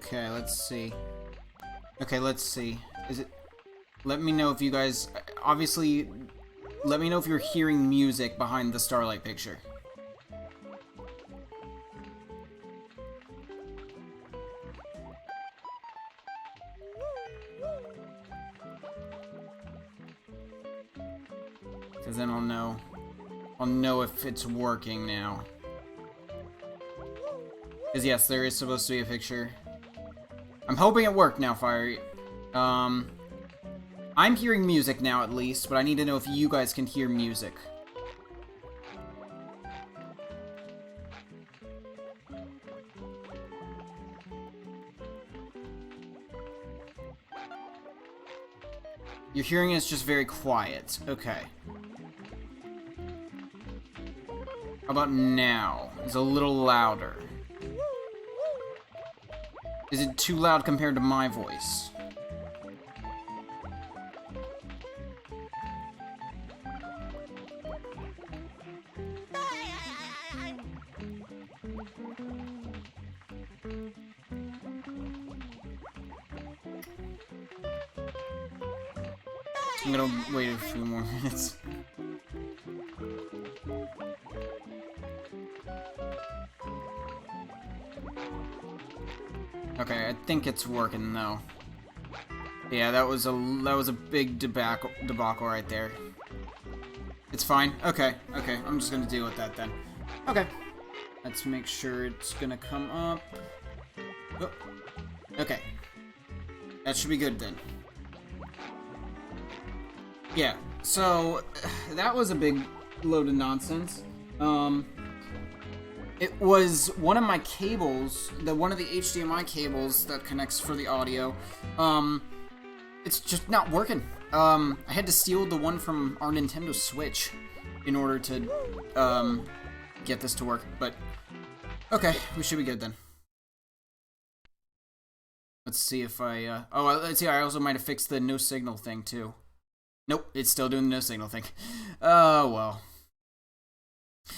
Okay, let's see. Okay, let's see. Is it... Let me know if you guys... Obviously, let me know if you're hearing music behind the Starlight picture. Because then I'll know. I'll know if it's working now. Because yes, there is supposed to be a picture. I'm hoping it worked now, Fire. I'm hearing music now at least, but I need to know if you guys can hear music. Your hearing is just very quiet. Okay. How about now? It's a little louder. Is it too loud compared to my voice? I'm gonna wait a few more minutes. Okay, I think it's working though. Yeah, that was a big debacle right there. It's fine. Okay, I'm just gonna deal with that then. Okay. Let's make sure it's gonna come up. Oh. Okay. That should be good then. Yeah, so that was a big load of nonsense. It was one of my cables, one of the HDMI cables that connects for the audio. It's just not working. I had to steal the one from our Nintendo Switch in order to get this to work. But okay, we should be good then. Let's see if I. Oh, let's see. I also might have fixed the no signal thing too. Nope, it's still doing the no signal thing. Oh, well.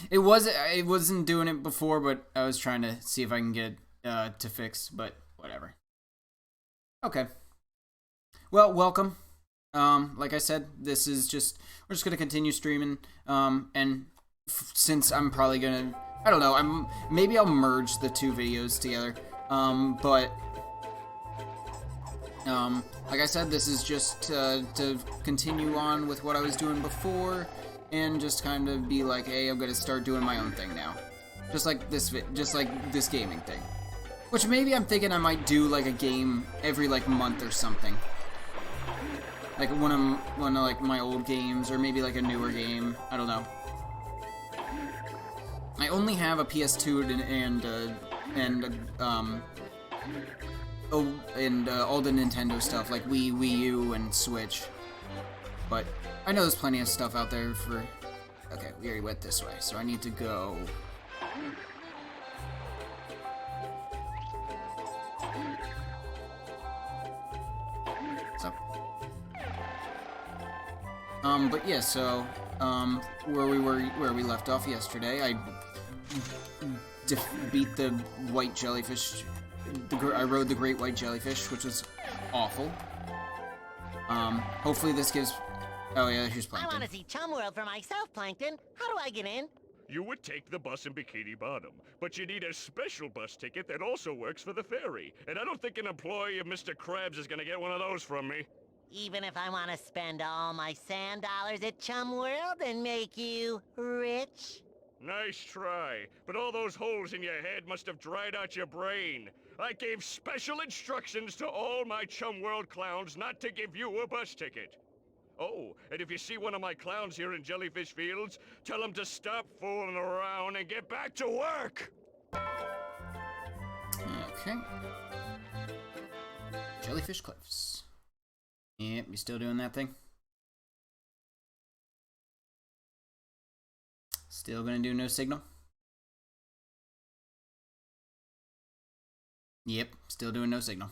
It wasn't doing it before, but I was trying to see if I can get it to fix, but whatever. Okay. Well, welcome. Like I said, this is just, we're just gonna continue streaming, and since I'm probably gonna, I don't know, maybe I'll merge the two videos together, but like I said, this is just to continue on with what I was doing before, and just kind of be like, hey, I'm gonna start doing my own thing now, just like this gaming thing. Which maybe I'm thinking I might do like a game every like month or something, like one of like my old games, or maybe like a newer game. I don't know. I only have a PS2 and all the Nintendo stuff, like Wii U, and Switch. But I know there's plenty of stuff out there for... Okay, we already went this way, so I need to go... So... but yeah, so, where we left off yesterday, I beat the white jellyfish... I rode the great white jellyfish, which was awful. Hopefully this gives... Oh yeah, here's Plankton. I want to see Chum World for myself, Plankton. How do I get in? You would take the bus in Bikini Bottom, but you need a special bus ticket that also works for the ferry. And I don't think an employee of Mr. Krabs is gonna get one of those from me. Even if I want to spend all my sand dollars at Chum World and make you rich? Nice try, but all those holes in your head must have dried out your brain. I gave special instructions to all my Chum World clowns not to give you a bus ticket. Oh, and if you see one of my clowns here in Jellyfish Fields, tell them to stop fooling around and get back to work! Okay. Jellyfish Cliffs. Yep, you still doing that thing? Still gonna do no signal? Yep, still doing no signal.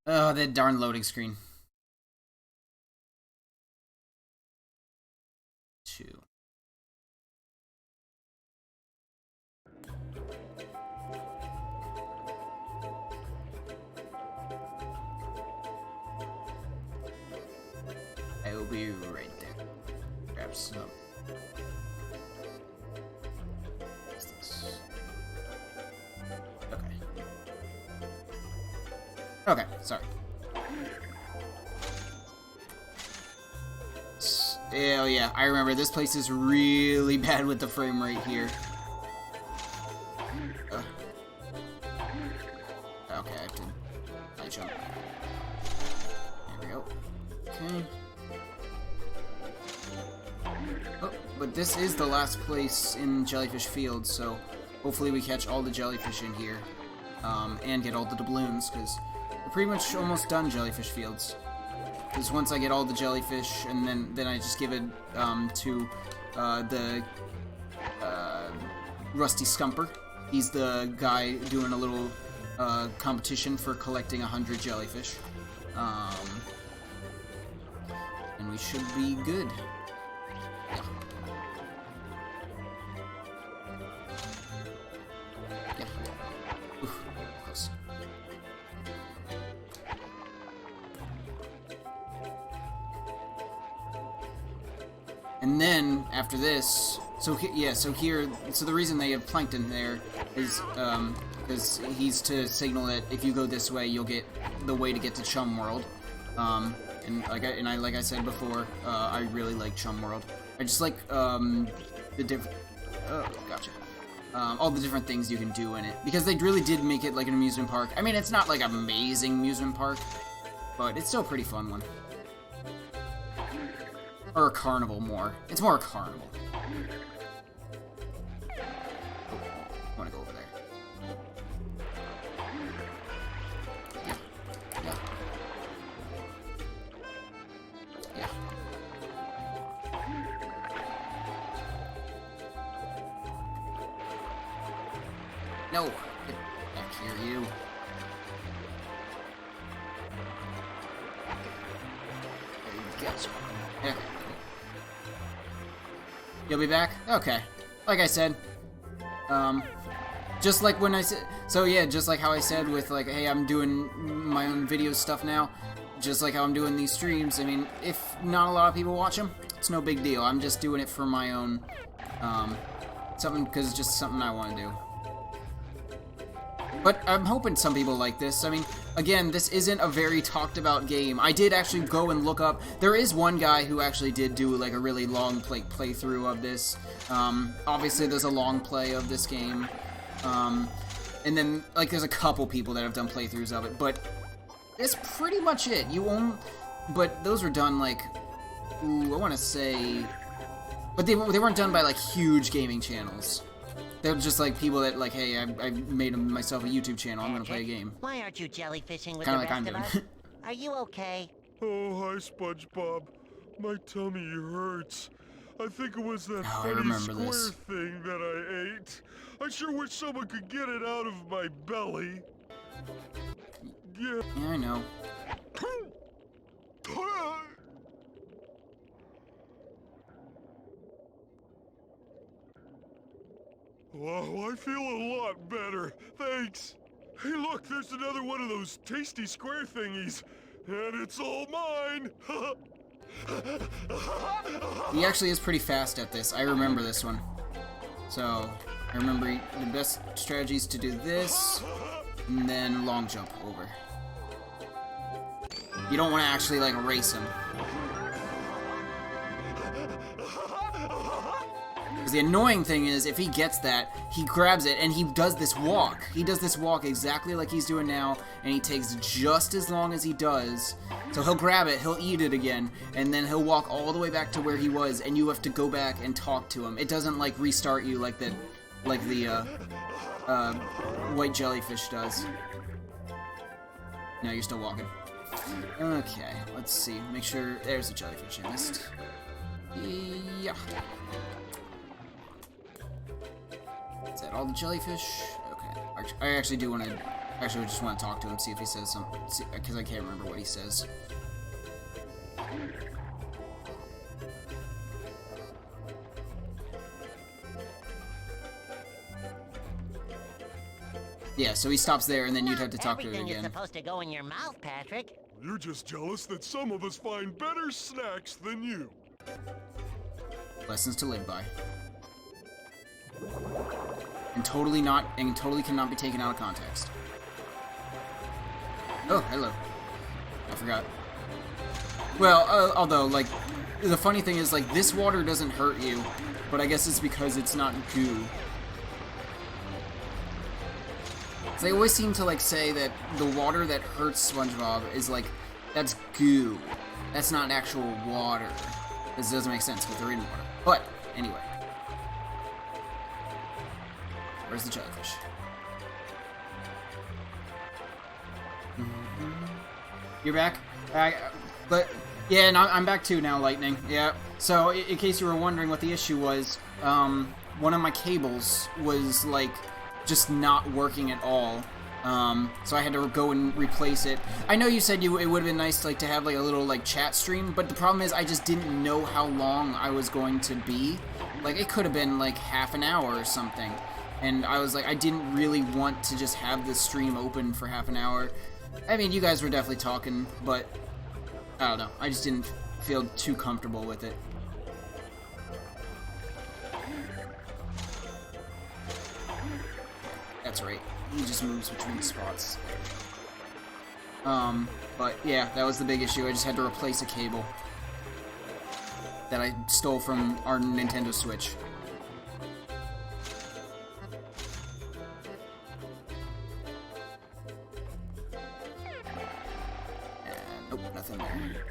Oh, that darn loading screen. 2. I'll be right there. Grab some. What's this? Okay. Okay, sorry. Oh yeah, I remember. This place is really bad with the frame rate here. Okay, I have to high jump. There we go. Okay. Oh, but this is the last place in Jellyfish Field, so hopefully we catch all the jellyfish in here. And get all the doubloons, because we're pretty much almost done Jellyfish Fields. Because once I get all the jellyfish, and then I just give it to the Rusty Scumper. He's the guy doing a little competition for collecting 100 jellyfish. And we should be good. Yeah. Yeah. Oof, close. And then after this, so the reason they have plankton there is because he's to signal that if you go this way, you'll get the way to get to Chum World. And like I said before, I really like Chum World. I just like the different. Oh, gotcha. All the different things you can do in it, because they really did make it like an amusement park. I mean, it's not like an amazing amusement park, but it's still a pretty fun one. Or a carnival more. It's more a carnival. Oh, I want to go over there. Yeah. Yeah. Yeah. No! Get back here, you. There you go. Okay. You'll be back? Okay. Like I said. Just like when I said... So yeah, just like how I said with like, hey, I'm doing my own video stuff now. Just like how I'm doing these streams. I mean, if not a lot of people watch them, it's no big deal. I'm just doing it for my own... something, because it's just something I want to do. But I'm hoping some people like this. I mean, again, this isn't a very talked about game. I did actually go and look up. There is one guy who actually did do like a really long playthrough of this. Obviously, there's a long play of this game. And then like there's a couple people that have done playthroughs of it. But that's pretty much it. But those were done like, ooh, I want to say, but they weren't done by like huge gaming channels. They're just like people that like, hey, I made myself a YouTube channel. I'm gonna play a game. Why aren't you jellyfishing with Kinda the like I'm rest of doing. us? Are you okay? Oh, hi, Spongebob. My tummy hurts. I think it was that Oh, I funny remember square this. thing that I ate. I sure wish someone could get it out of my belly. Yeah. Yeah, I know. Oh, I feel a lot better. Thanks. Hey, look, there's another one of those tasty square thingies. And it's all mine. He actually is pretty fast at this. I remember this one. So, I remember the best strategy is to do this, and then long jump over. You don't want to actually, like, race him. Because the annoying thing is, if he gets that, he grabs it, and he does this walk. He does this walk exactly like he's doing now, and he takes just as long as he does. So he'll grab it, he'll eat it again, and then he'll walk all the way back to where he was, and you have to go back and talk to him. It doesn't, like, restart you like the white jellyfish does. No, you're still walking. Okay, let's see. Make sure... There's a jellyfish I missed. Yeah. Is that all the jellyfish? Okay. I actually do want to... Actually, I just want to talk to him, see if he says something. Because I can't remember what he says. Yeah, so he stops there, and then you'd have to talk to him Everything is again. supposed to go in your mouth, Patrick. You're just jealous that some of us find better snacks than you. Lessons to live by. And totally cannot be taken out of context. Oh, hello. I forgot. Well, although, like, the funny thing is, like, this water doesn't hurt you, but I guess it's because it's not goo. They always seem to, like, say that the water that hurts SpongeBob is, like, that's goo. That's not actual water. This doesn't make sense, because they're in water. But, anyway. Where's the jellyfish? You're back? But, yeah, and I'm back too now, Lightning. Yeah. So, in case you were wondering what the issue was, one of my cables was, like, just not working at all. So I had to go and replace it. I know you said it would have been nice, like, to have, like, a little, like, chat stream, but the problem is I just didn't know how long I was going to be. Like, it could have been, like, half an hour or something. And I was like, I didn't really want to just have the stream open for half an hour. I mean, you guys were definitely talking, but I don't know. I just didn't feel too comfortable with it. That's right. He just moves between spots. But yeah, that was the big issue. I just had to replace a cable that I stole from our Nintendo Switch. And nope, nothing there.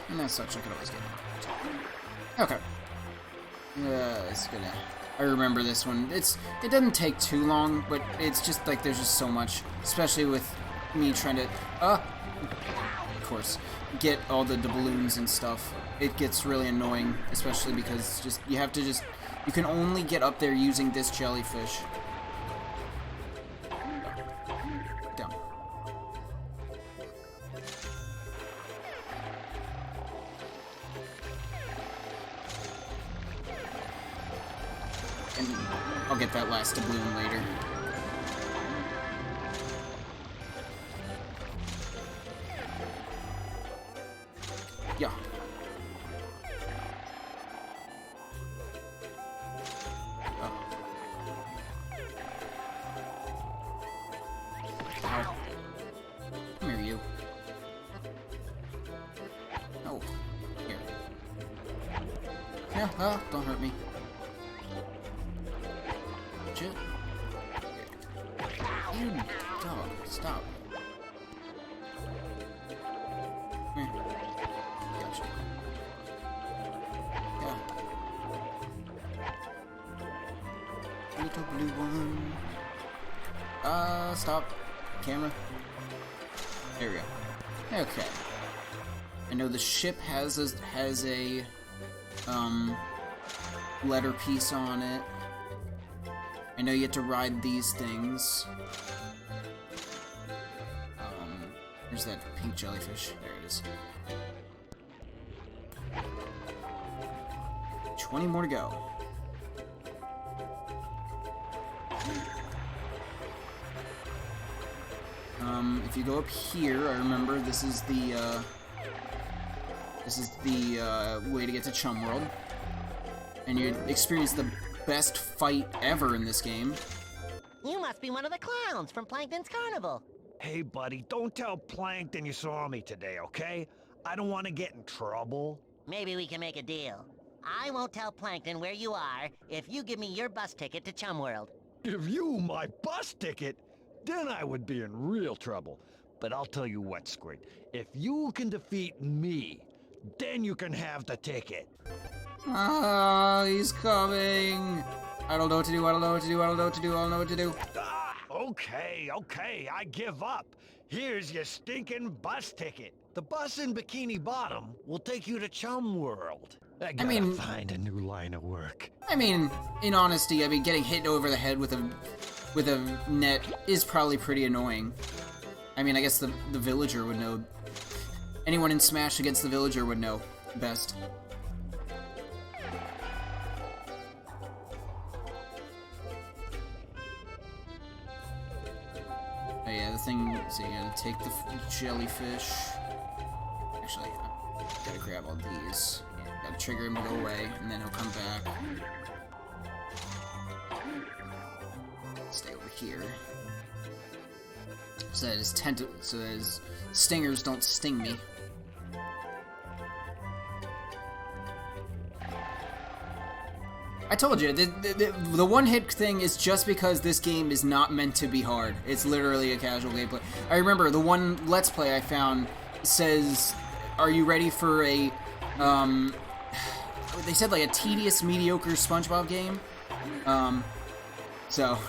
And as such, I could always get it. Okay. It's gonna... I remember this one. It doesn't take too long, but it's just like there's just so much, especially with me trying to, of course, get all the balloons and stuff. It gets really annoying, especially because you can only get up there using this jellyfish. Down. And I'll get that last doubloon later. Yeah. Oh. Ow. Come here, you. Oh. Here. Yeah, don't hurt me. Chill. You dog, stop. Come here. Gotcha. Yeah. Little blue one. Stop. Camera. There we go. Okay. I know the ship has a letter piece on it. I know you have to ride these things. There's that pink jellyfish. There it is. 20 more to go. If you go up here, I remember this is the way to get to Chum World, and you experience the best fight ever in this game. You must be one of the clowns from Plankton's Carnival. Hey, buddy, don't tell Plankton you saw me today, okay? I don't want to get in trouble. Maybe we can make a deal. I won't tell Plankton where you are if you give me your bus ticket to Chum World. Give you my bus ticket? Then I would be in real trouble. But I'll tell you what, Squid. If you can defeat me, then you can have the ticket. Ah, he's coming. I don't know what to do, I don't know what to do, I don't know what to do, I don't know what to do. Okay, I give up. Here's your stinking bus ticket. The bus in Bikini Bottom will take you to Chum World. I gotta find a new line of work. I mean, in honesty, getting hit over the head with a with a net is probably pretty annoying. I mean, I guess the villager would know. Anyone in Smash against the villager would know best. Oh yeah, the thing, so you gotta take the jellyfish. Actually, I gotta grab all these. Gotta trigger him to go away, and then he'll come back. Stay over here. So that his stingers don't sting me. I told you, the one-hit thing is just because this game is not meant to be hard. It's literally a casual gameplay. I remember the one Let's Play I found says, are you ready for a, they said like a tedious, mediocre Spongebob game? So,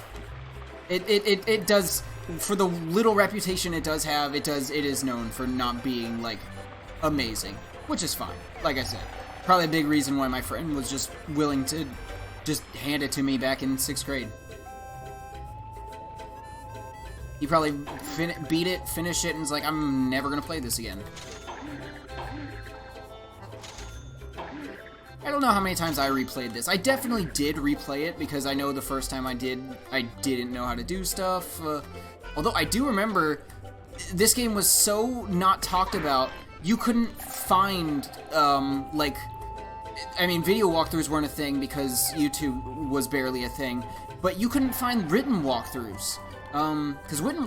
it does, for the little reputation it does have, it is known for not being, like, amazing. Which is fine, like I said. Probably a big reason why my friend was just willing to just hand it to me back in 6th grade. He probably beat it, finished it, and was like, I'm never gonna play this again. I don't know how many times I replayed this. I definitely did replay it, because I know the first time I didn't know how to do stuff. Although I do remember, this game was so not talked about, you couldn't find, like, I mean, video walkthroughs weren't a thing because YouTube was barely a thing, but you couldn't find written walkthroughs. Because written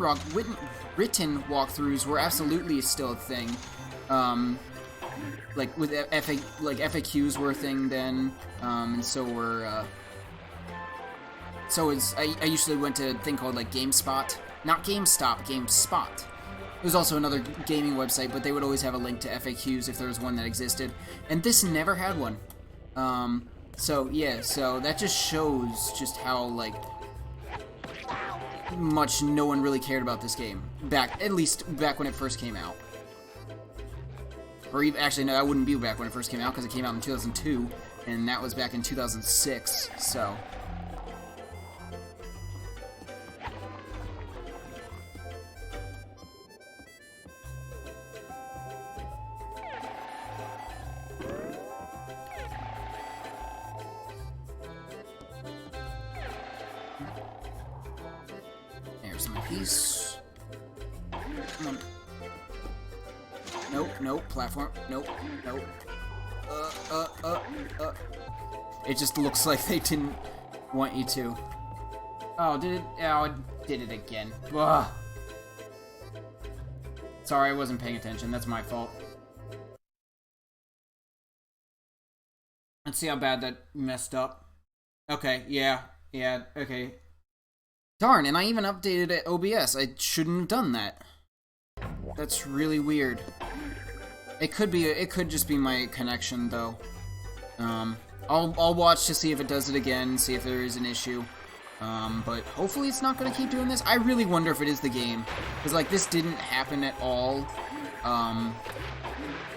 walkthroughs were absolutely still a thing. Like, with FAQs were a thing then, and so were, I usually went to a thing called, like, GameSpot. Not GameStop, GameSpot. It was also another gaming website, but they would always have a link to FAQs if there was one that existed. And this never had one. So, yeah, so that just shows just how, like, much no one really cared about this game. At least back when it first came out. Or even, actually, no, that wouldn't be back when it first came out, because it came out in 2002, and that was back in 2006, so... There's my piece. Come on. Nope, nope, platform. Nope, nope. It just looks like they didn't want you to. Oh, did it? Oh, it did it again. Ugh. Sorry, I wasn't paying attention. That's my fault. Let's see how bad that messed up. Okay, yeah, okay. Darn, and I even updated it OBS. I shouldn't have done that. That's really weird. It could just be my connection though. I'll watch to see if it does it again, see if there is an issue. But hopefully it's not gonna keep doing this. I really wonder if it is the game. Because like this didn't happen at all.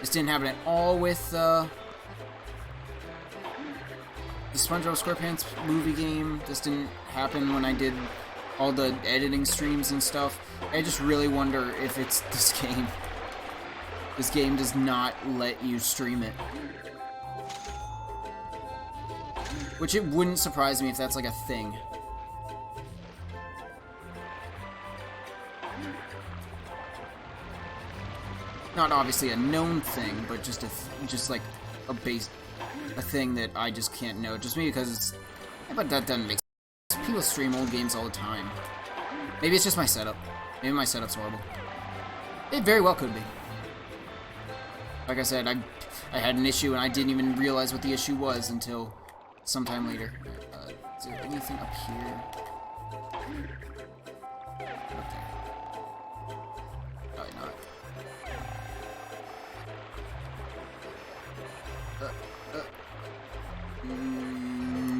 This didn't happen at all with the SpongeBob SquarePants movie game. This didn't happen when I did all the editing streams and stuff. I just really wonder if it's this game. This game does not let you stream it. Which it wouldn't surprise me if that's like a thing. Not obviously a known thing, but just like a thing that I just can't know. Just maybe because it's... But that doesn't make sense. People stream old games all the time. Maybe it's just my setup. Maybe my setup's horrible. It very well could be. Like I said, I had an issue and I didn't even realize what the issue was until sometime later. Is there anything up here? Okay. Probably not.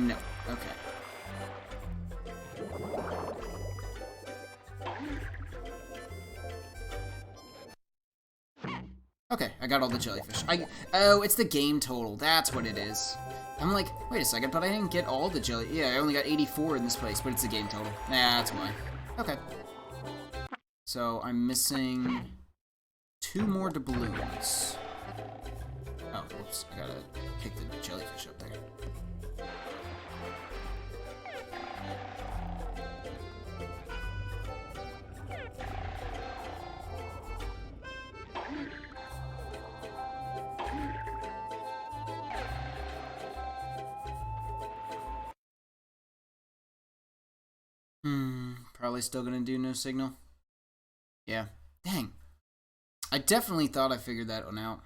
No. Okay. Okay, I got all the jellyfish. Oh, it's the game total. That's what it is. I'm like, wait a second, but I didn't get all the jelly. Yeah, I only got 84 in this place, but it's the game total. Nah, that's why. Okay. So I'm missing 2 more doubloons. Oh, oops! I gotta pick the jellyfish up there. Probably still gonna do no signal. Yeah. Dang. I definitely thought I figured that one out.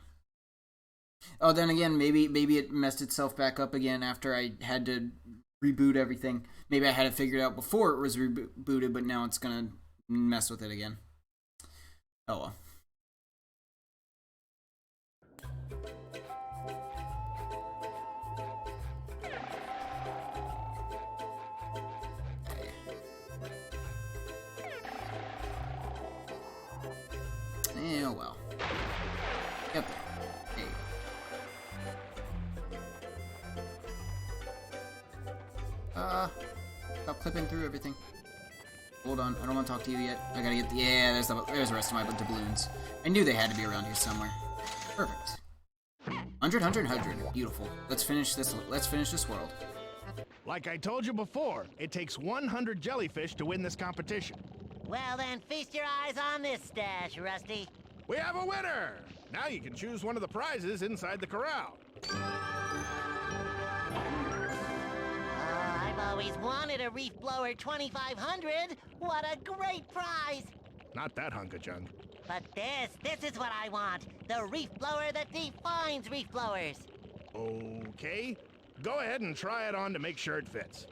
Oh, then again, maybe it messed itself back up again after I had to reboot everything. Maybe I had it figured out before it was rebooted, but now it's gonna mess with it again. Oh well. Oh well. Yep. There you go. Stop clipping through everything. Hold on, I don't want to talk to you yet. I gotta get the... Yeah, there's the rest of my doubloons. I knew they had to be around here somewhere. Perfect. 100, 100, 100. Beautiful. Let's finish this world. Like I told you before, it takes 100 jellyfish to win this competition. Well then, feast your eyes on this stash, Rusty. We have a winner! Now you can choose one of the prizes inside the corral. I've always wanted a Reef Blower 2500. What a great prize! Not that hunk of junk. But this is what I want. The Reef Blower that defines Reef Blowers. Okay. Go ahead and try it on to make sure it fits.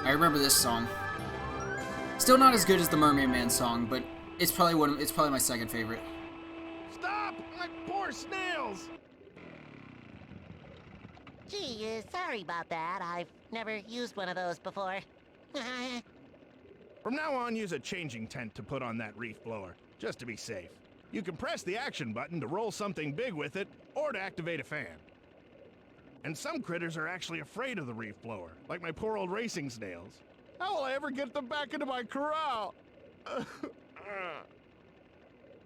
I remember this song. Still not as good as the Mermaid Man song, but it's probably my second favorite. Stop! My poor snails! Gee, sorry about that. I've never used one of those before. From now on, use a changing tent to put on that reef blower, just to be safe. You can press the action button to roll something big with it, or to activate a fan. And some critters are actually afraid of the reef blower, like my poor old racing snails. How will I ever get them back into my corral?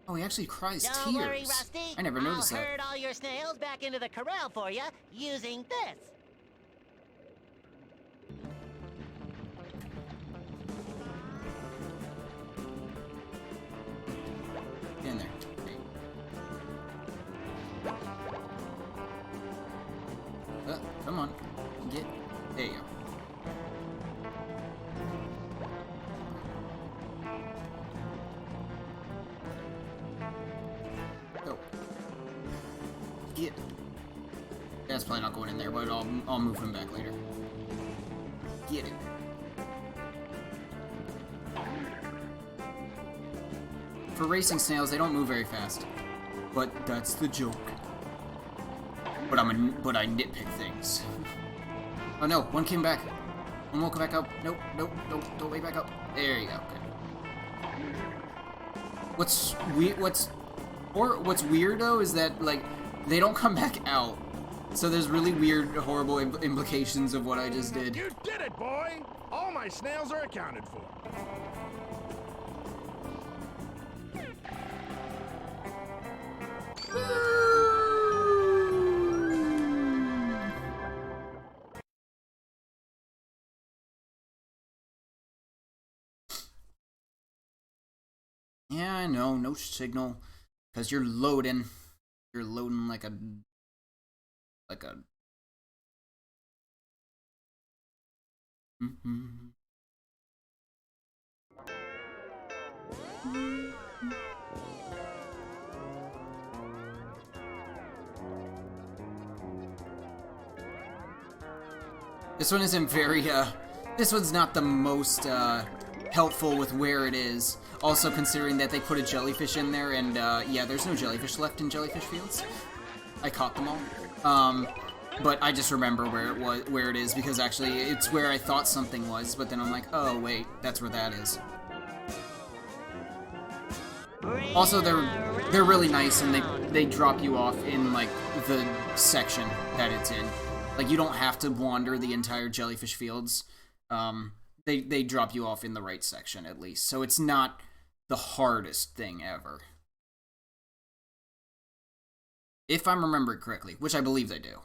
Oh, he actually cries Don't tears. worry, Rusty. I never noticed I'll that. herd all your snails back into the corral for you using this. Get in there. Come on. Get. There you go. Go. Get. That's probably not going in there, but I'll move him back later. Get it. For racing snails, they don't move very fast. But that's the joke. But I nitpick things. Oh no, one came back. One will come back up. Nope, don't wait back up. There you go. Okay. What's weird though is that like they don't come back out. So there's really weird, horrible implications of what I just did. You did it, boy! All my snails are accounted for. Yeah, I know, no signal, because you're loading. You're loading like a... This one isn't very, this one's not the most, helpful with where it is. Also considering that they put a jellyfish in there, and, yeah, there's no jellyfish left in Jellyfish Fields. I caught them all. But I just remember where it is, because actually it's where I thought something was, but then I'm like, oh wait, that's where that is. Also, they're really nice, and they drop you off in like the section that it's in. Like, you don't have to wander the entire jellyfish fields. They drop you off in the right section at least, so it's not the hardest thing ever. If I'm remembering correctly, which I believe they do.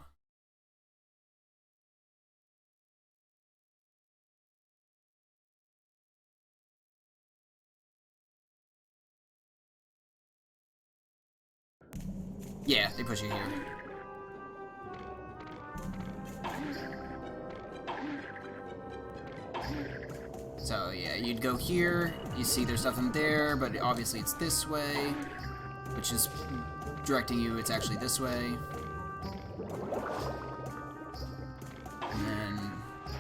Yeah, they push you here. So yeah, you'd go here, you see there's nothing there, but obviously it's this way, which is directing you, it's actually this way. And then,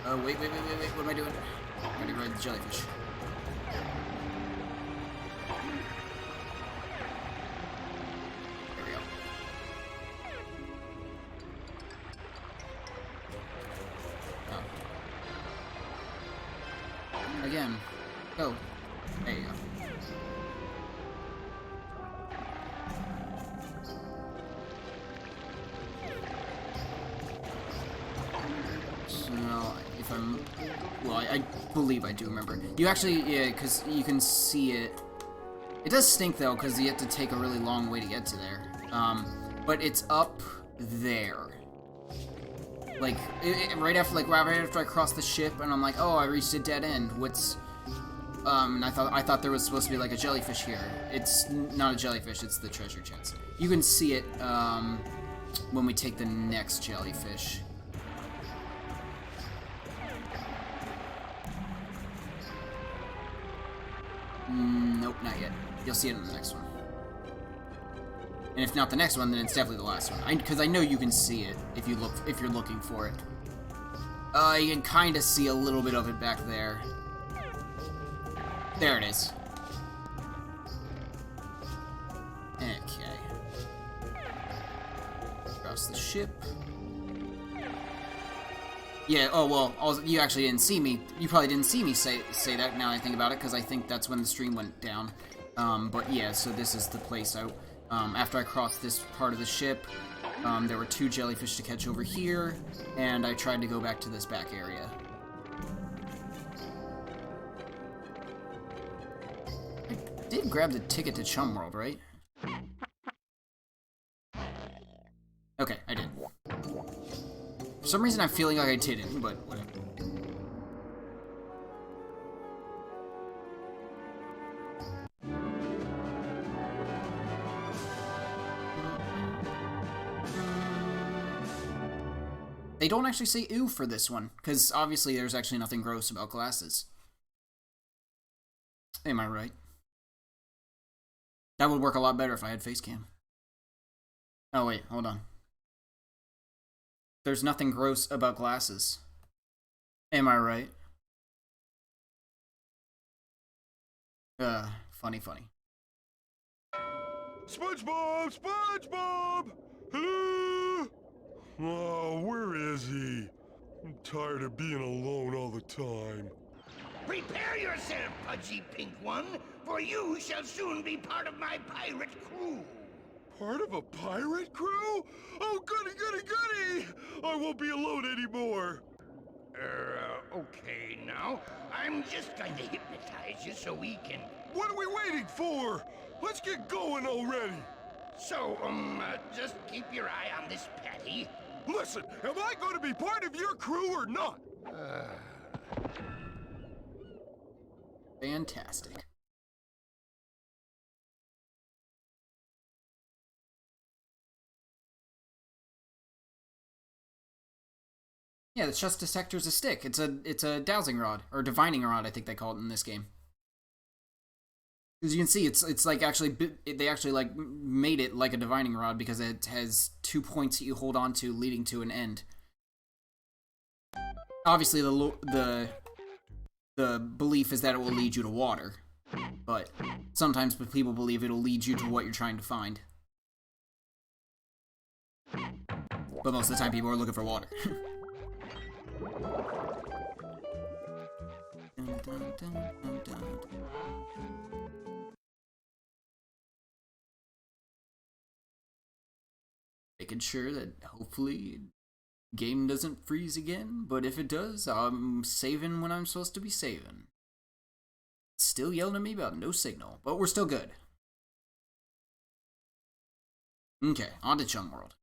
oh wait, what am I doing? I'm gonna ride the jellyfish. There we go. Oh. Again. Go. There you go. So, if I'm... Well, I believe I do remember. You actually... Yeah, because you can see it. It does stink, though, because you have to take a really long way to get to there. But it's up there. Like, right after I crossed the ship, and I'm like, oh, I reached a dead end. What's... and I thought there was supposed to be like a jellyfish here. It's not a jellyfish, it's the treasure chest. You can see it, when we take the next jellyfish. Nope, not yet. You'll see it in the next one. And if not the next one, then it's definitely the last one. Because I know you can see it if you're looking for it. You can kind of see a little bit of it back there. There it is. Okay. Across the ship. Yeah, oh well, you actually didn't see me. You probably didn't see me say that now I think about it, because I think that's when the stream went down. But yeah, so this is the place after I crossed this part of the ship, there were 2 jellyfish to catch over here, and I tried to go back to this back area. I did grab the ticket to Chum World, right? Okay, I did. For some reason I'm feeling like I didn't, but whatever. They don't actually say ew for this one, because obviously there's actually nothing gross about glasses. Am I right? That would work a lot better if I had face cam. Oh wait, hold on. There's nothing gross about glasses. Am I right? Funny. SpongeBob! SpongeBob! Hello? Oh, where is he? I'm tired of being alone all the time. Prepare yourself, pudgy pink one, for you shall soon be part of my pirate crew. Part of a pirate crew? Oh, goody! I won't be alone anymore. Okay now. I'm just going to hypnotize you so we can... What are we waiting for? Let's get going already. So, just keep your eye on this Patty. Listen, am I going to be part of your crew or not? Fantastic. Yeah, the chest detector's a stick. It's a dowsing rod, or divining rod, I think they call it in this game. As you can see, it's like they actually like made it like a divining rod because it has 2 points that you hold on to, leading to an end. Obviously, the belief is that it will lead you to water, but sometimes people believe it'll lead you to what you're trying to find. But most of the time, people are looking for water. Making sure that hopefully game doesn't freeze again, but if it does, I'm saving when I'm supposed to be saving. Still yelling at me about no signal, but we're still good. Okay, on to Chum World.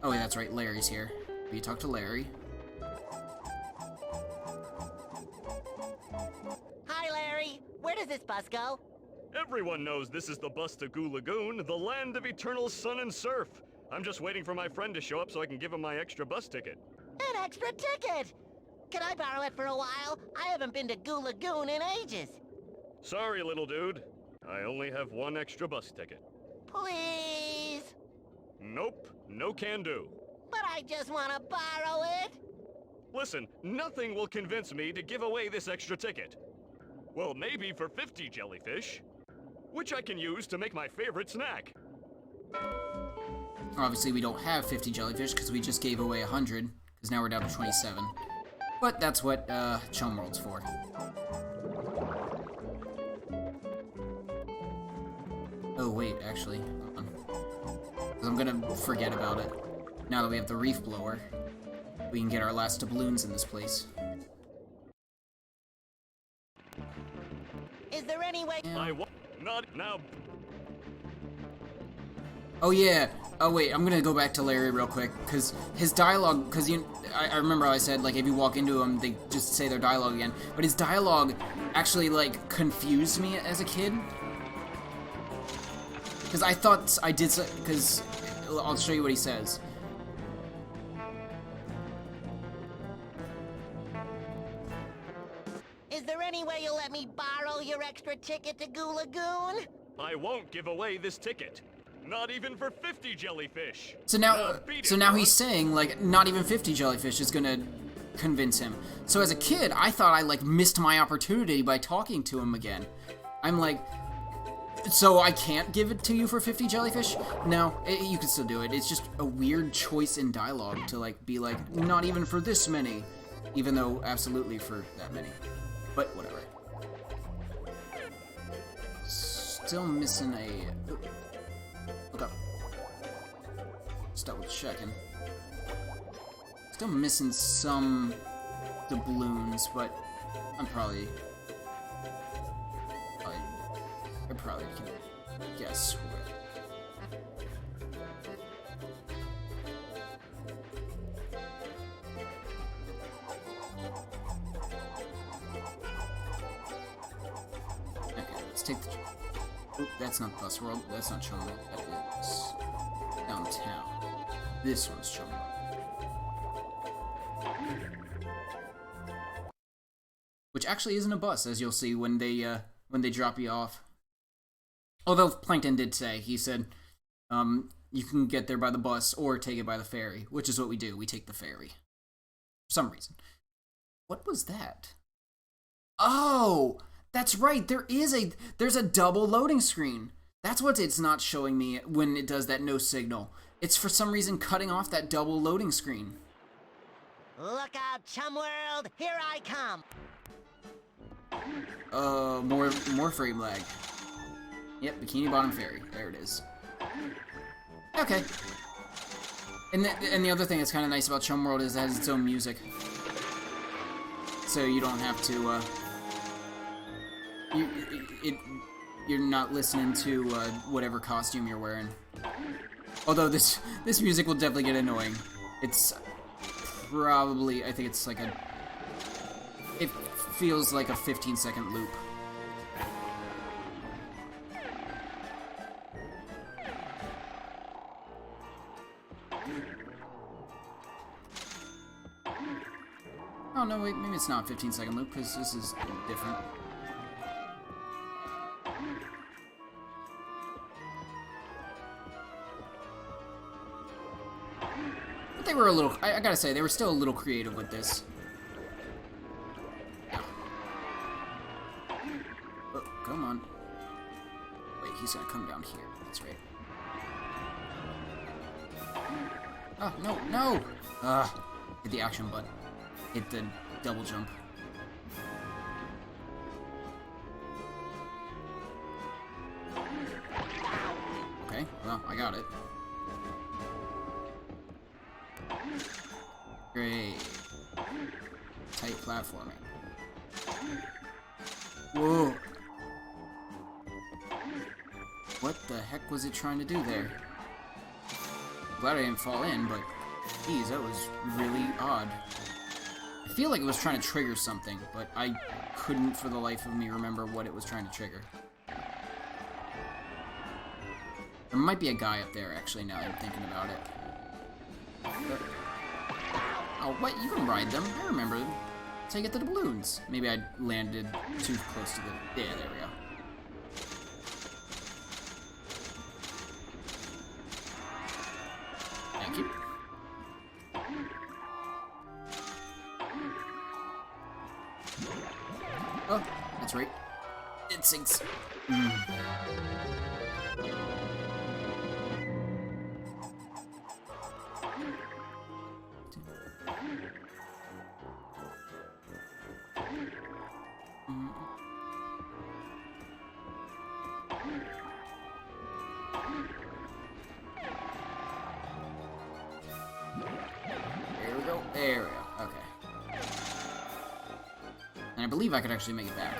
Oh yeah, that's right, Larry's here. Will you talk to Larry? Hi, Larry. Where does this bus go? Everyone knows this is the bus to Goo Lagoon, the land of eternal sun and surf. I'm just waiting for my friend to show up so I can give him my extra bus ticket. An extra ticket! Can I borrow it for a while? I haven't been to Goo Lagoon in ages. Sorry, little dude. I only have one extra bus ticket. Please? Nope, no can do. But I just want to borrow it. Listen, nothing will convince me to give away this extra ticket. Well, maybe for 50 jellyfish, which I can use to make my favorite snack. Obviously, we don't have 50 jellyfish because we just gave away 100, because now we're down to 27. But that's what Chum World's for. Oh, wait, actually, hold on. 'Cause I'm gonna forget about it. Now that we have the reef blower, we can get our last doubloons in this place. Is there any way? I want not now. Oh yeah. Oh wait, I'm gonna go back to Larry real quick, cause his dialogue, cause I remember how I said like if you walk into him, they just say their dialogue again. But his dialogue actually like confused me as a kid, cause I thought I did, cause I'll show you what he says. Is there any way you'll let me borrow your extra ticket to Goo Lagoon? I won't give away this ticket. Not even for 50 jellyfish. So now he's saying like not even 50 jellyfish is gonna convince him. So as a kid, I thought I like missed my opportunity by talking to him again. I'm like, so I can't give it to you for 50 jellyfish? No, you can still do it. It's just a weird choice in dialogue to like be like, not even for this many, even though absolutely for that many. But whatever. Still missing a. Ooh. Look up. Start with checking. Still missing some doubloons, but I'm probably I probably can guess where. Okay, let's take the. Oop, that's not Bus World. That's not Chum World. That is downtown. This one's Chum World. Which actually isn't a bus, as you'll see when they drop you off. Although Plankton did say, he said, you can get there by the bus or take it by the ferry, which is what we do. We take the ferry. For some reason. What was that? Oh! That's right, there's a double loading screen. That's what it's not showing me when it does that no signal. It's for some reason cutting off that double loading screen. Look out, Chum World! Here I come! More frame lag. Yep, Bikini Bottom Ferry. There it is. Okay. And the other thing that's kind of nice about Chum World is it has its own music. So you don't have to, you're not listening to whatever costume you're wearing. Although this music will definitely get annoying. It's probably, I think it's like it feels like a 15-second loop. Oh no, wait, maybe it's not a 15-second loop because this is different. They were a little, I gotta say, they were still a little creative with this. Oh, come on. he's gonna come down here. That's right. Oh, no, no! Hit the action button. Hit the double jump. Okay, well, I got it. Great. Tight platforming. Whoa! What the heck was it trying to do there? Glad I didn't fall in, but geez, that was really odd. I feel like it was trying to trigger something, but I couldn't for the life of me remember what it was trying to trigger. There might be a guy up there, actually, now that I'm thinking about it. Oh, what? You can ride them. I remember them. Take it to the balloons. Maybe I landed too close to the... Yeah, there we go. Thank you. Oh, that's right. It sinks. There we go. There we go. Okay. And I believe I could actually make it back.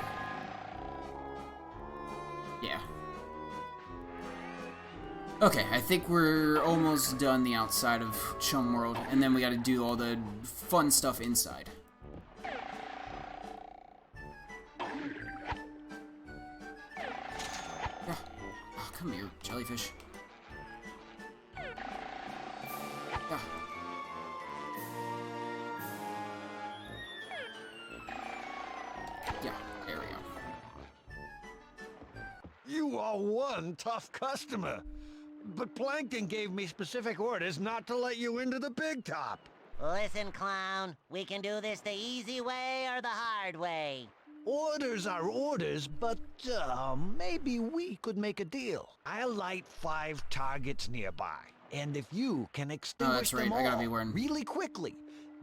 Yeah. Okay, I think we're almost done the outside of Chum World, and then we gotta do all the fun stuff inside. Yeah. Oh, come here, jellyfish. Yeah. Yeah, there we go. You are one tough customer. But Plankton gave me specific orders not to let you into the big top. Listen, clown, we can do this the easy way or the hard way. Orders are orders, but maybe we could make a deal. I'll light 5 targets nearby, and if you can extinguish them I gotta be all wearing... really quickly,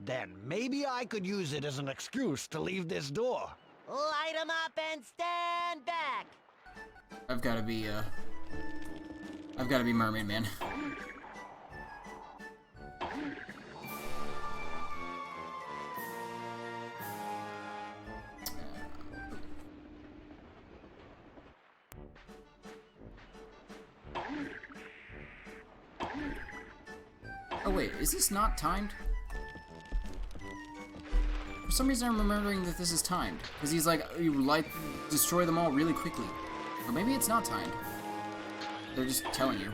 then maybe I could use it as an excuse to leave this door. Light 'em up and stand back. I've gotta be Mermaid Man. Oh wait, is this not timed? For some reason I'm remembering that this is timed. Because he's like, you destroy them all really quickly. Or maybe it's not timed. They're just telling you.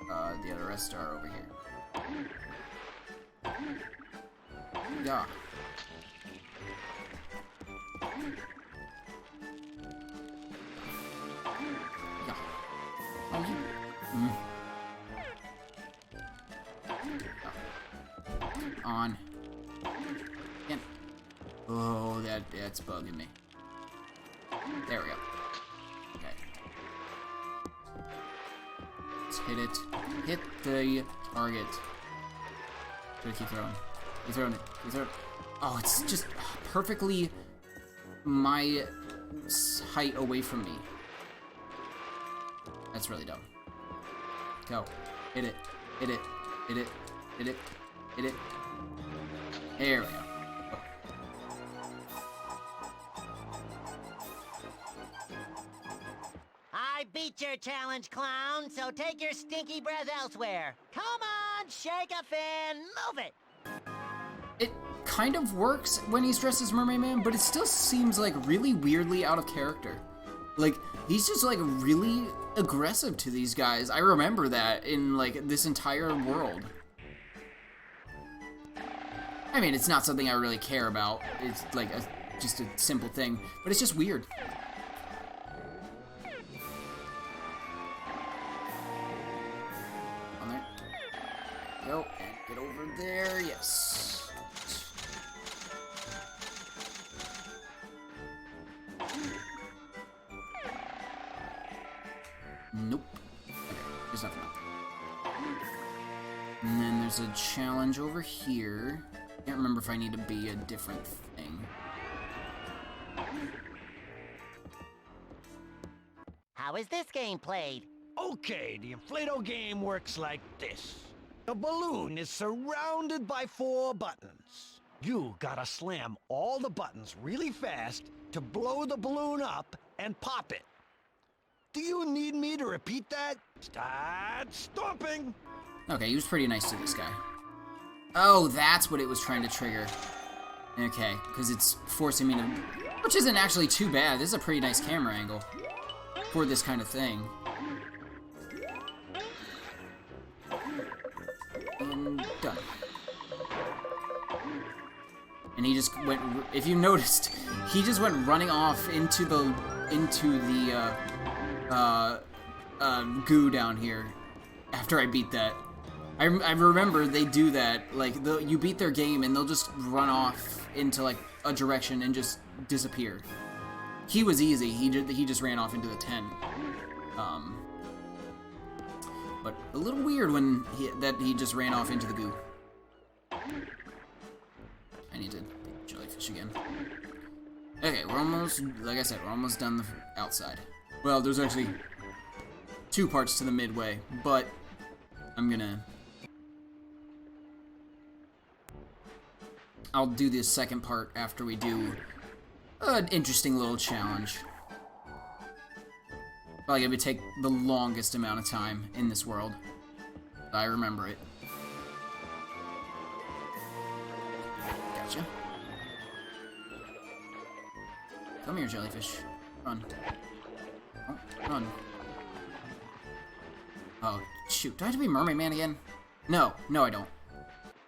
The other rest are over here. Yeah. Yeah. Oh, you... On. Again. Oh, that's bugging me. There we go. Okay. Let's hit it. Hit the target. Should I keep throwing? Keep throwing it. Keep throwing it. Oh, it's just perfectly my height away from me. That's really dumb. Go. Hit it. Hit it. Hit it. Hit it. Hit it. There we go. Oh. I beat your challenge, clown, so take your stinky breath elsewhere. Come on, shake a fin, move it. It kind of works when he's dressed as Mermaid Man, but it still seems like really weirdly out of character. Like, he's just like really aggressive to these guys. I remember that in like this entire world. I mean, it's not something I really care about. It's like just a simple thing, but it's just weird. On there. Go, and get over there, yes. And then there's a challenge over here. Can't remember if I need to be a different thing. How is this game played? Okay, the Inflato game works like this. The balloon is surrounded by 4 buttons. You gotta slam all the buttons really fast to blow the balloon up and pop it. Do you need me to repeat that? Start stomping! Okay, he was pretty nice to this guy. Oh, that's what it was trying to trigger. Okay, because it's forcing me to... Which isn't actually too bad. This is a pretty nice camera angle for this kind of thing. And done. And he just went... If you noticed, he just went running off into the goo down here after I beat that. I remember they do that, like, you beat their game and they'll just run off into, like, a direction and just disappear. He was easy, he just ran off into the tent. But a little weird when he just ran off into the goo. I need to pick jellyfish again. Okay, we're almost, like I said, we're almost done the outside. Well, there's actually 2 parts to the midway, but I'll do the second part after we do an interesting little challenge. Probably gonna take the longest amount of time in this world. I remember it. Gotcha. Come here, jellyfish. Run. Oh, run. Oh, shoot. Do I have to be Mermaid Man again? No, I don't.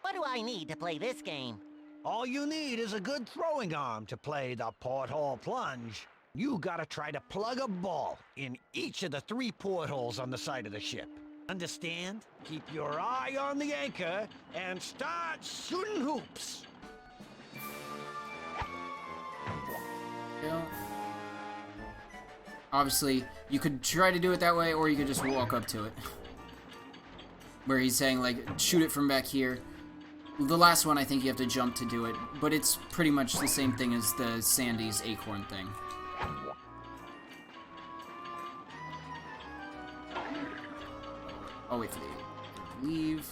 What do I need to play this game? All you need is a good throwing arm to play the porthole plunge. You gotta try to plug a ball in each of the 3 portholes on the side of the ship. Understand? Keep your eye on the anchor and start shooting hoops. Yeah. Obviously, you could try to do it that way, or you could just walk up to it. Where he's saying, like, shoot it from back here. The last one, I think you have to jump to do it, but it's pretty much the same thing as the Sandy's acorn thing. I'll wait for you to leave.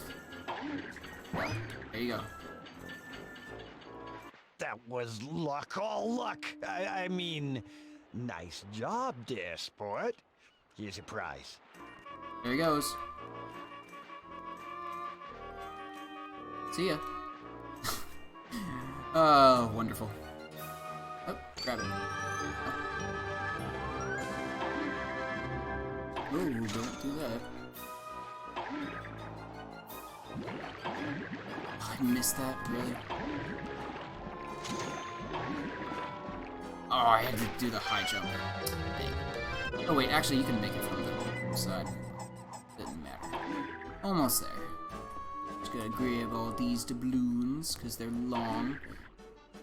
Well, there you go. That was luck, all luck. I mean, nice job there, sport. Here's your prize. There he goes. See ya. Oh, wonderful. Oh, grab it. Oh, don't do that. I missed that, really? Oh, I had to do the high jump. Dang. Oh wait, actually you can make it from the side. Doesn't matter. Almost there. Just gotta grab all these doubloons, because they're long.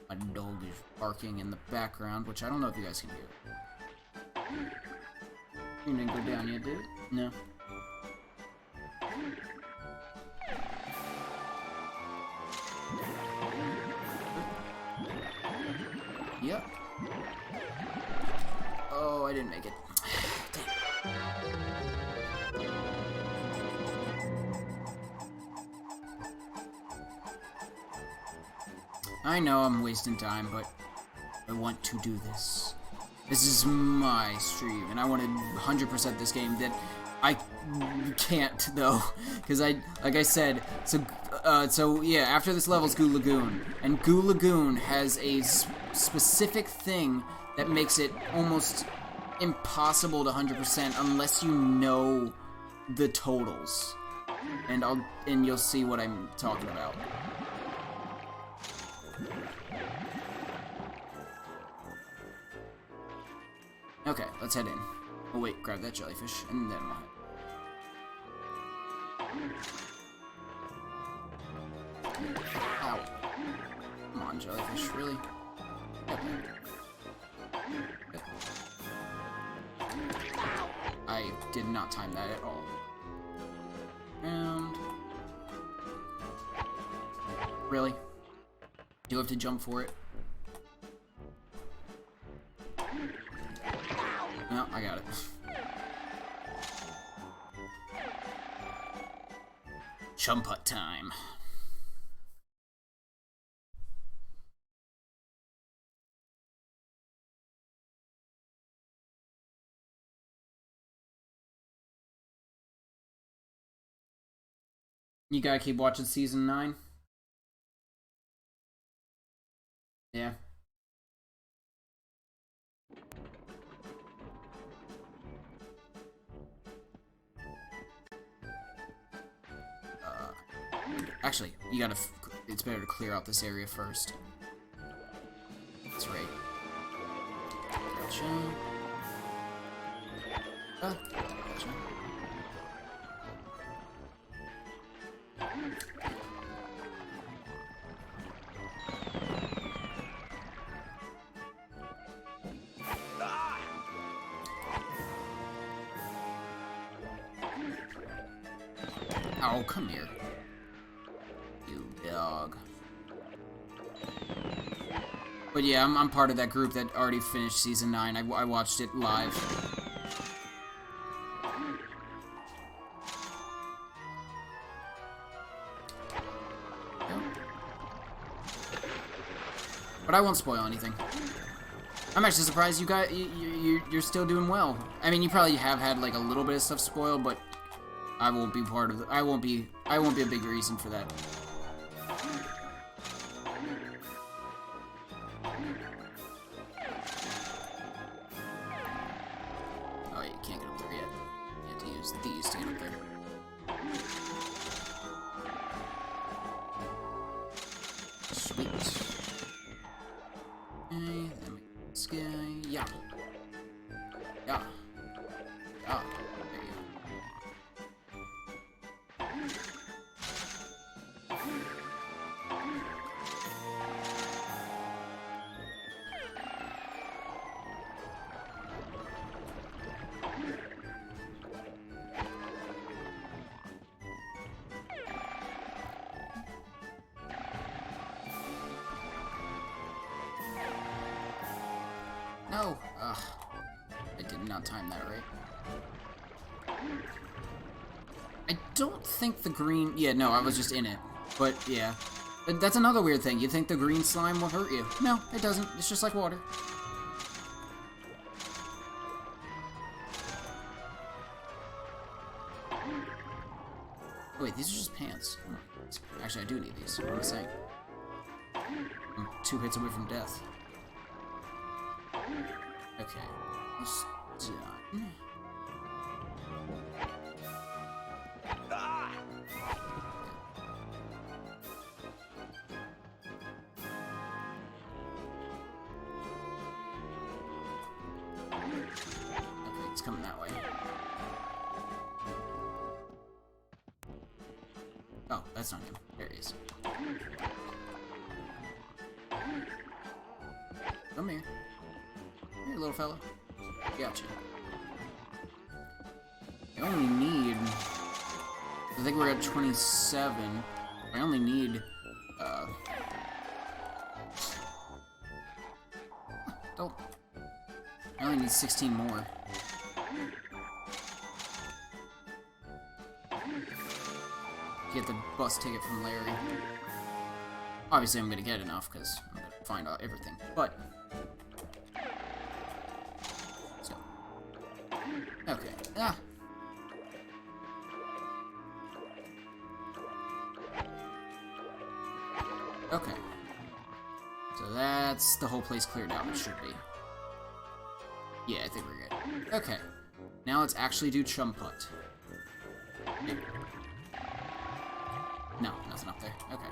My dog is barking in the background, which I don't know if you guys can hear. You didn't go down yet, dude? No. Yep. Oh, I didn't make it. Dang. I know I'm wasting time, but I want to do this. This is my stream, and I want to 100% this game. That I can't though, because like I said, so yeah. After this level's Goo Lagoon, and Goo Lagoon has a specific thing that makes it almost impossible to 100% unless you know the totals, and you'll see what I'm talking about. Okay, let's head in. Oh wait, grab that jellyfish, and then we'll head. Ow. Come on, jellyfish, really? Yep. Yep. I did not time that at all. And... Really? Do you have to jump for it? No, I got it. Chum putt time. You gotta keep watching season 9? Yeah. Actually, you gotta. It's better to clear out this area first. That's right. Gotcha. Gotcha. Oh, come here. You dog. But yeah, I'm part of that group that already finished season 9. I watched it live. But I won't spoil anything. I'm actually surprised you're still doing well. I mean, you probably have had like a little bit of stuff spoiled, but I won't be part of I won't be a big reason for that. Oh, you can't get up there yet. You have to use these to get up there. Sweet. Okay, then we this guy. Yeah. Yeah. Ah, there you No! Ugh. I did not time that right. I don't think the green... Yeah, no, I was just in it. But, yeah. That's another weird thing. You think the green slime will hurt you. No, it doesn't. It's just like water. Oh, wait, these are just pants. Actually, I do need these. What am I saying? I'm 2 hits away from death. Okay, that's done. Okay, it's coming that way. Oh, that's not him. There he is. Come here. Here, little fella. Gotcha. I only need... I think we're at 27. I only need... Don't... I only need 16 more. Get the bus ticket from Larry. Obviously, I'm gonna get enough, because I'm gonna find out everything. But... Okay. Ah. Okay. So that's the whole place cleared out. It should be. Yeah, I think we're good. Okay. Now let's actually do chum putt. Yeah. No, nothing up there. Okay.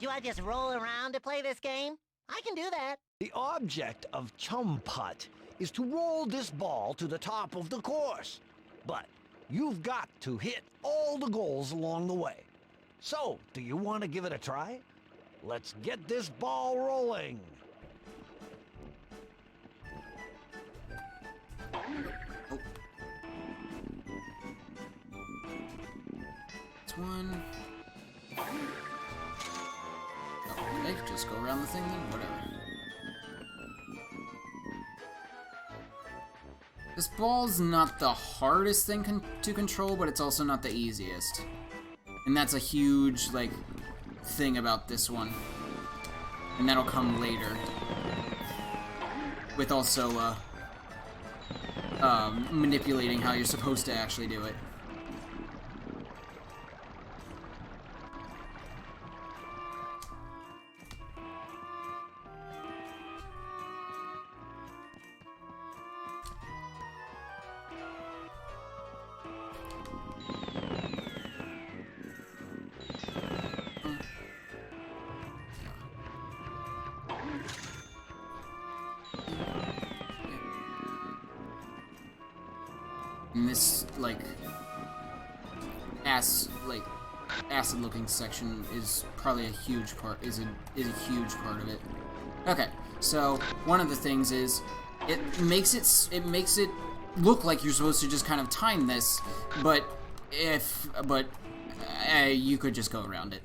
Do I just roll around to play this game? I can do that. The object of chum putt is to roll this ball to the top of the course. But you've got to hit all the goals along the way. So, do you want to give it a try? Let's get this ball rolling. This one. Okay, just go around the thing then, whatever. This ball's not the hardest thing to control, but it's also not the easiest. And that's a huge, like, thing about this one. And that'll come later. With also, manipulating how you're supposed to actually do it. And this, like, acid-looking section is probably a huge part, is a huge part of it. Okay, so one of the things is, it makes it look like you're supposed to just kind of time this, but you could just go around it.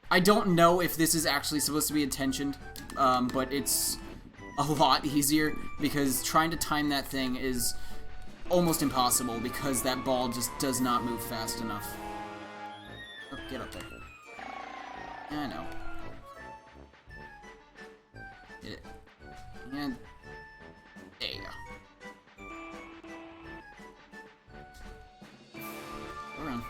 I don't know if this is actually supposed to be intentioned, but it's a lot easier because trying to time that thing is almost impossible because that ball just does not move fast enough. Oh, get up there. Yeah, I know. Hit it. And there you go. Go around.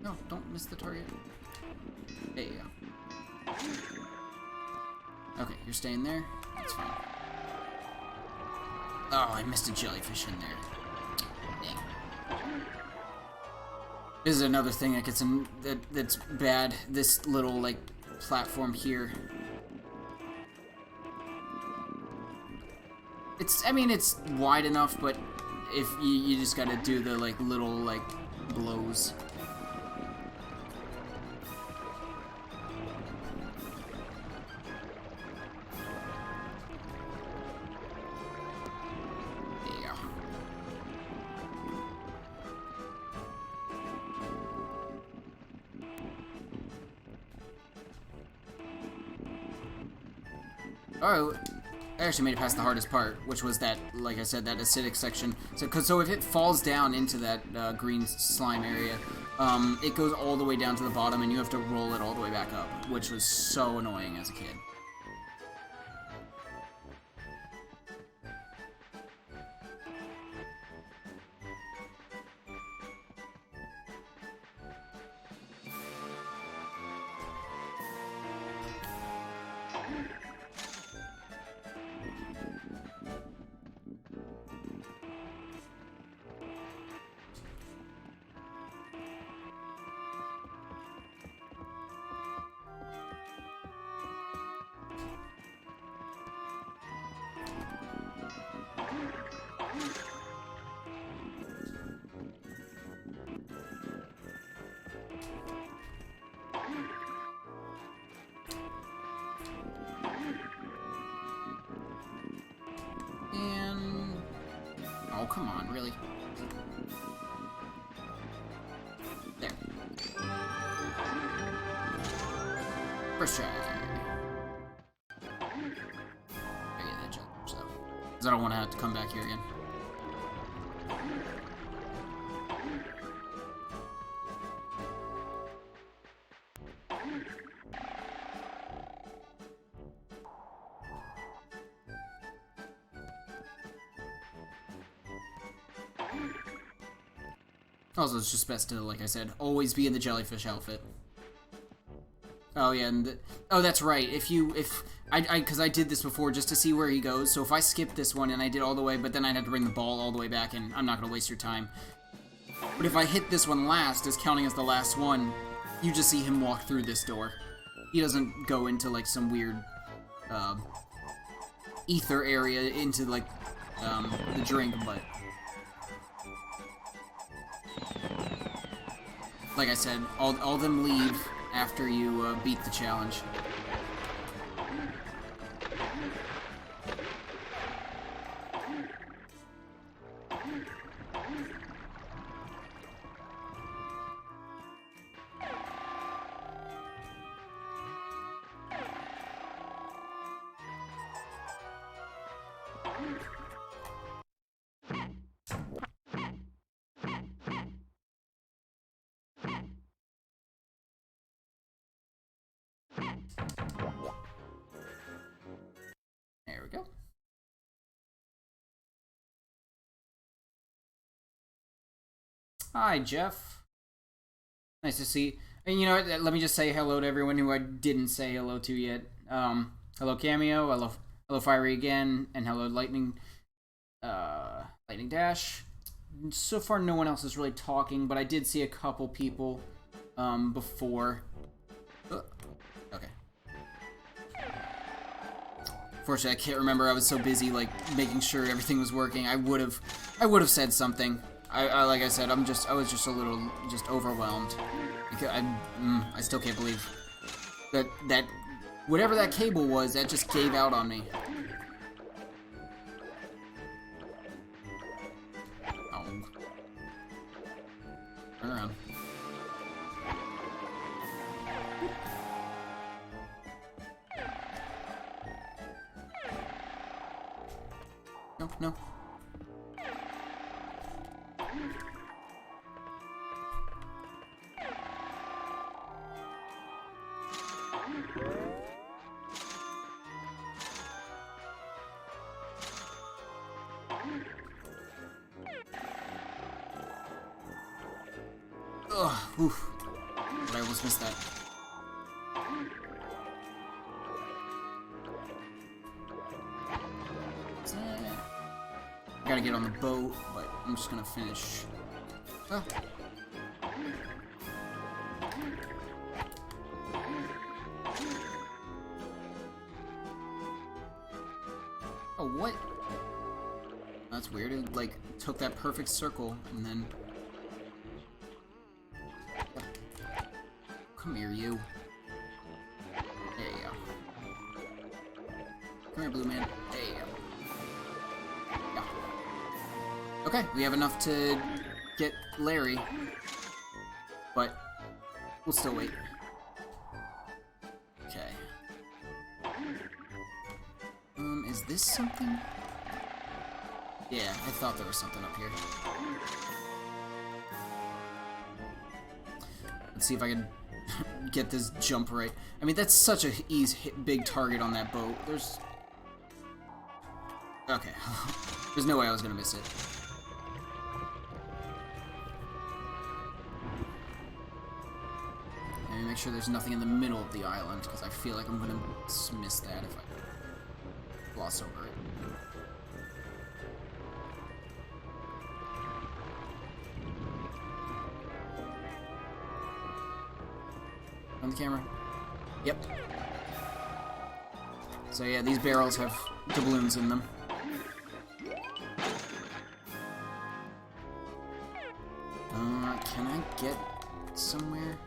No, don't miss the target. There you go. Okay, you're staying there. That's fine. Oh, I missed a jellyfish in there. Dang. This is another thing that gets in that's bad. This little, like, platform here. I mean, it's wide enough, but if you just gotta do the, like, little, like, blows. Alright, I actually made it past the hardest part, which was that, like I said, that acidic section. So if it falls down into that green slime area, it goes all the way down to the bottom, and you have to roll it all the way back up, which was so annoying as a kid. And... oh, come on, really? There. First try. I get that jump, so. Because I don't want to have to come back here again. Also, it's just best to, like I said, always be in the jellyfish outfit. Oh yeah, and oh, that's right. Because I did this before just to see where he goes. So if I skip this one and I did all the way, but then I'd have to bring the ball all the way back, and I'm not gonna waste your time. But if I hit this one last, as counting as the last one, you just see him walk through this door. He doesn't go into like some weird ether area into like the drink, but like I said, all of them leave after you beat the challenge. There we go. Hi, Jeff. Nice to see. And you know what? Let me just say hello to everyone who I didn't say hello to yet. Hello, Cameo. Hello, Fiery again, and hello, Lightning Dash. So far, no one else is really talking, but I did see a couple people before. Okay. Fortunately, I can't remember. I was so busy, like, making sure everything was working. I would have said something. I like I said, I was just a little, overwhelmed. I still can't believe that whatever that cable was, that just gave out on me. Oh. Turn around. No. Ugh, oof. But I almost missed that. Gotta get on the boat, but I'm just gonna finish. Oh. Oh, what? That's weird. It, like, took that perfect circle, and then... Come here, you. There you go. Come here, blue man. There you go. Yeah. Okay, we have enough to get Larry, but we'll still wait. Okay. Is this something? Yeah, I thought there was something up here. Let's see if I can get this jump right. I mean, that's such a big target on that boat. There's... Okay. There's no way I was gonna miss it. Let me make sure there's nothing in the middle of the island, because I feel like I'm gonna miss that if I gloss over it. On the camera. Yep. So yeah, these barrels have doubloons in them. Can I get somewhere?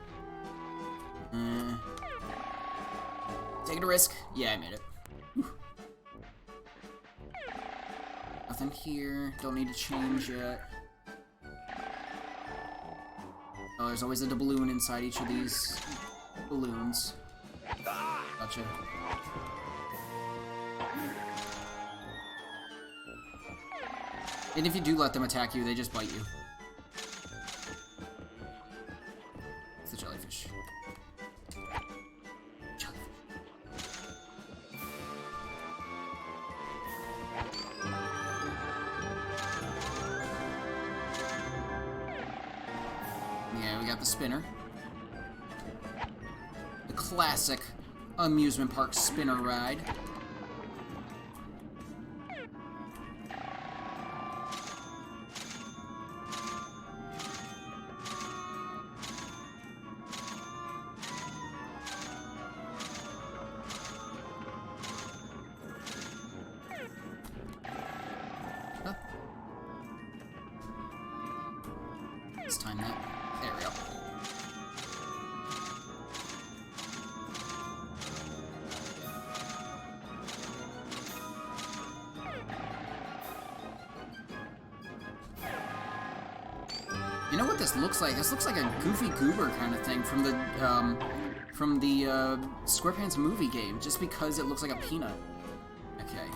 Taking a risk. Yeah, I made it. Whew. Nothing here. Don't need to change yet. Oh, there's always a doubloon inside each of these balloons. Gotcha. And if you do let them attack you, they just bite you. It's the jellyfish. Yeah, we got the spinner. The classic amusement park spinner ride. Let's time that. There we go. You know what this looks like? This looks like a Goofy Goober kind of thing from the SquarePants movie game, just because it looks like a peanut. Okay.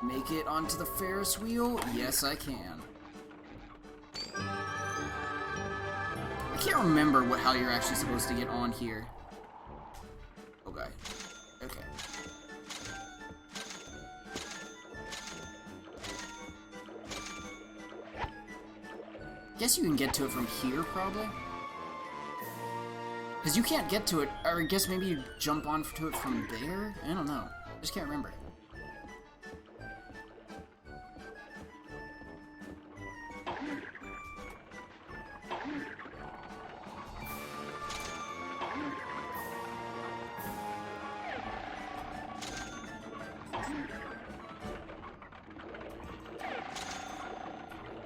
Make it onto the Ferris wheel? Yes, I can. I can't remember how you're actually supposed to get on here. Okay. Okay. Guess you can get to it from here, probably? Because you can't get to it, or I guess maybe you jump onto it from there? I don't know. I just can't remember.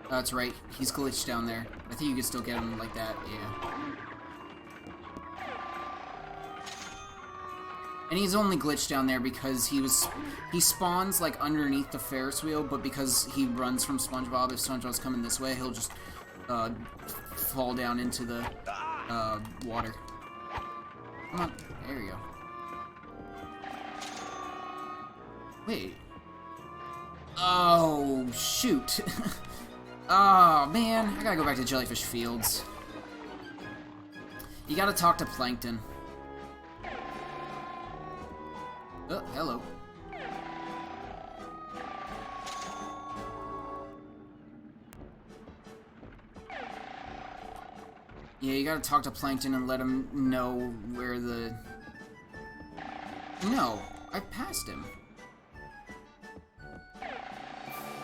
Oh, that's right. He's glitched down there. I think you can still get him like that, yeah. And he's only glitched down there because he spawns like underneath the Ferris wheel, but because he runs from SpongeBob, if SpongeBob's coming this way, he'll just fall down into the water. Come on, there you go. Wait. Oh, shoot. Oh, man, I gotta go back to Jellyfish Fields. You gotta talk to Plankton. Oh, hello. Yeah, you gotta talk to Plankton and let him know where the... No, I passed him.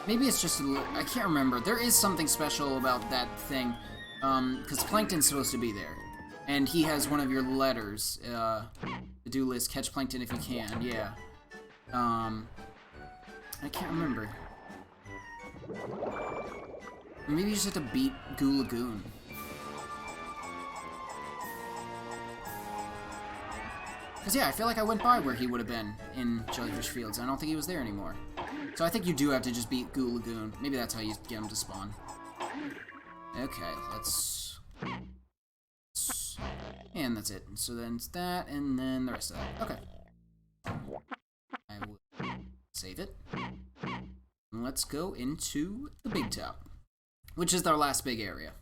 Maybe it's just I can't remember. There is something special about that thing, because Plankton's supposed to be there. And he has one of your letters, the do list, catch Plankton if you can, yeah. I can't remember. Maybe you just have to beat Goo Lagoon. Because, yeah, I feel like I went by where he would have been in Jellyfish Fields. I don't think he was there anymore. So I think you do have to just beat Goo Lagoon. Maybe that's how you get him to spawn. Okay, let's... And that's it. So then it's that, and then the rest of that. Okay. I will save it. And let's go into the Big Top, which is our last big area,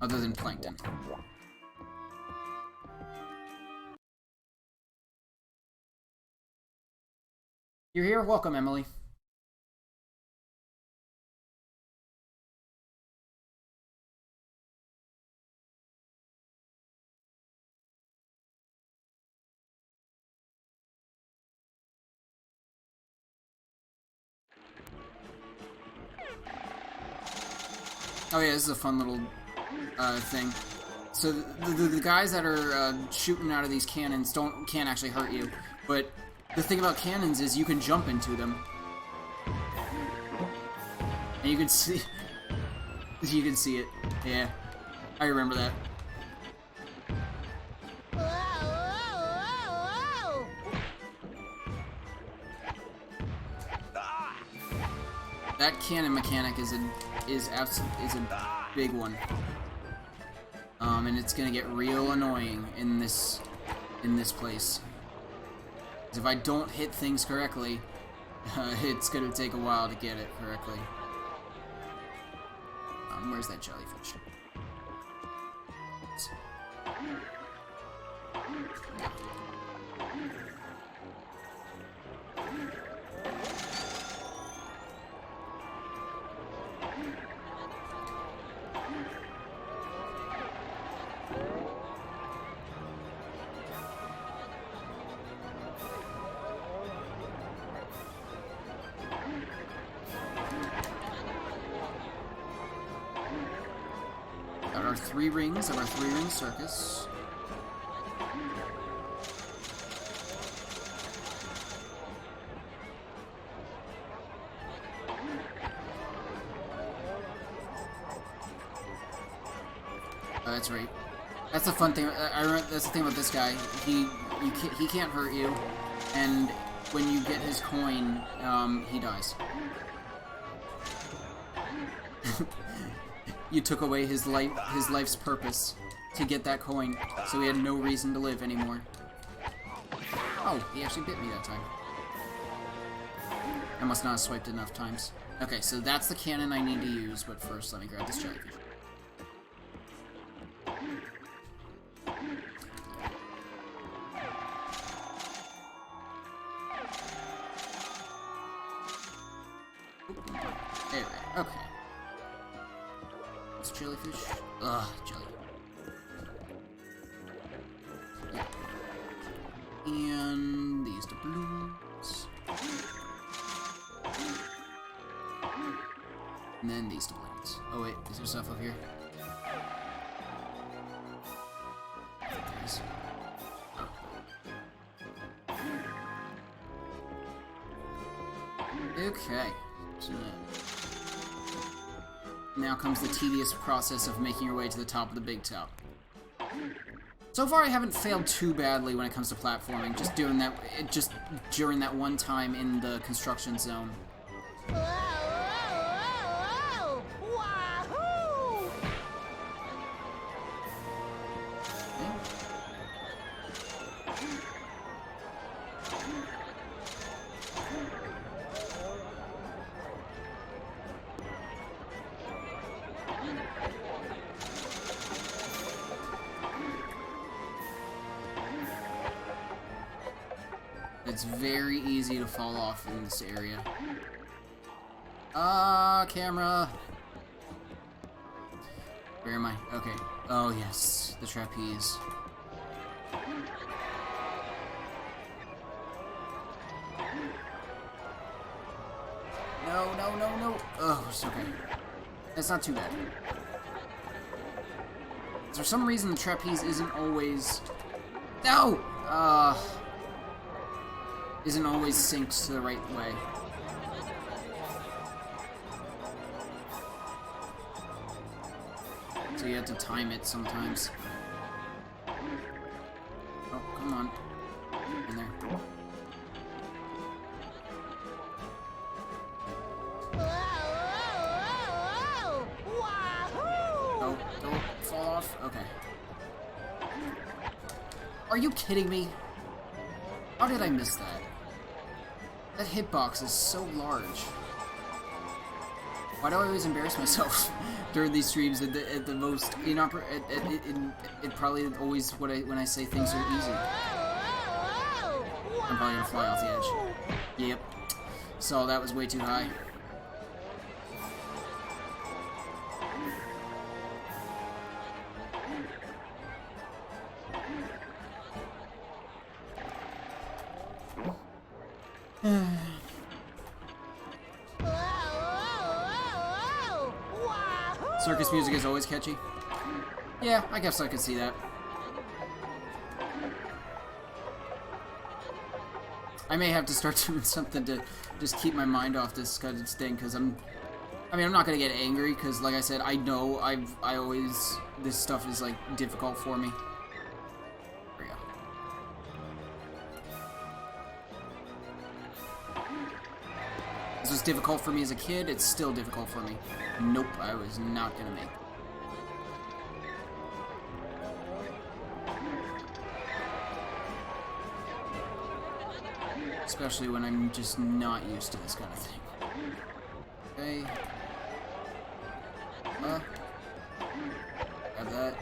other than Plankton. You're here? Welcome, Emily. Oh yeah, this is a fun little thing. So the guys that are shooting out of these cannons can't actually hurt you, but the thing about cannons is you can jump into them, and you can see it. Yeah, I remember that. Whoa, whoa, whoa, whoa! That cannon mechanic is a big one, and it's gonna get real annoying in this place. If I don't hit things correctly, it's gonna take a while to get it correctly. Where's that jellyfish? Got our 3 rings of our 3-ring circus. Oh, that's right. That's the fun thing. That's the thing about this guy. He can't hurt you, and when you get his coin, he dies. You took away his life's purpose to get that coin, so he had no reason to live anymore. Oh, he actually bit me that time. I must not have swiped enough times. Okay, so that's the cannon I need to use, but first let me grab this jellyfish. There, okay. It's jellyfish. Ugh, jelly. Yeah. And these doubloons. And then these doubloons. Oh wait, is there stuff up here? There is. Oh. Okay. So now comes the tedious process of making your way to the top of the big top. So far, I haven't failed too badly when it comes to platforming. Just doing that, just during that one time in the construction zone. Whoa, whoa, whoa, whoa! Wahoo! It's very easy to fall off in this area. Camera! Where am I? Okay. Oh, yes. The trapeze. No, no, no, no! Oh, it's okay. It's not too bad. For some reason, the trapeze isn't always... No! Isn't always synced to the right way. So you have to time it sometimes. Oh, come on. In there. Oh, don't fall off? Okay. Are you kidding me? How did I miss that? That hitbox is so large. Why do I always embarrass myself during these streams at the most it probably always when I say things are easy. I'm probably gonna fly off the edge. Yep. So that was way too high. Circus music is always catchy. Yeah, I guess I could see that. I may have to start doing something to just keep my mind off this kind of thing, because I'm not gonna get angry, because like I said, I know this stuff is like difficult for me. There we go. This was difficult for me as a kid, it's still difficult for me. Nope, I was not gonna make it. Especially when I'm just not used to this kind of thing. Okay. Have that.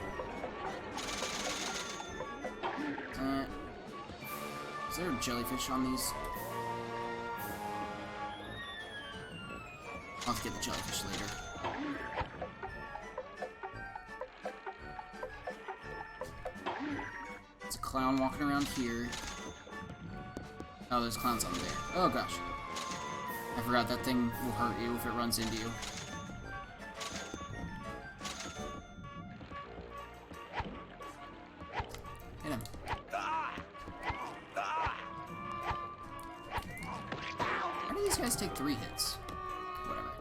Is there a jellyfish on these? I'll have to get the jellyfish later. There's a clown walking around here. Oh, there's clowns on there. Oh gosh. I forgot that thing will hurt you if it runs into you. Hit him. How do these guys take 3 hits? Whatever.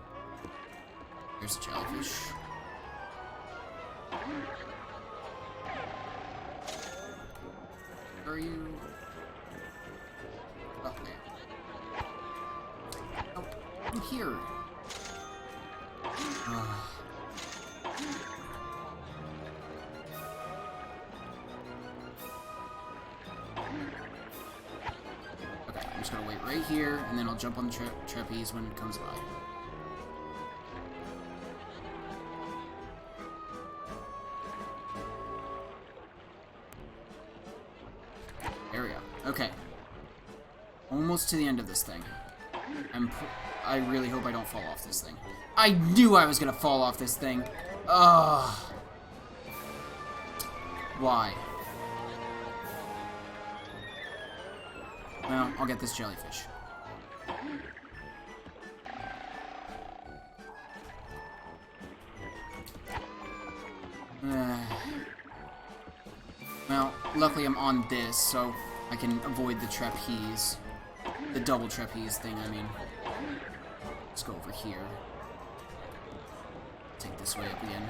There's a jellyfish. Are you? Okay. Oh, I'm here. Okay, I'm just gonna wait right here, and then I'll jump on the trapeze when it comes by. There we go. Okay. Almost to the end of this thing. I really hope I don't fall off this thing. I knew I was gonna fall off this thing. Ugh. Why? Well, I'll get this jellyfish. Well, luckily I'm on this, so I can avoid the trapeze. The double trapeze thing, I mean. Let's go over here. Take this way up again.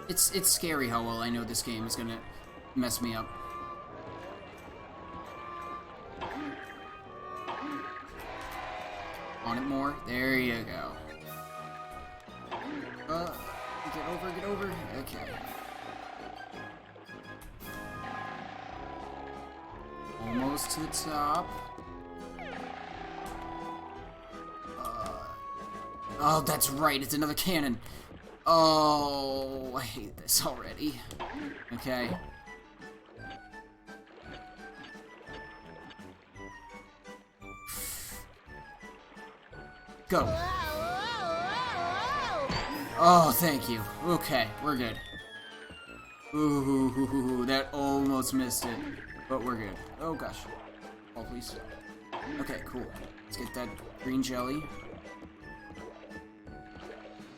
It's scary how well I know this game is gonna mess me up. On it more. There you go. Get over. Okay. Almost to the top. Oh, that's right. It's another cannon. Oh, I hate this already. Okay. Go. Oh, thank you. Okay, we're good. Ooh, that almost missed it. But we're good. Oh, gosh. Oh, please. Okay, cool. Let's get that green jelly.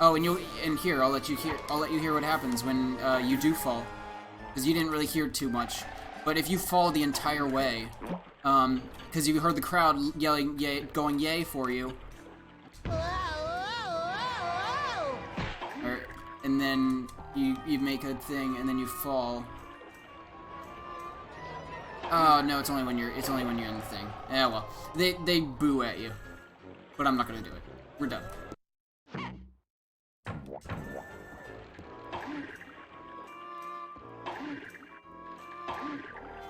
Oh, and here, I'll let you hear what happens when you do fall. Because you didn't really hear too much. But if you fall the entire way, because you heard the crowd yelling, yay, going yay for you. And then you make a thing, and then you fall. Oh no, it's only when you're in the thing. Yeah, well, they boo at you, but I'm not gonna do it. We're done.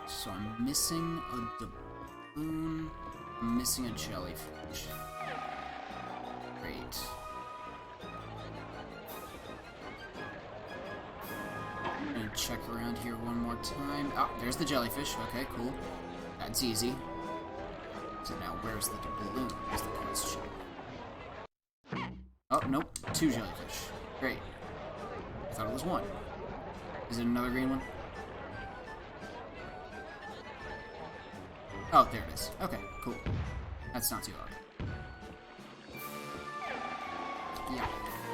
So I'm missing a doubloon. I'm missing a jellyfish. Great. I'm gonna check around here one more time. Oh, there's the jellyfish. Okay, cool. That's easy. So now, where's the doubloon? Is the question. Oh, nope. 2 jellyfish. Great. I thought it was 1. Is it another green one? Oh, there it is. Okay, cool. That's not too hard. Yeah.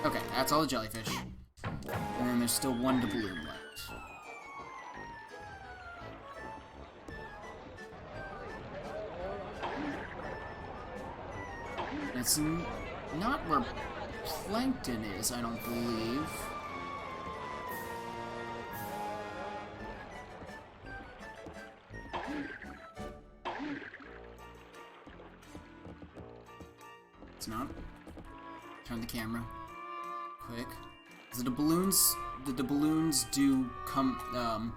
Okay, that's all the jellyfish. And then there's still 1 doubloon left. It's not where plankton is, I don't believe. It's not. Turn the camera. Quick. The doubloons do come,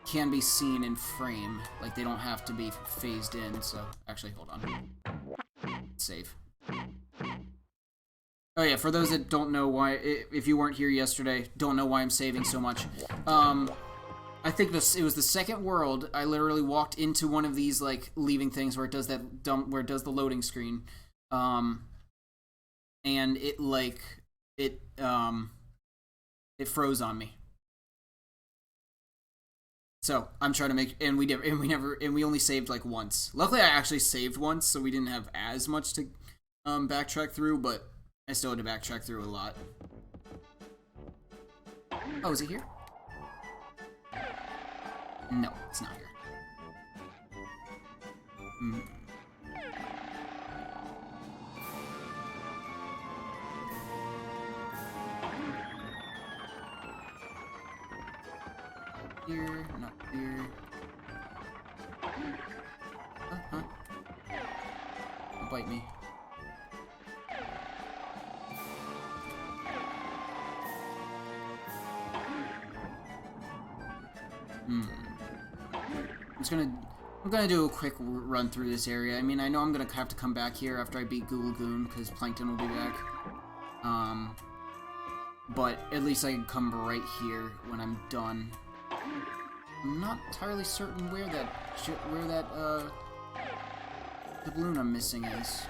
can be seen in frame. Like, they don't have to be phased in, so... Actually, hold on. Save. Oh yeah, for those that don't know why, if you weren't here yesterday, don't know why I'm saving so much. I think it was the second world. I literally walked into one of these, like, leaving things where it does that where it does the loading screen. And it, like, it froze on me. So I'm trying to make, and we only saved like once. Luckily, I actually saved once, so we didn't have as much to backtrack through, but I still had to backtrack through a lot. Oh, is it here? No, it's not here. Hmm. Here, not here. Uh-huh. Don't bite me. I'm gonna do a quick run through this area. I mean, I know I'm gonna have to come back here after I beat Goo Lagoon, because Plankton will be back. But at least I can come right here when I'm done. I'm not entirely certain where that the balloon I'm missing is.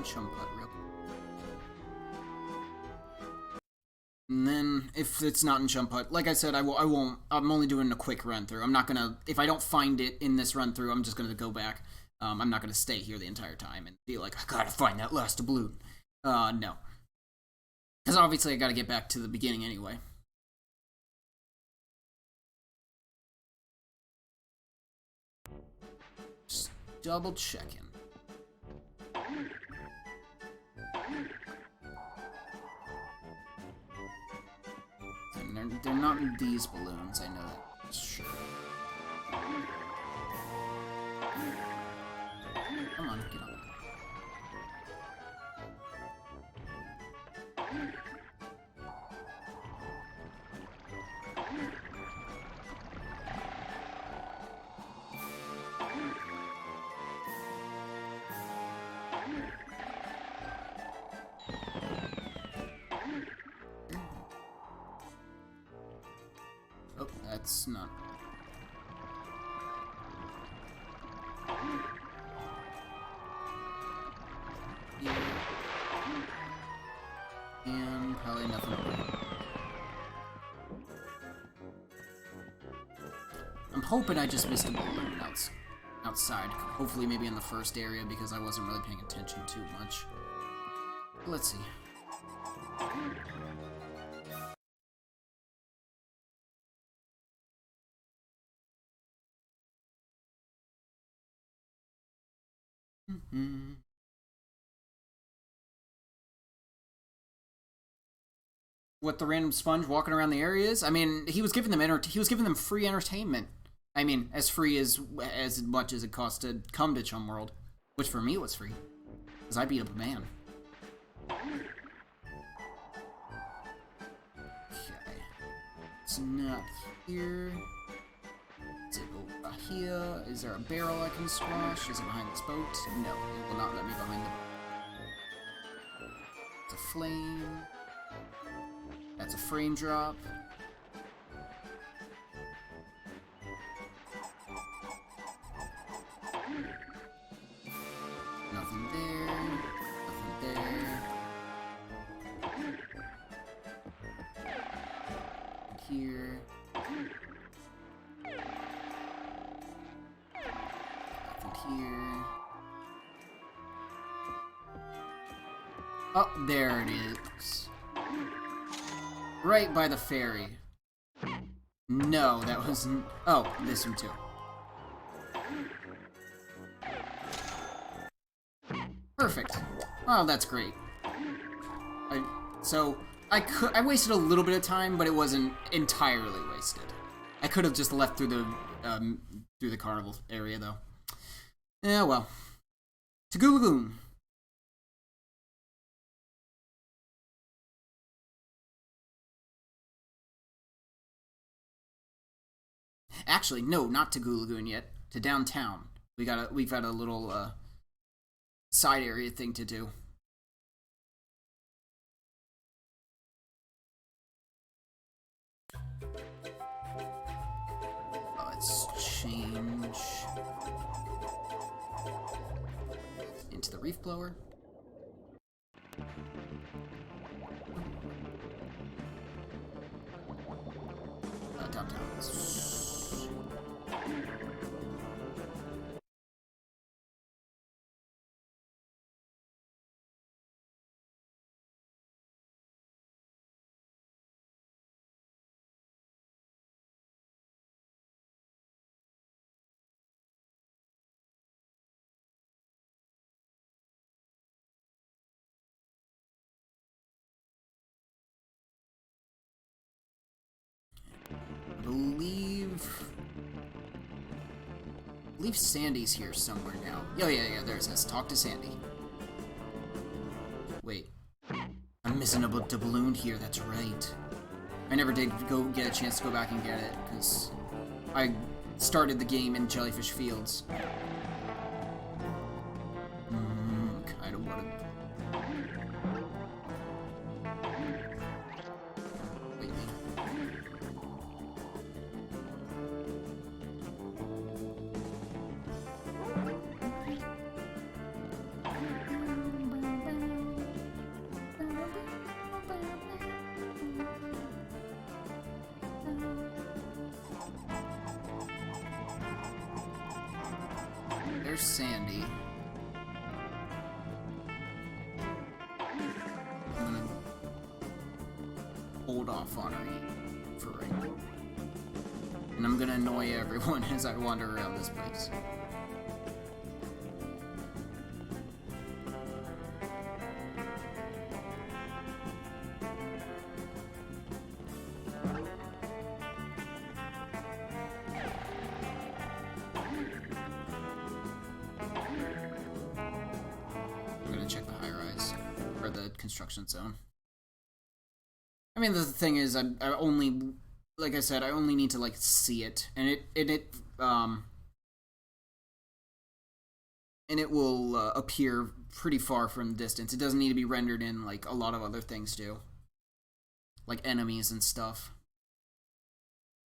Chum putt real quick. And then, if it's not in Chum Putt, like I said, I won't, I'm only doing a quick run through. I'm not gonna, if I don't find it in this run through, I'm just gonna go back. I'm not gonna stay here the entire time and be like, I gotta find that last balloon. No. Because obviously I gotta get back to the beginning anyway. Just double checking. And they're not in these balloons, I know that. Sure. Come on, get on. Oh, that's not... Yeah. And probably nothing over here. I'm hoping I just missed a balloon outside. Hopefully maybe in the first area because I wasn't really paying attention too much. But let's see. What the random sponge walking around the area is? I mean, he was giving them free entertainment. I mean, as free as much as it cost to come to Chum World, which for me was free, because I beat up a man. Okay, it's not here. Is it over here? Is there a barrel I can squash? Is it behind this boat? No, it will not let me behind the boat. It's a flame. That's a frame drop. Nothing there. Nothing there. Here. Nothing here. Oh, there it is. Right by the ferry. No, that wasn't... Oh, this one too. Perfect. Oh, that's great. I wasted a little bit of time, but it wasn't entirely wasted. I could have just left through the carnival area, though. Yeah, well. To Goo Lagoon. Actually, no, not to Goo Lagoon yet. To downtown. We've got a little side area thing to do. Let's change into the reef blower. downtown. I believe Sandy's here somewhere now. Oh, yeah, there's this. Talk to Sandy. Wait. I'm missing a balloon here, that's right. I never did go get a chance to go back and get it, because I started the game in Jellyfish Fields. Kind of what Wait. There's Sandy. I'm gonna hold off on her for right now. And I'm gonna annoy everyone as I wander around this place. Check the high-rise or the construction zone. I mean, the thing is, I only, like I said, I only need to like see it, and it will appear pretty far from the distance. It doesn't need to be rendered in like a lot of other things do, like enemies and stuff.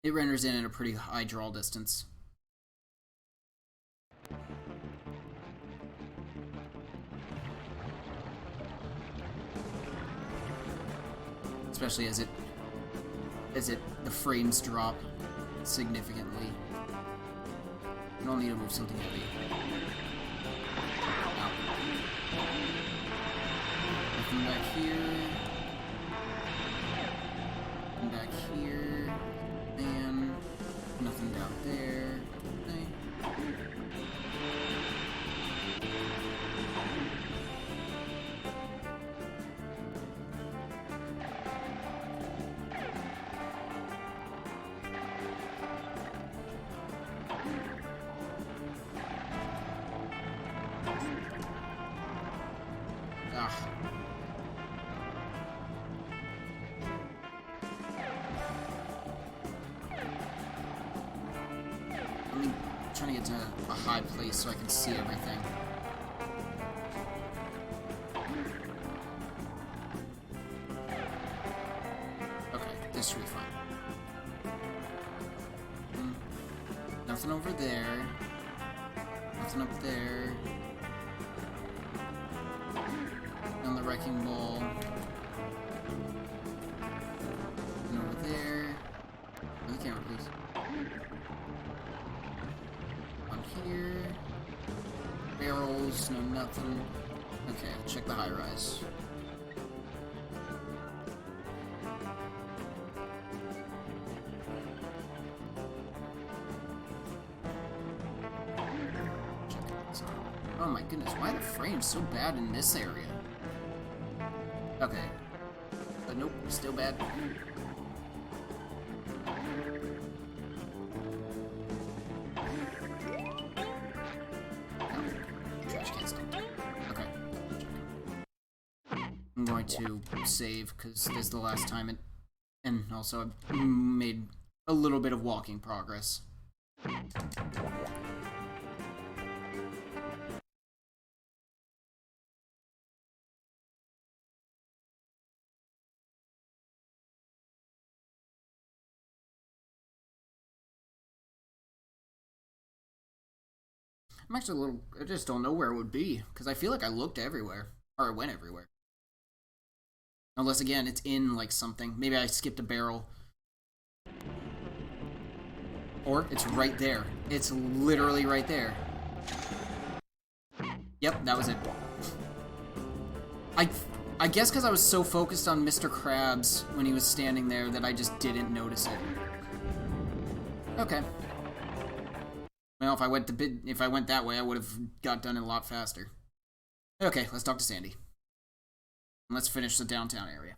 It renders in at a pretty high draw distance. Especially as the frames drop significantly. You don't need to move something heavy. Ow. Nothing back here. Nothing back here. And nothing down there. Okay. I'm trying to get to a high place so I can see everything. Okay, this should be fine. Nothing over there. Nothing up there. On the wrecking ball. And over there. On the camera, please. On here. Barrels, no nothing. Okay, check the high rise. Check it out. Oh my goodness, why are the frames so bad in this area? Okay. But nope, still bad. Trash can still. Okay. I'm going to save because this is the last time it. And also, I've made a little bit of walking progress. I'm actually a little. I just don't know where it would be because I feel like I looked everywhere or I went everywhere. Unless again, it's in like something. Maybe I skipped a barrel. Or it's right there. It's literally right there. Yep, that was it. I guess because I was so focused on Mr. Krabs when he was standing there that I just didn't notice it. Okay. Well, if I went that way, I would have got done a lot faster. Okay, let's talk to Sandy. And let's finish the downtown area.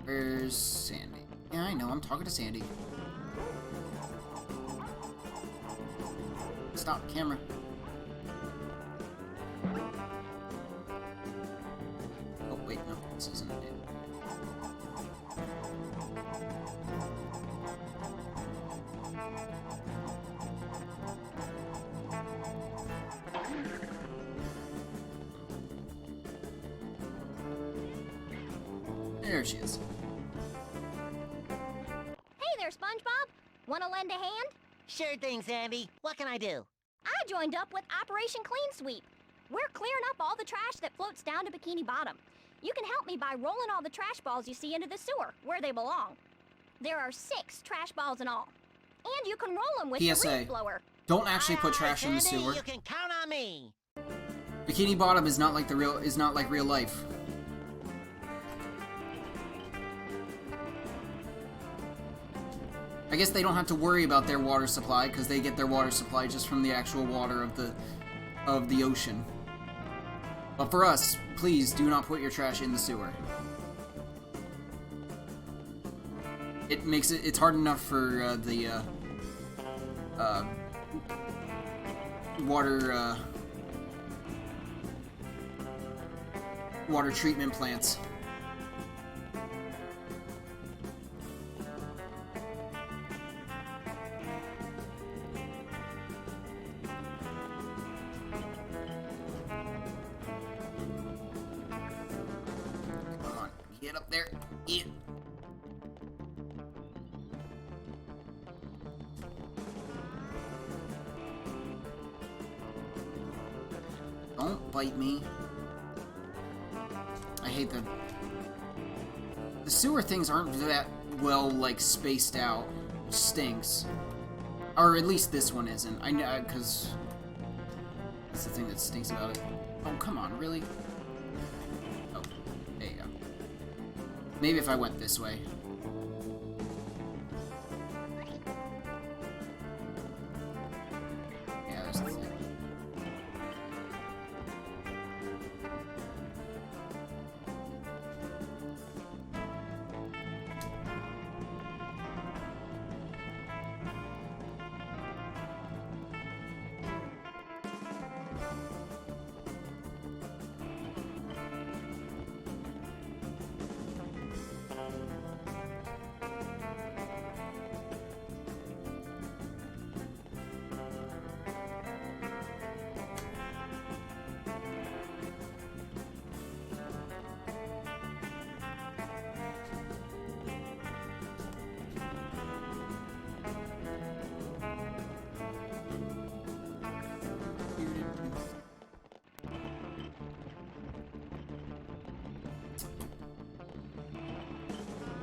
Where's Sandy? Yeah, I know, I'm talking to Sandy. Stop, camera. Oh, wait, no, this isn't it. There she is. Hey there, Spongebob. Want to lend a hand? Sure thing, Sandy. What can I do? I joined up with Operation Clean Sweep. We're clearing up all the trash that floats down to Bikini Bottom. You can help me by rolling all the trash balls you see into the sewer, where they belong. There are 6 trash balls in all. And you can roll them with the PSA. reef blower. Don't actually put Aye, trash in the Sandy, sewer. You can count on me. Bikini Bottom is not like real life. I guess they don't have to worry about their water supply because they get their water supply just from the actual water of the ocean. But for us, please do not put your trash in the sewer. It makes it's hard enough for the water treatment plants. Come on, get up there. Yeah. Don't bite me. I hate the sewer things aren't that well, like, spaced out. It stinks. Or at least this one isn't. I know, because that's the thing that stinks about it. Oh, come on, really? Oh, there you go. Maybe if I went this way. Yeah, there's the thing.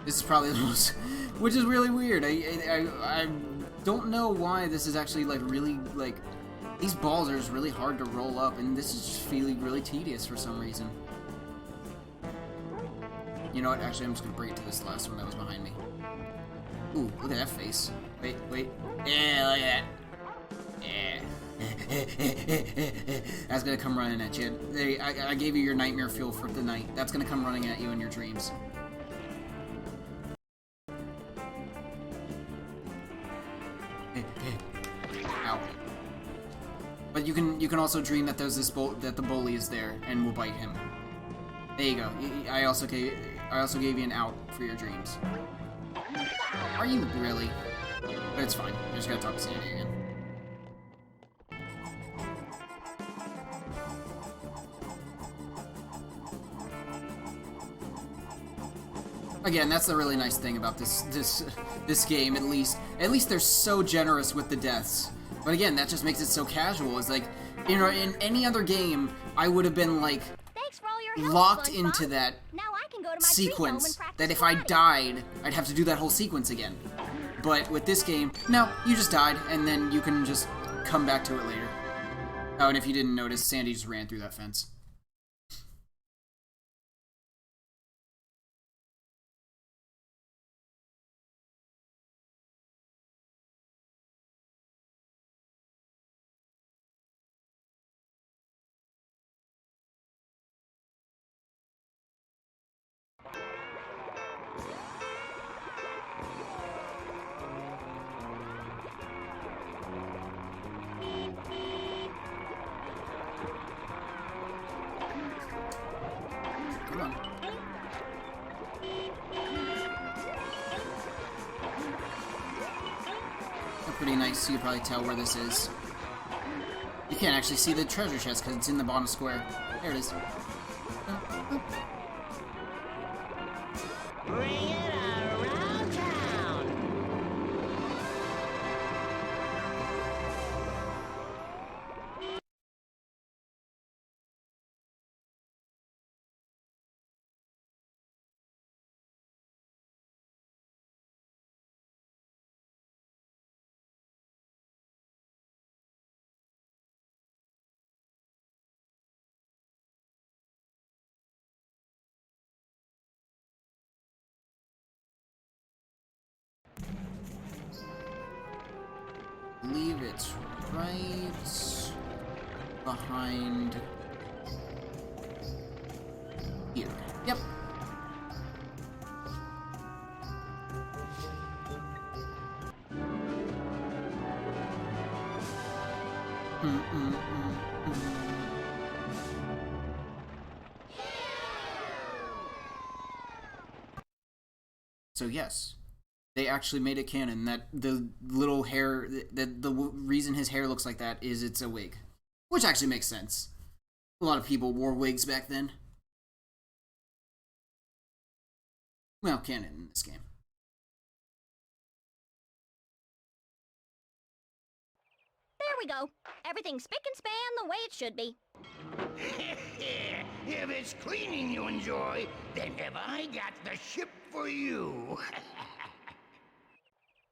This is probably the most, which is really weird. I don't know why this is actually like really like these balls are just really hard to roll up, and this is just feeling really tedious for some reason. You know what? Actually, I'm just gonna bring it to this last one that was behind me. Ooh, look at that face. Wait, wait. Yeah, look at that. Yeah. That's gonna come running at you. I gave you your nightmare fuel for the night. That's gonna come running at you in your dreams. Ow. But you can also dream that there's this that the bully is there and will bite him. There you go. I also gave you an out for your dreams. Are you really? But it's fine. I just gotta talk to Sandy again. Again, that's the really nice thing about this game. At least they're so generous with the deaths. But again, that just makes it so casual. It's like, you know, in any other game, I would have been like Thanks for all your help, locked SpongeBob. into that Now I can go to my tree home and sequence. practice That if I karate. died, I'd have to do that whole sequence again. But with this game, no, you just died, and then you can just come back to it later. Oh, and if you didn't notice, Sandy just ran through that fence. Come on. Pretty nice, you can probably tell where this is. You can't actually see the treasure chest because it's in the bottom square. There it is. Bring it around town. I believe it's right behind here. Yep. So yes, they actually made it canon that the little hair, that the reason his hair looks like that is it's a wig. Which actually makes sense. A lot of people wore wigs back then. Well, canon in this game. There we go. Everything's spick and span the way it should be. If it's cleaning you enjoy, then have I got the ship for you.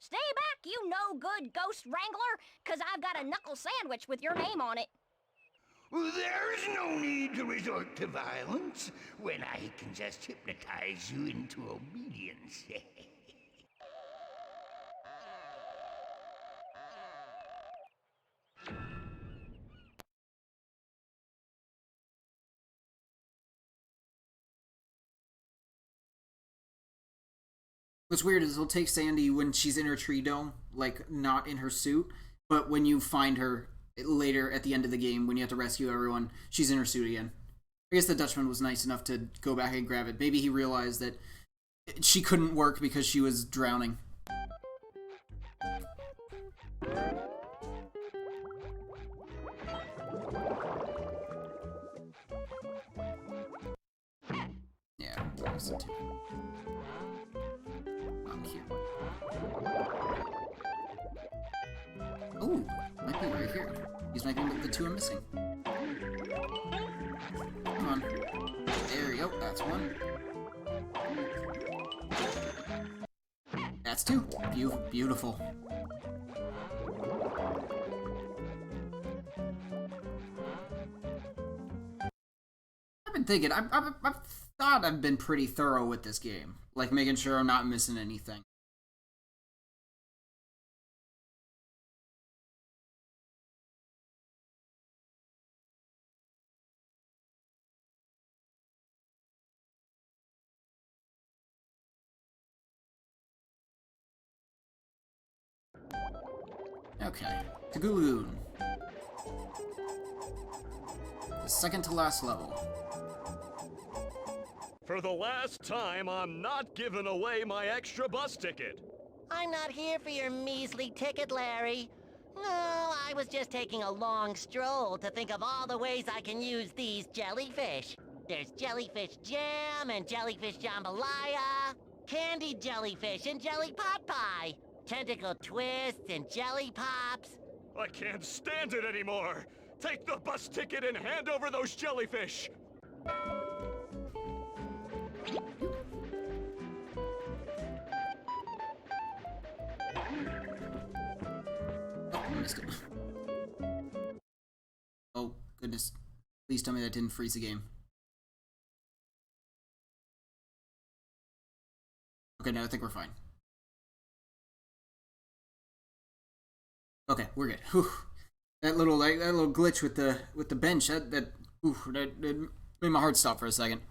Stay back, you no-good ghost wrangler, 'cause I've got a knuckle sandwich with your name on it. There's no need to resort to violence when I can just hypnotize you into obedience. What's weird is it'll take Sandy when she's in her tree dome, like not in her suit, but when you find her later at the end of the game, when you have to rescue everyone, she's in her suit again. I guess the Dutchman was nice enough to go back and grab it. Maybe he realized that she couldn't work because she was drowning. Yeah, that's it too. Here. Ooh, might be right here. These might be the two I'm missing. Come on. There you go, that's one. That's two. Beautiful. I've been thinking, I've thought I've been pretty thorough with this game. Like, making sure I'm not missing anything. Okay, Tagulagoon. The second to last level. For the last time, I'm not giving away my extra bus ticket. I'm not here for your measly ticket, Larry. No, I was just taking a long stroll to think of all the ways I can use these jellyfish. There's jellyfish jam and jellyfish jambalaya. Candied jellyfish and jelly pot pie. Tentacle twists and jelly pops. I can't stand it anymore! Take the bus ticket and hand over those jellyfish! Oh, I missed it. Oh, goodness. Please tell me that didn't freeze the game. Okay, now I think we're fine. Okay, we're good. Whew. That little glitch with the bench that made my heart stop for a second.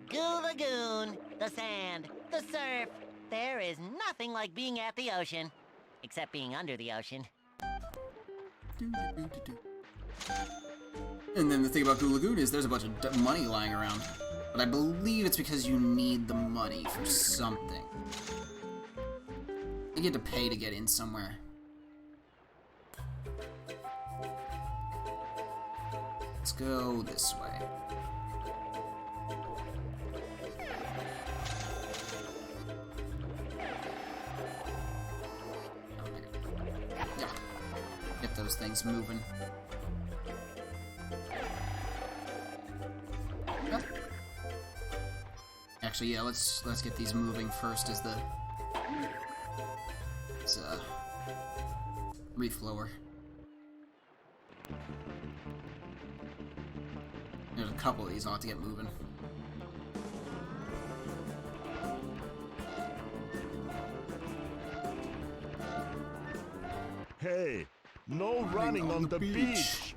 Goo Lagoon, the sand, the surf. There is nothing like being at the ocean, except being under the ocean. And then the thing about Goo Lagoon is there's a bunch of money lying around, but I believe it's because you need the money for something. You get to pay to get in somewhere. Let's go this way. Yeah. Get those things moving. Yep. Actually, yeah, let's get these moving first as the reef blower. There's a couple of these I'll have to get moving. Hey, no running on the beach.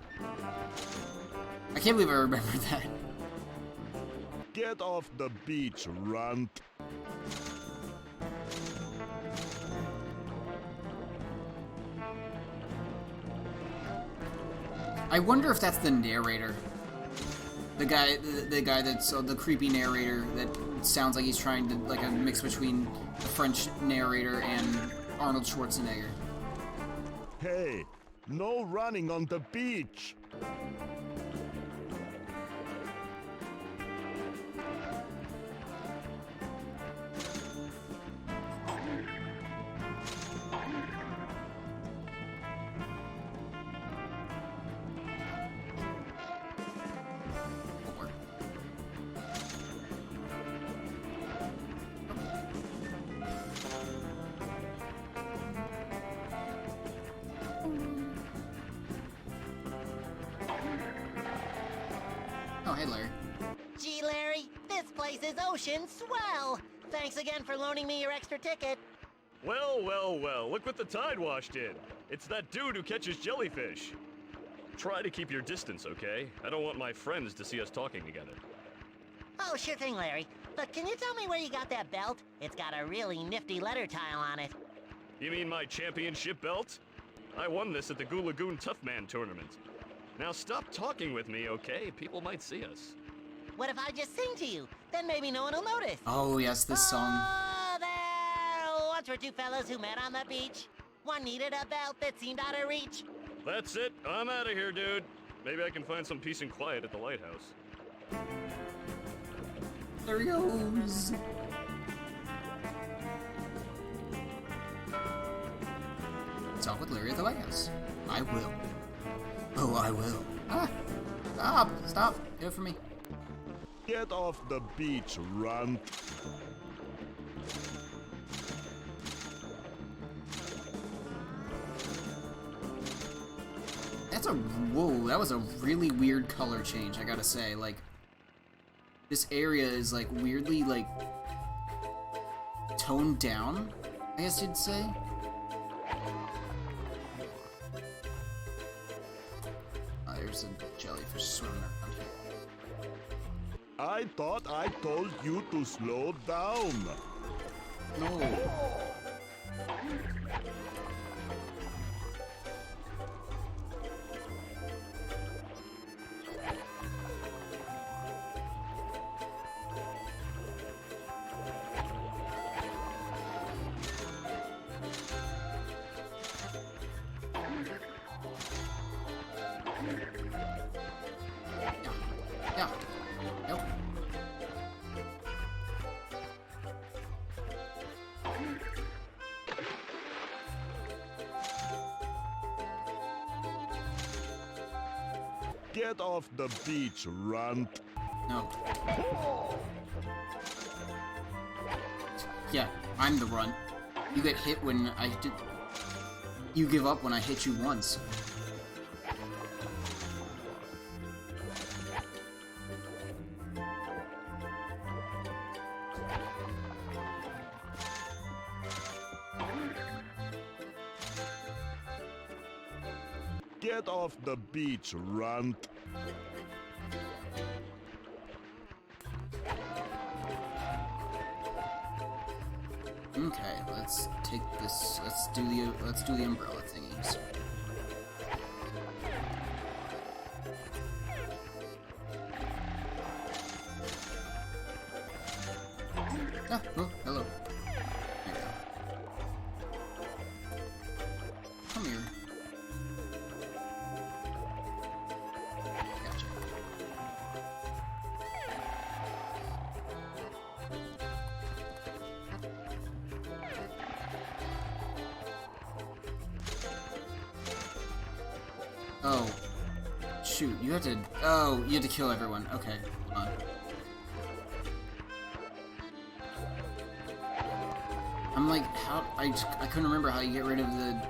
I can't believe I remembered that. Get off the beach, runt. I wonder if that's the narrator. The guy that's the creepy narrator that sounds like he's trying to, like, a mix between the French narrator and Arnold Schwarzenegger. Hey, no running on the beach. Oh, hey, Larry. Gee, Larry, this place is ocean swell. Thanks again for loaning me your extra ticket. Well, well, well, look what the tide washed in. It's that dude who catches jellyfish. Try to keep your distance, okay? I don't want my friends to see us talking together. Oh, sure thing, Larry. Look, can you tell me where you got that belt? It's got a really nifty letter tile on it. You mean my championship belt? I won this at the Goo Lagoon Tough Man tournament. Now stop talking with me, okay? People might see us. What if I just sing to you? Then maybe no one will notice. Oh, yes, this song. Oh, there! Once were two fellows who met on the beach. One needed a belt that seemed out of reach. That's it. I'm out of here, dude. Maybe I can find some peace and quiet at the lighthouse. There he goes. Talk with Larry at the lighthouse. I will. Oh, I will. Ah! Stop! Stop! Do it for me. Get off the beach, runt. That's a... Whoa, that was a really weird color change, I gotta say. Like, this area is, like, weirdly, like, toned down, I guess you'd say. Oh, there's a jellyfish swimming around here. I thought I told you to slow down. No. Yeah. Nope. Get off the beach, runt. No. Yeah, I'm the runt. You get hit when I do. You give up when I hit you once. Get off the beach, runt. Okay, let's take this. Let's do the umbrella thingies. Ah, oh, hello. There you go. Come here. Gotcha. Oh. Shoot, you have to... Oh, you have to kill everyone. Okay, hold on. I'm like, how... I couldn't remember how you get rid of the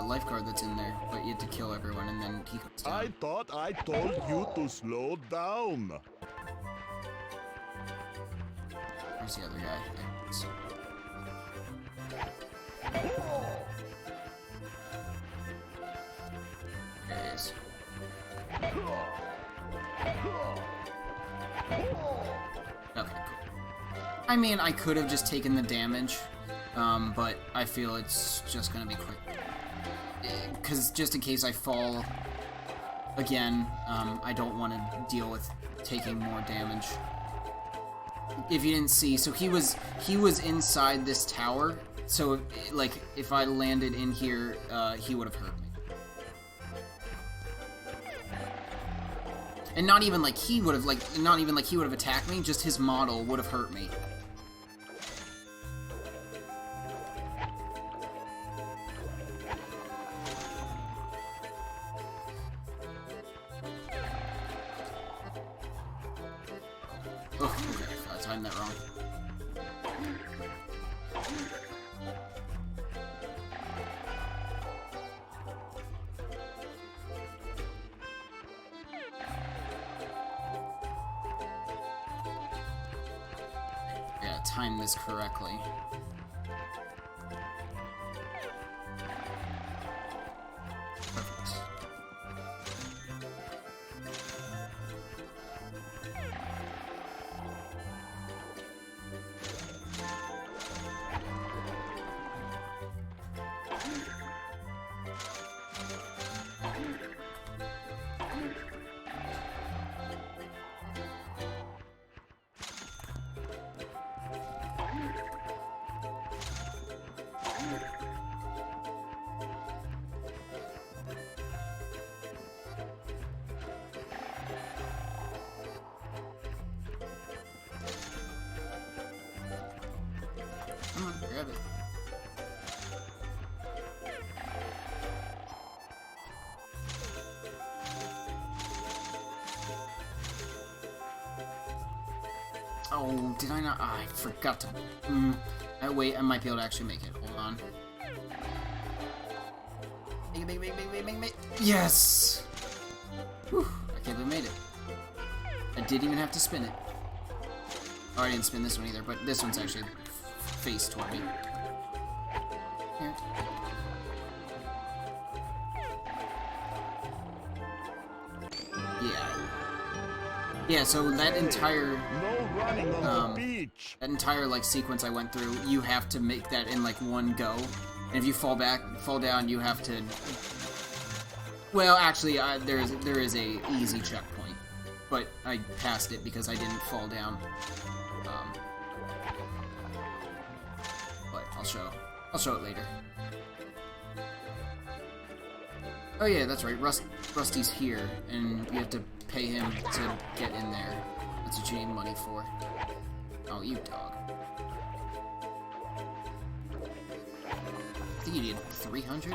lifeguard that's in there, but you have to kill everyone and then he comes down. I thought I told you to slow down. Where's the other guy? There he is. Okay, cool. I mean, I could have just taken the damage, but I feel it's just gonna be quick. Because just in case I fall again, I don't want to deal with taking more damage. If you didn't see, so he was inside this tower, so like if I landed in here, he would have hurt me. And not even like he would have attacked me, just his model would have hurt me. Oh, okay, I timed that wrong. Time this correctly. Perfect. Come on, grab it. Oh, did I not? I forgot to. Wait, I might be able to actually make it. Hold on. Make. Yes! Whew, I can't believe I made it. I didn't even have to spin it. Oh, I didn't spin this one either, but this one's actually face toward me. Here. Yeah, so that entire No running on the beach. that entire like sequence I went through, you have to make that in like one go. And if you fall down, you have to. Well, actually, there is a easy checkpoint, but I passed it because I didn't fall down. But I'll show it later. Oh yeah, that's right. Rusty's here, and you have to pay him to get in there. That's what you need money for. Oh, you dog. I think you need 300?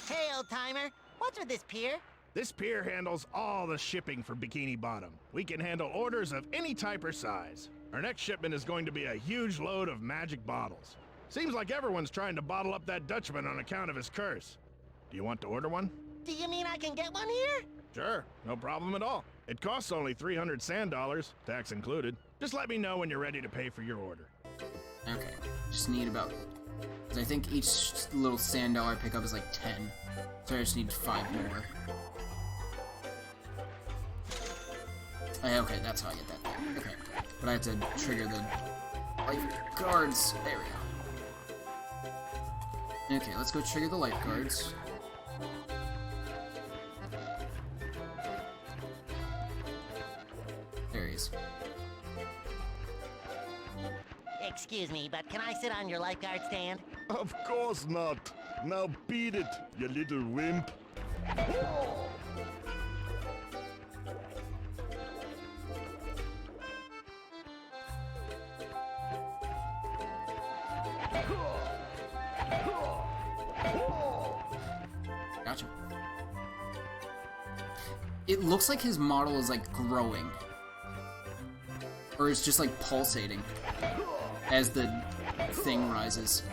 Hey, old timer. What's with this pier? This pier handles all the shipping for Bikini Bottom. We can handle orders of any type or size. Our next shipment is going to be a huge load of magic bottles. Seems like everyone's trying to bottle up that Dutchman on account of his curse. Do you want to order one? Do you mean I can get one here? Sure, no problem at all. It costs only 300 sand dollars, tax included. Just let me know when you're ready to pay for your order. Okay, just need about... Because I think each little sand dollar pickup is like 10. So I just need 5 more. Okay, that's how I get that thing. Okay, but I have to trigger the lifeguards. There we go. Okay, let's go trigger the lifeguards. There he is. Excuse me, but can I sit on your lifeguard stand? Of course not. Now beat it, you little wimp. Gotcha. It looks like his model is like growing. Or it's just like pulsating as the thing rises.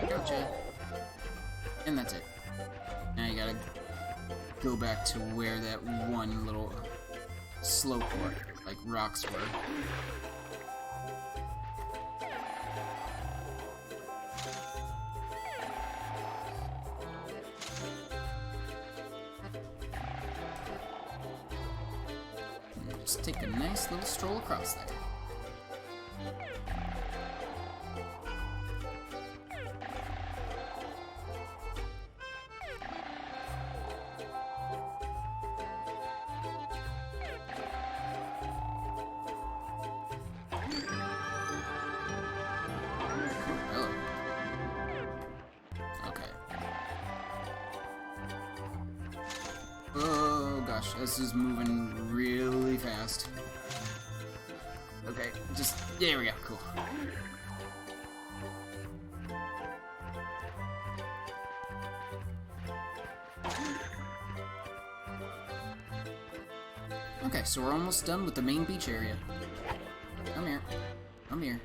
Gotcha. And that's it. Now you gotta go back to where that one little slope were, like rocks were. Just take a nice little stroll across there. Oh gosh, this is moving really fast. Okay, just, there we go, cool. Okay, so we're almost done with the main beach area. Come here. Come here.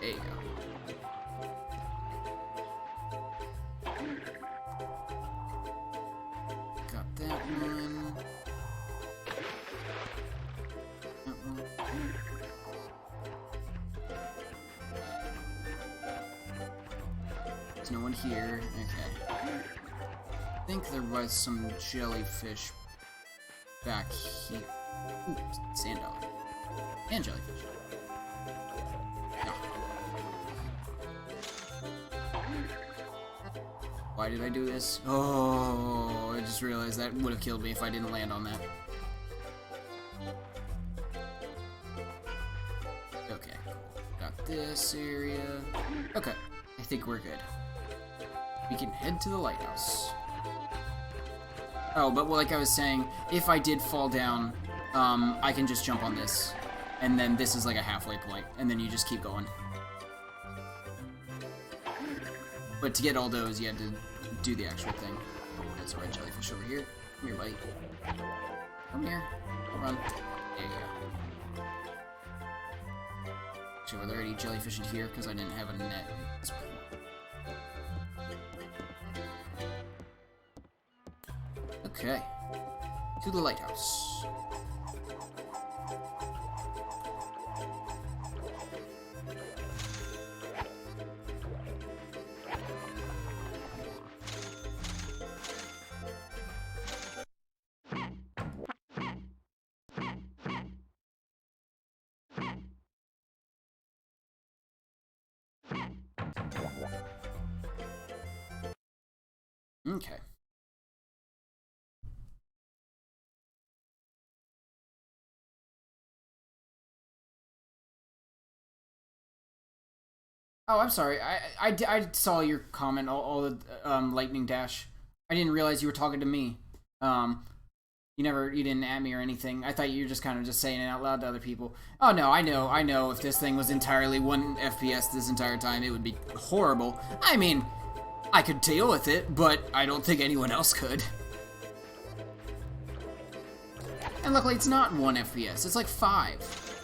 There you go. Got that one. That one. There's no one here. Okay. I think there was some jellyfish back here. Ooh, sand dollar. And jellyfish. No. Why did I do this? Oh, I just realized that would have killed me if I didn't land on that. Okay, cool. Got this area. Okay, I think we're good. We can head to the lighthouse. Oh, but like I was saying, if I did fall down, I can just jump on this. And then this is like a halfway point, and then you just keep going. But to get all those, you had to do the actual thing. There's a red jellyfish over here. Come here, buddy. Come here. Run. There you go. Actually, were there any jellyfish in here? Because I didn't have a net. That's cool. Okay. To the lighthouse. Okay. Oh, I'm sorry. I saw your comment, all the lightning dash. I didn't realize you were talking to me. You didn't at me or anything. I thought you were just kind of just saying it out loud to other people. Oh no, I know. If this thing was entirely 1 FPS this entire time, it would be horrible. I mean, I could deal with it, but I don't think anyone else could. And luckily, it's not 1 FPS. It's like 5.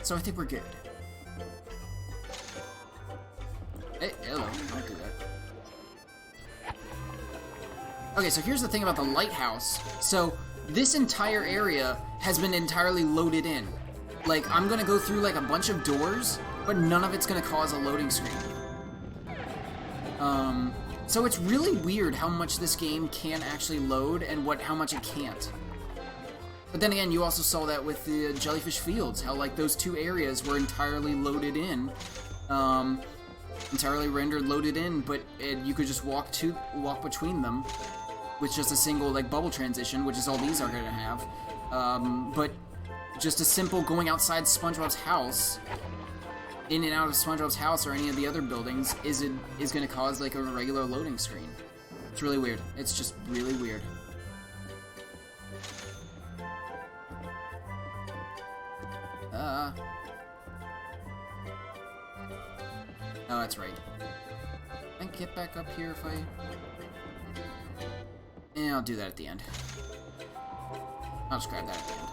So I think we're good. Hey, hello. Don't do that. Okay, so here's the thing about the lighthouse. So this entire area has been entirely loaded in. Like, I'm gonna go through like a bunch of doors, but none of it's gonna cause a loading screen. So it's really weird how much this game can actually load and how much it can't. But then again, you also saw that with the Jellyfish Fields, how like those 2 areas were entirely loaded in, entirely rendered loaded in, but you could just walk between them with just a single like bubble transition, which is all these are gonna have. But just a simple going outside SpongeBob's house, in and out of SpongeBob's house or any of the other buildings, is gonna cause like a regular loading screen. It's really weird. It's just really weird. Oh, that's right. I can get back up here if I... Yeah, I'll do that at the end. I'll just grab that at the end.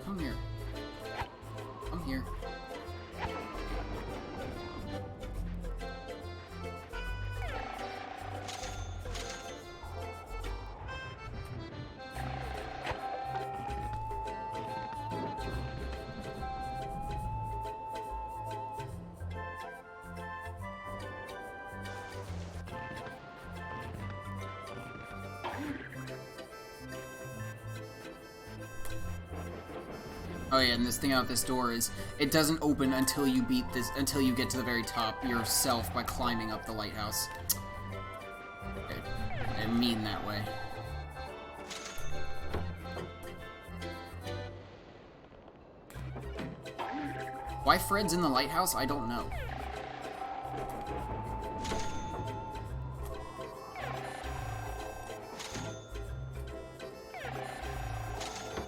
Come here. Come here. Oh yeah, and this thing out this door is, it doesn't open until you until you get to the very top yourself by climbing up the lighthouse. I didn't mean that way. Why Fred's in the lighthouse, I don't know.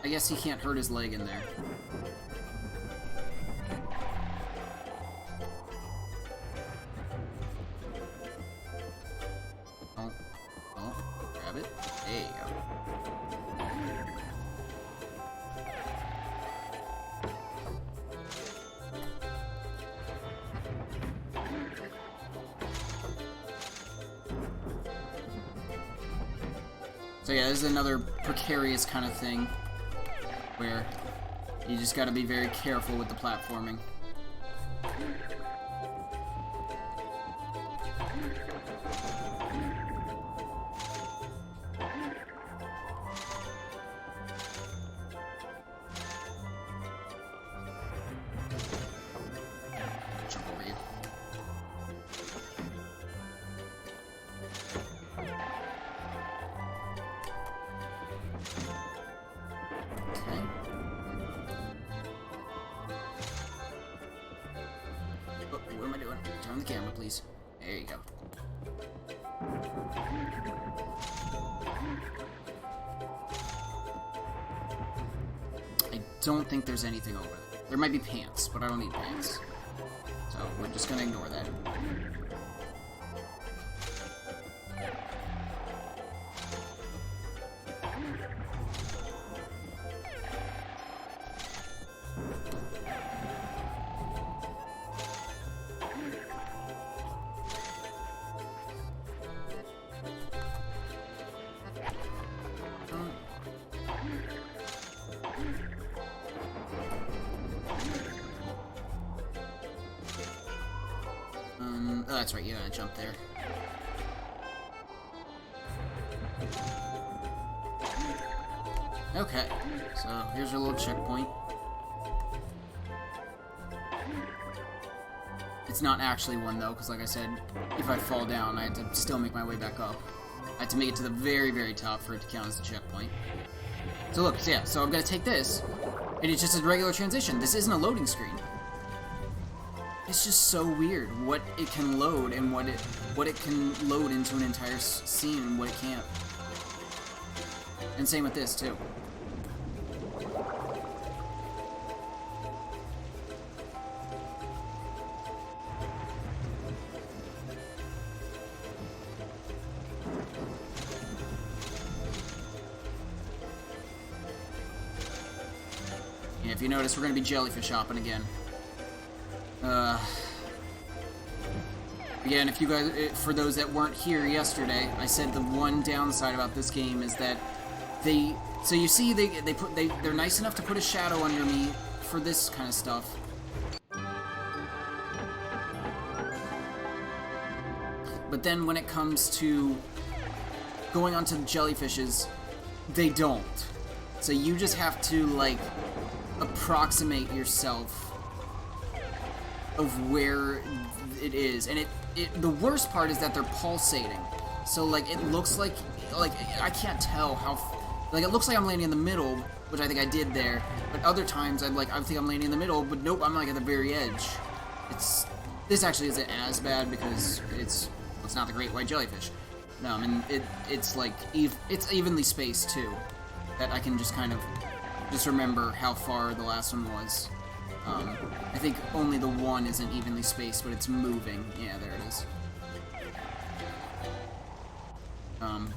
I guess he can't hurt his leg in there. Oh, grab it. There you go. So yeah, this is another precarious kind of thing, where you just gotta be very careful with the platforming. Jump over you. Okay. Oh, what am I doing? Turn the camera, please. There you go. I don't think there's anything over there. There might be pants, but I don't need pants. So we're just gonna ignore that. that's right, you gotta jump there. Okay, so here's our little checkpoint. It's not actually one, though, because like I said, if I fall down, I have to still make my way back up. I have to make it to the very, very top for it to count as a checkpoint. So look, yeah, so I'm gonna take this, and it's just a regular transition. This isn't a loading screen. It's just so weird what it can load and what it can load into an entire scene and what it can't. And same with this too. Yeah, if you notice, we're gonna be jellyfish hopping again. Again, if you guys, for those that weren't here yesterday, I said the one downside about this game is that so you see they're nice enough to put a shadow under me for this kind of stuff. But then when it comes to going onto the jellyfishes, they don't. So you just have to, like, approximate yourself of where it is. And the worst part is that they're pulsating. So, like, it looks like I can't tell how, like, it looks like I'm landing in the middle, which I think I did there. But other times I think I'm landing in the middle, but nope, I'm like at the very edge. This actually isn't as bad because it's not the great white jellyfish. No, I mean, it's like, it's evenly spaced too. That I can just kind of just remember how far the last one was. I think only the one isn't evenly spaced, but it's moving. Yeah, there it is.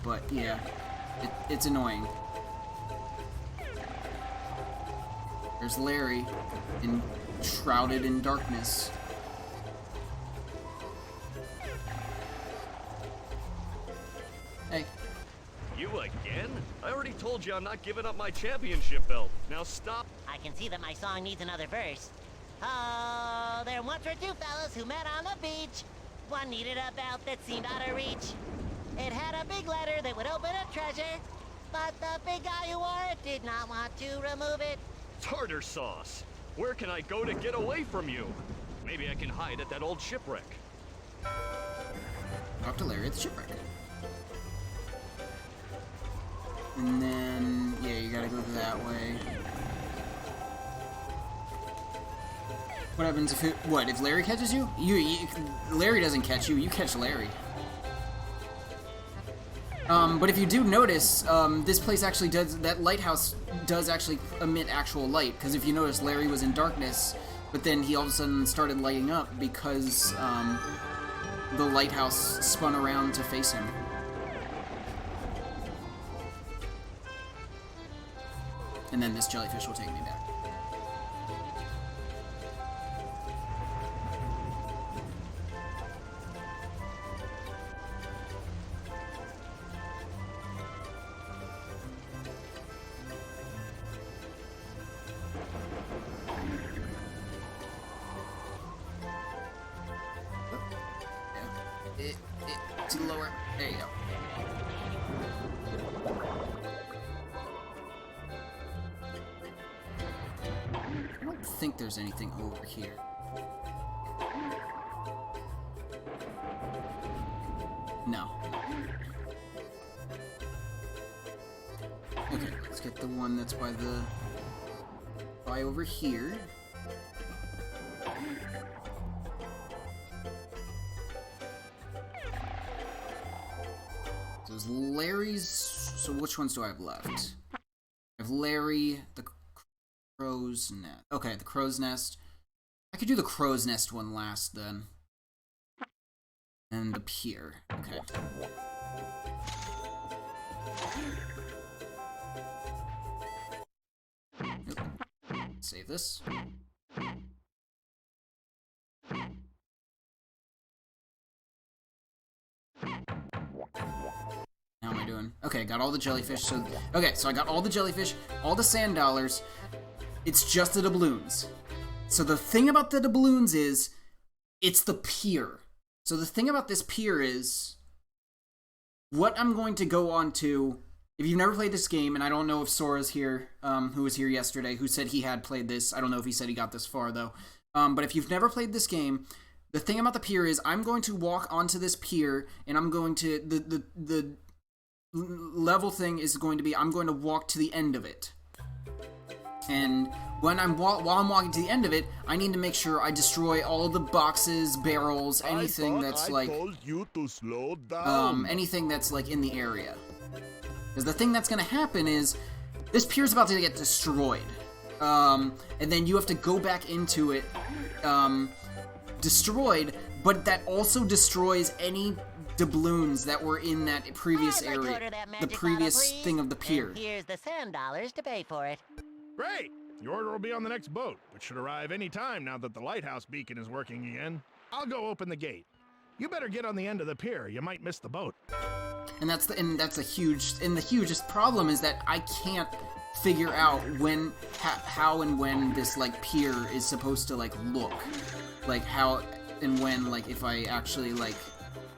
But yeah, it's annoying. There's Larry, shrouded in darkness. Hey. You again? I already told you I'm not giving up my championship belt. Now stop. I can see that my song needs another verse. Oh, there once were two fellas who met on the beach. One needed a belt that seemed out of reach. It had a big letter that would open a treasure, but the big guy who wore it did not want to remove it. Tartar sauce. Where can I go to get away from you? Maybe I can hide at that old shipwreck. Talk to Larry at the shipwreck. And then, yeah, you gotta go that way. What happens if Larry catches you? Larry doesn't catch you, you catch Larry. But if you do notice, this place actually that lighthouse does actually emit actual light, because if you notice, Larry was in darkness, but then he all of a sudden started lighting up because, the lighthouse spun around to face him. And then this jellyfish will take me back. To the lower. There you go. I don't think there's anything over here. No. Okay, let's get the one that's by over here. There's Larry's. So which ones do I have left? I have Larry, the crow's nest. Okay, the crow's nest. I could do the crow's nest one last then. And the pier. Okay. Nope. Save this. How am I doing? Okay, got all the jellyfish. So I got all the jellyfish, all the sand dollars. It's just the doubloons. So the thing about the doubloons is, it's the pier. So the thing about this pier is, what I'm going to go on to, if you've never played this game, and I don't know if Sora's here, who was here yesterday, who said he had played this. I don't know if he said he got this far, though. But if you've never played this game, the thing about the pier is I'm going to walk onto this pier, and I'm going to, the level thing is going to be, I'm going to walk to the end of it. And when while I'm walking to the end of it, I need to make sure I destroy all the boxes, barrels, anything that's like, told you to slow down. anything that's like in the area. Because the thing that's gonna happen is, this pier's about to get destroyed. And then you have to go back into it, destroyed, but that also destroys any doubloons that were in that previous I'd like to area, order that the magic previous bottle, please. thing of the pier. And here's the sand dollars to pay for it. Great! Your order will be on the next boat, which should arrive any time now that the lighthouse beacon is working again. I'll go open the gate. You better get on the end of the pier. You might miss the boat. And the hugest problem is that I can't figure out when, how and when this like pier is supposed to like look, like how and when, like if I actually like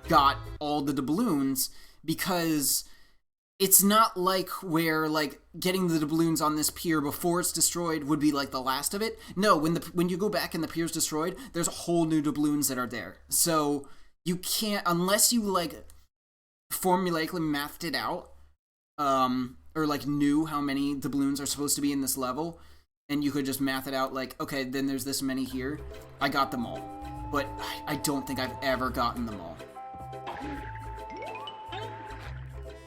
got all the doubloons, because it's not like where like getting the doubloons on this pier before it's destroyed would be like the last of it. No, when you go back and the pier's destroyed, there's a whole new doubloons that are there. So you can't, unless you like formulaically mathed it out, or like knew how many doubloons are supposed to be in this level, and you could just math it out like, okay, then there's this many here. I got them all, but I don't think I've ever gotten them all.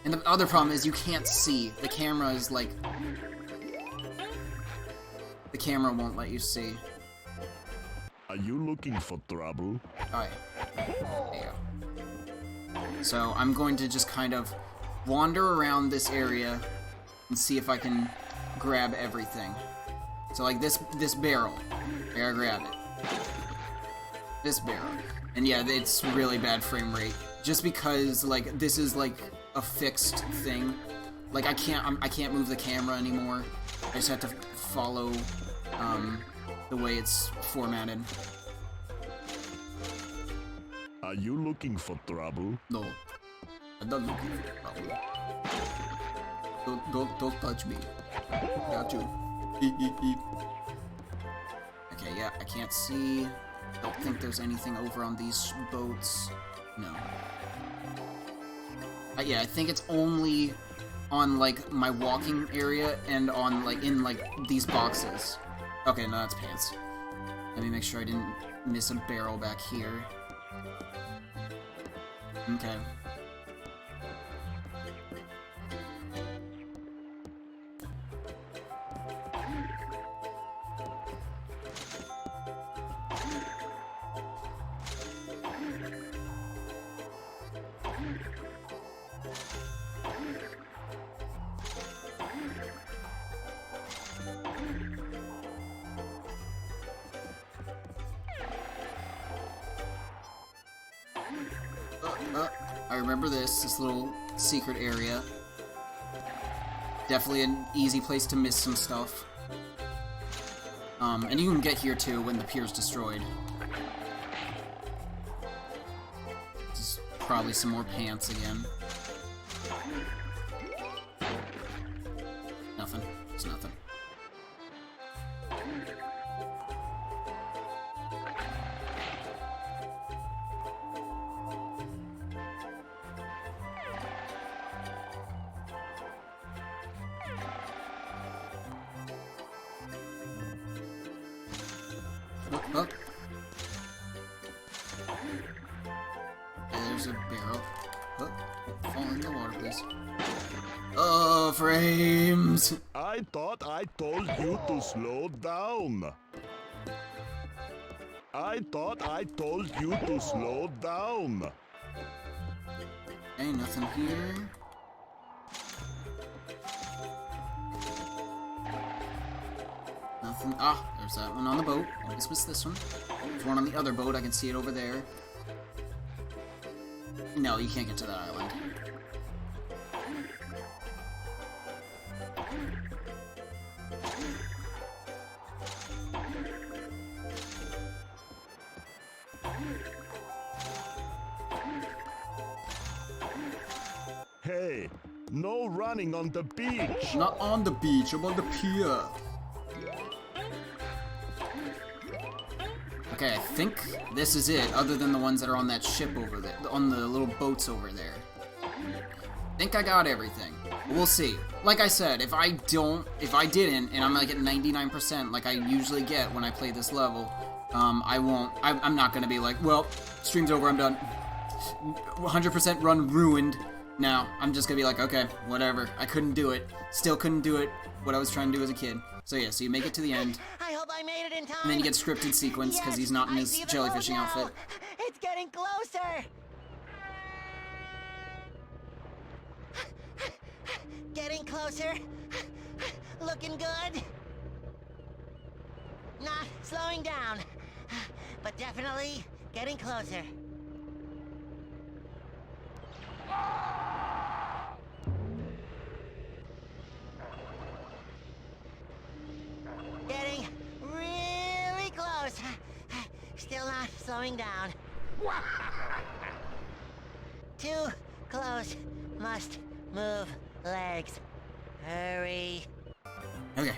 And the other problem is you can't see. The camera is like, the camera won't let you see. Are you looking for trouble? Alright. There you go. So I'm going to just kind of wander around this area and see if I can grab everything. So like this barrel. I gotta grab it. This barrel. And yeah, it's really bad frame rate. Just because like this is like a fixed thing. Like I can't move the camera anymore. I just have to follow the way it's formatted. Are you looking for trouble? No. I'm not looking for trouble. Don't touch me. Got you. Okay, yeah, I can't see. Don't think there's anything over on these boats. No. Yeah, I think it's only on like my walking area and on like in like these boxes. Okay, no, that's pants. Let me make sure I didn't miss a barrel back here. Okay. I remember this little secret area. Definitely an easy place to miss some stuff. And you can get here too when the pier's destroyed. This is probably some more pants again. Nothing. It's nothing. Oh. There's a barrel. Oh, fall in the water, please. Oh, frames! I thought I told you to slow down. I thought I told you to slow down. Ain't nothing here. Nothing. Ah, there's that one on the boat. I dismissed this one. There's one on the other boat. I can see it over there. No, you can't get to that island. no running on the beach. Not on the beach, I'm on the pier. Okay, I think this is it, other than the ones that are on that ship over there, on the little boats over there. I think I got everything. We'll see. Like I said, if I didn't, and I'm like at 99% like I usually get when I play this level, I'm not gonna be like, well, stream's over, I'm done. 100% run ruined. No, I'm just gonna be like, okay, whatever. I couldn't do it. Still couldn't do it. What I was trying to do as a kid. So yeah, so you make it to the end. I hope I made it in time. And then you get scripted sequence because he's not in his jellyfishing outfit. It's getting closer. Getting closer. Looking good. Not slowing down, but definitely getting closer. Getting really close. Still not slowing down. Too close. Must move legs. Hurry. Okay.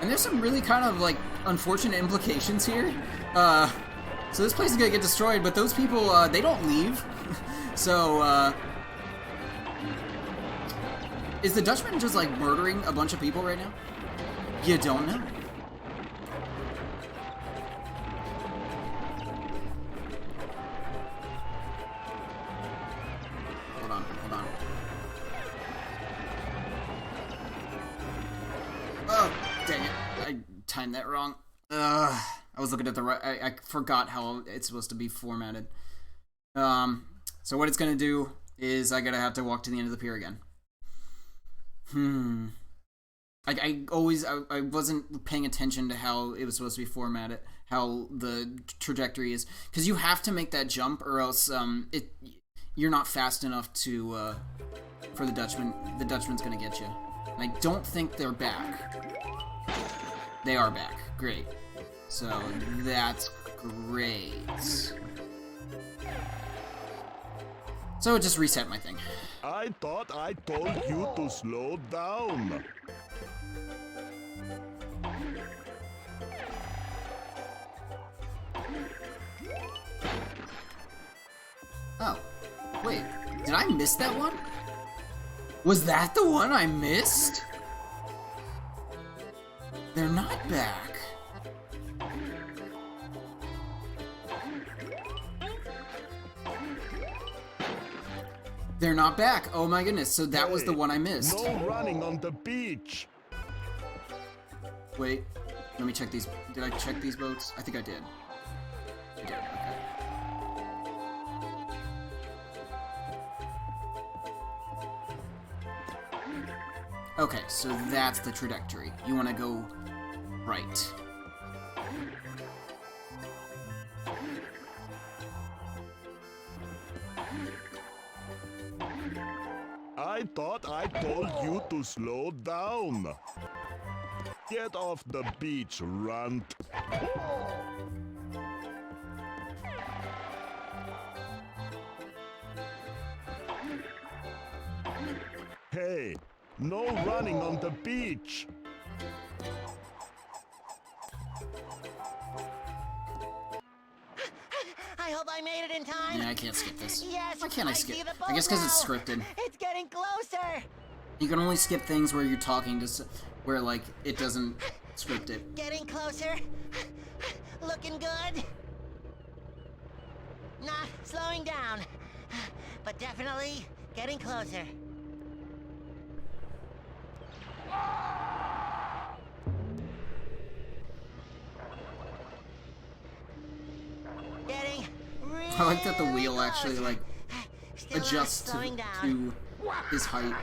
And there's some really kind of, like, unfortunate implications here. So this place is gonna get destroyed, but those people, they don't leave. So, is the Dutchman just, like, murdering a bunch of people right now? You don't know. Hold on, hold on. Oh, dang it. I timed that wrong. I was looking at the right... I forgot how it's supposed to be formatted. So what it's gonna do is I gotta have to walk to the end of the pier again. I wasn't paying attention to how it was supposed to be formatted, how the trajectory is, because you have to make that jump, or else you're not fast enough to for the Dutchman. The Dutchman's gonna get you. And I don't think they're back. They are back. Great. So that's great. So it just reset my thing. I thought I told you to slow down. Oh, wait, did I miss that one? Was that the one I missed? They're not back. They're not back. Oh my goodness, so that was the one I missed. No running on the beach. Wait, let me check these. Did I check these boats? I think I did. I did, okay. Okay, so that's the trajectory. You want to go right. I thought I told you to slow down. Get off the beach, runt. Hey, no running on the beach. I hope I made it in time. Yeah, I can't skip this. Yes, Why can't I see skip? the boat I guess because it's now. scripted. It's getting closer. You can only skip things where you're talking to, where like it doesn't script it. Getting closer. Looking good. Not slowing down, but definitely getting closer. Getting really I like that the wheel actually close. like Still not adjusts slowing to down. his height.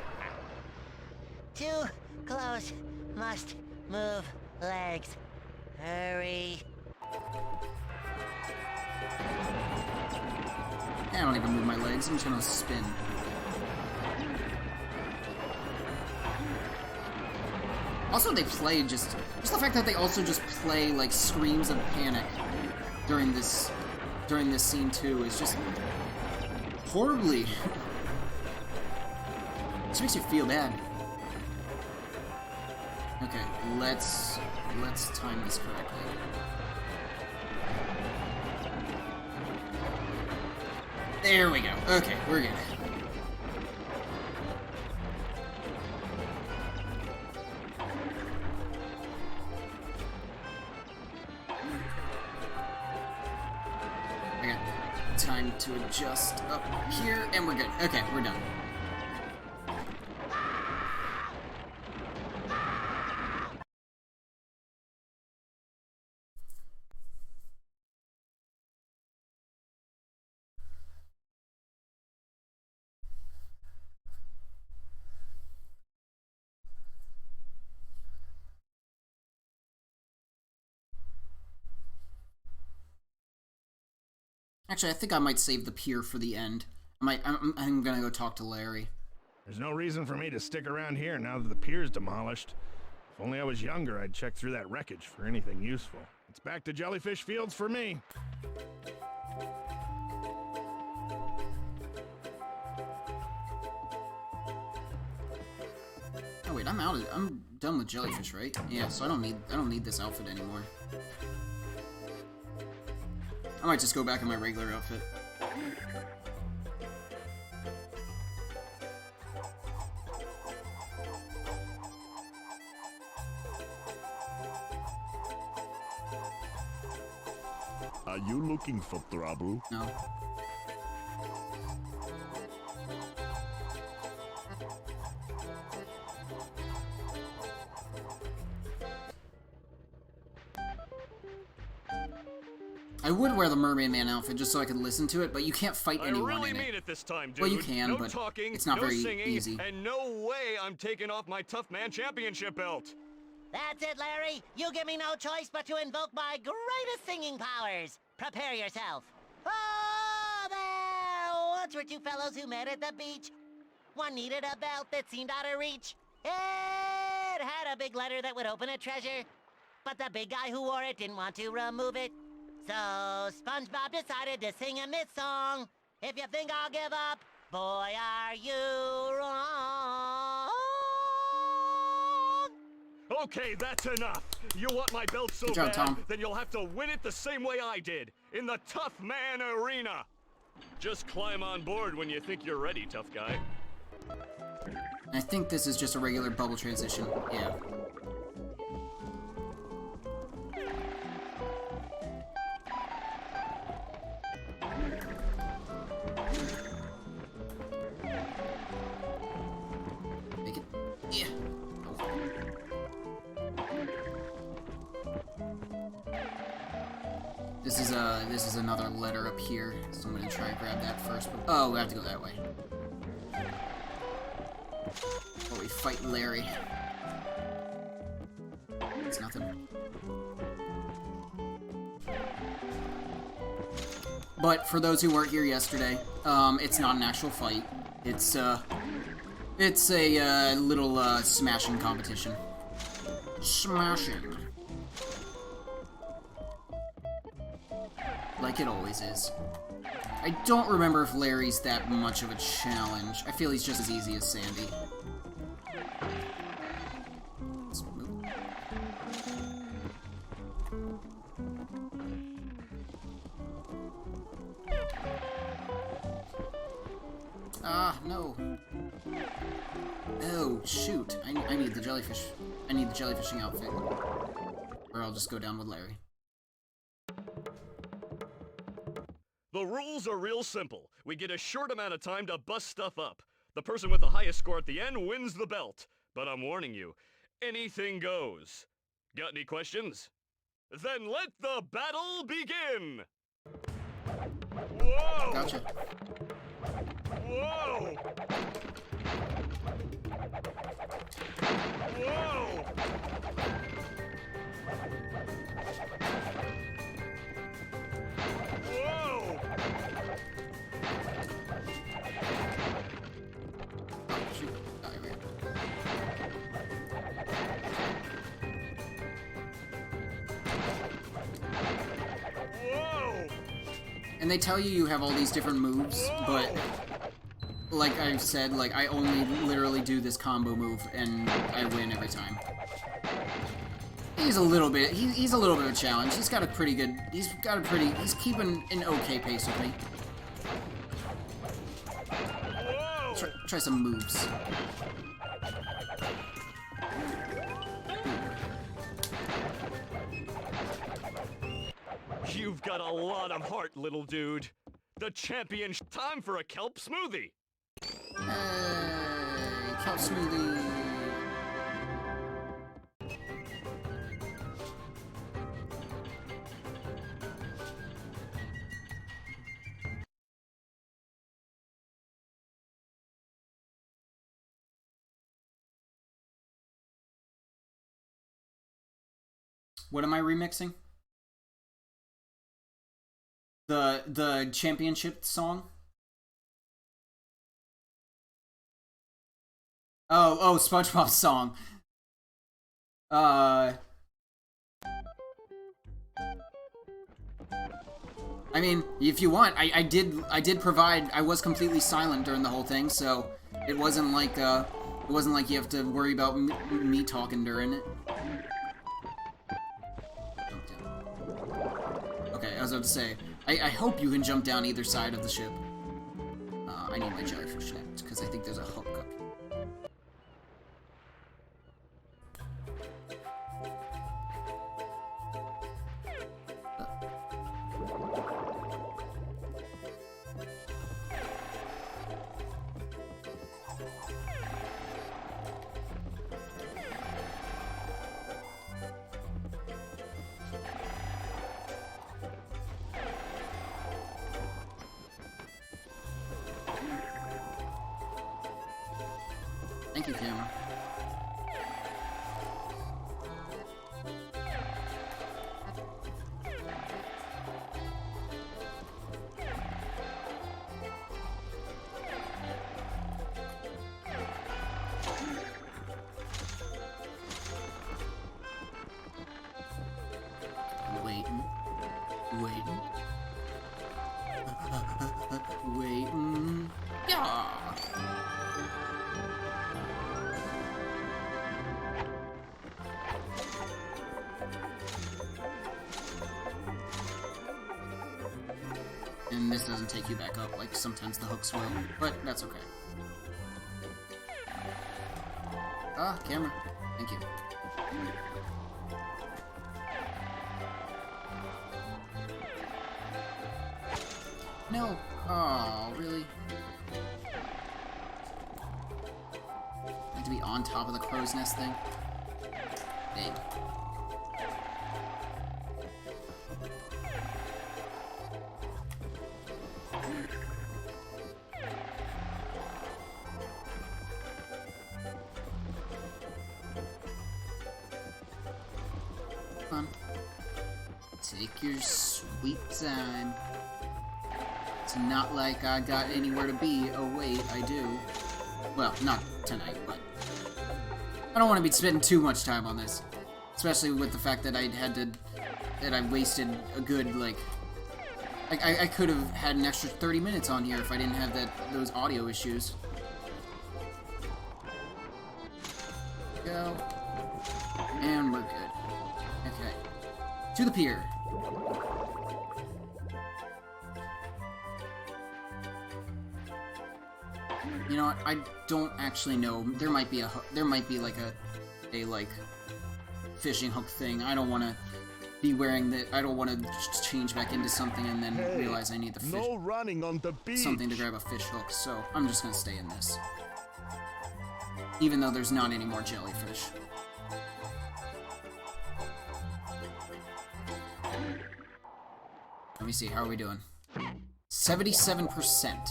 Too close. Must move legs. Hurry. I don't even move my legs. I'm just gonna spin. Also, they play just the fact that they also just play like screams of panic during this scene too is just horribly. This makes you feel bad. Okay, let's time this correctly. There we go. Okay, we're good. Okay, time to adjust up here, and we're good. Okay, we're done. Actually, I think I might save the pier for the end. I'm gonna go talk to Larry. There's no reason for me to stick around here now that the pier's demolished. If only I was younger, I'd check through that wreckage for anything useful. It's back to Jellyfish Fields for me. Oh wait, I'm done with Jellyfish, right? Yeah, so I don't need this outfit anymore. I might just go back in my regular outfit. Are you looking for trouble? No. I would wear the Mermaid Man outfit just so I could listen to it, but you can't fight anyone I really in mean it. it this time, dude. Well, you can, no but talking, it's not no very singing, easy. And no way I'm taking off my Tough Man Championship belt. That's it, Larry. You give me no choice but to invoke my greatest singing powers. Prepare yourself. Oh, there once were two fellows who met at the beach. One needed a belt that seemed out of reach. It had a big letter that would open a treasure. But the big guy who wore it didn't want to remove it. So Spongebob decided to sing him this song. If you think I'll give up, boy, are you wrong. Okay, that's enough. You want my belt so Good job, bad, Tom. then you'll have to win it the same way I did, in the Tough Man Arena. Just climb on board when you think you're ready, tough guy. I think this is just a regular bubble transition. Yeah. Make it. Yeah. This is another letter up here, so I'm gonna try and grab that first. But, oh, we have to go that way. Oh, we fight Larry. It's nothing. But for those who weren't here yesterday, it's not an actual fight. It's a little smashing competition. Smashing. Like it always is. I don't remember if Larry's that much of a challenge. I feel he's just as easy as Sandy. Let's move. Ah, no. Oh, shoot. I need the jellyfish. I need the jellyfishing outfit. Or I'll just go down with Larry. The rules are real simple. We get a short amount of time to bust stuff up. The person with the highest score at the end wins the belt. But I'm warning you, anything goes. Got any questions? Then let the battle begin! Whoa! Gotcha. Whoa! Whoa! Whoa! Oh, shoot. Oh, here we go. Whoa! And they tell you you have all these different moves, but like I've said, like I only literally do this combo move and I win every time. He's a little bit he's a little bit of a challenge. He's keeping an okay pace with me. Try some moves. You've got a lot of heart, little dude. The champion. Time for a kelp smoothie. Kelp smoothie. What am I remixing? The championship song? Oh, SpongeBob's song. I mean, if you want, I did provide. I was completely silent during the whole thing, so it wasn't like you have to worry about me talking during it. Okay, I was about to say, I hope you can jump down either side of the ship. I need my jellyfish net, because I think there's a hook up here. Thank you, camera. Waiting. Waiting. Yeah. And this doesn't take you back up like sometimes the hooks will, but that's okay. Ah, camera. Thank you. No. Oh, really? I have to be on top of the crow's nest thing? Dang. Come on. Take your sweet time. It's not like I got anywhere to be. Oh wait, I do. Well, not tonight, but I don't want to be spending too much time on this. Especially with the fact that I wasted a good, like I could have had an extra 30 minutes on here if I didn't have those audio issues. Go. And we're good. Okay. To the pier. You know what? I don't actually know. There might be like a fishing hook thing. I don't want to be wearing that. I don't want to change back into something and then realize I need the fish. No running on the beach. Something to grab a fish hook. So I'm just gonna stay in this, even though there's not any more jellyfish. Let me see. How are we doing? 77%.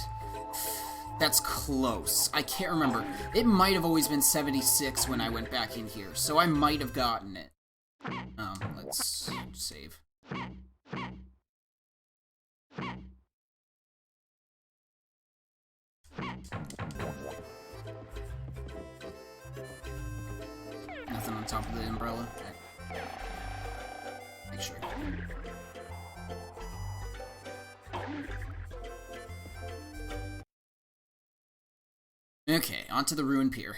That's close. I can't remember. It might have always been 76 when I went back in here, so I might have gotten it. Let's save. Nothing on top of the umbrella. Okay. Make sure. onto the ruined pier.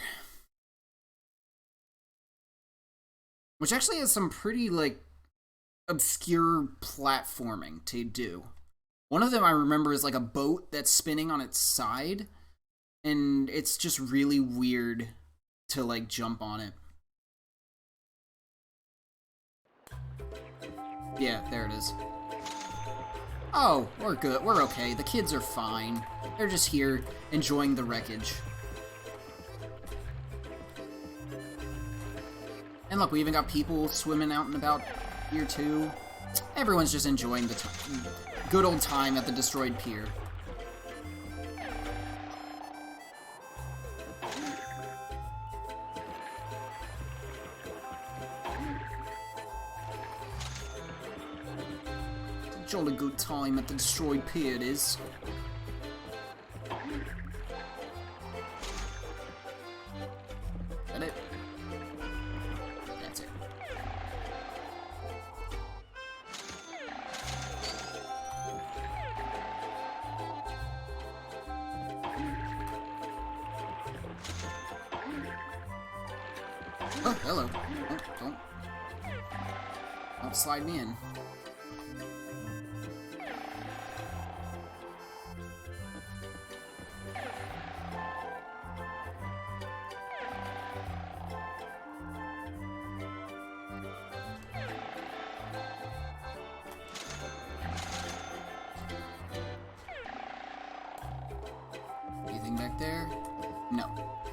Which actually has some pretty, like, obscure platforming to do. One of them I remember is like a boat that's spinning on its side, and it's just really weird to, like, jump on it. Yeah, there it is. Oh, we're good. We're okay. The kids are fine. They're just here enjoying the wreckage. And look, we even got people swimming out and about here too. Everyone's just enjoying the good old time at the destroyed pier. It's a jolly good time at the destroyed pier, it is. That it? That's it. Oh, hello. Oh, don't slide me in. Anything back there? No.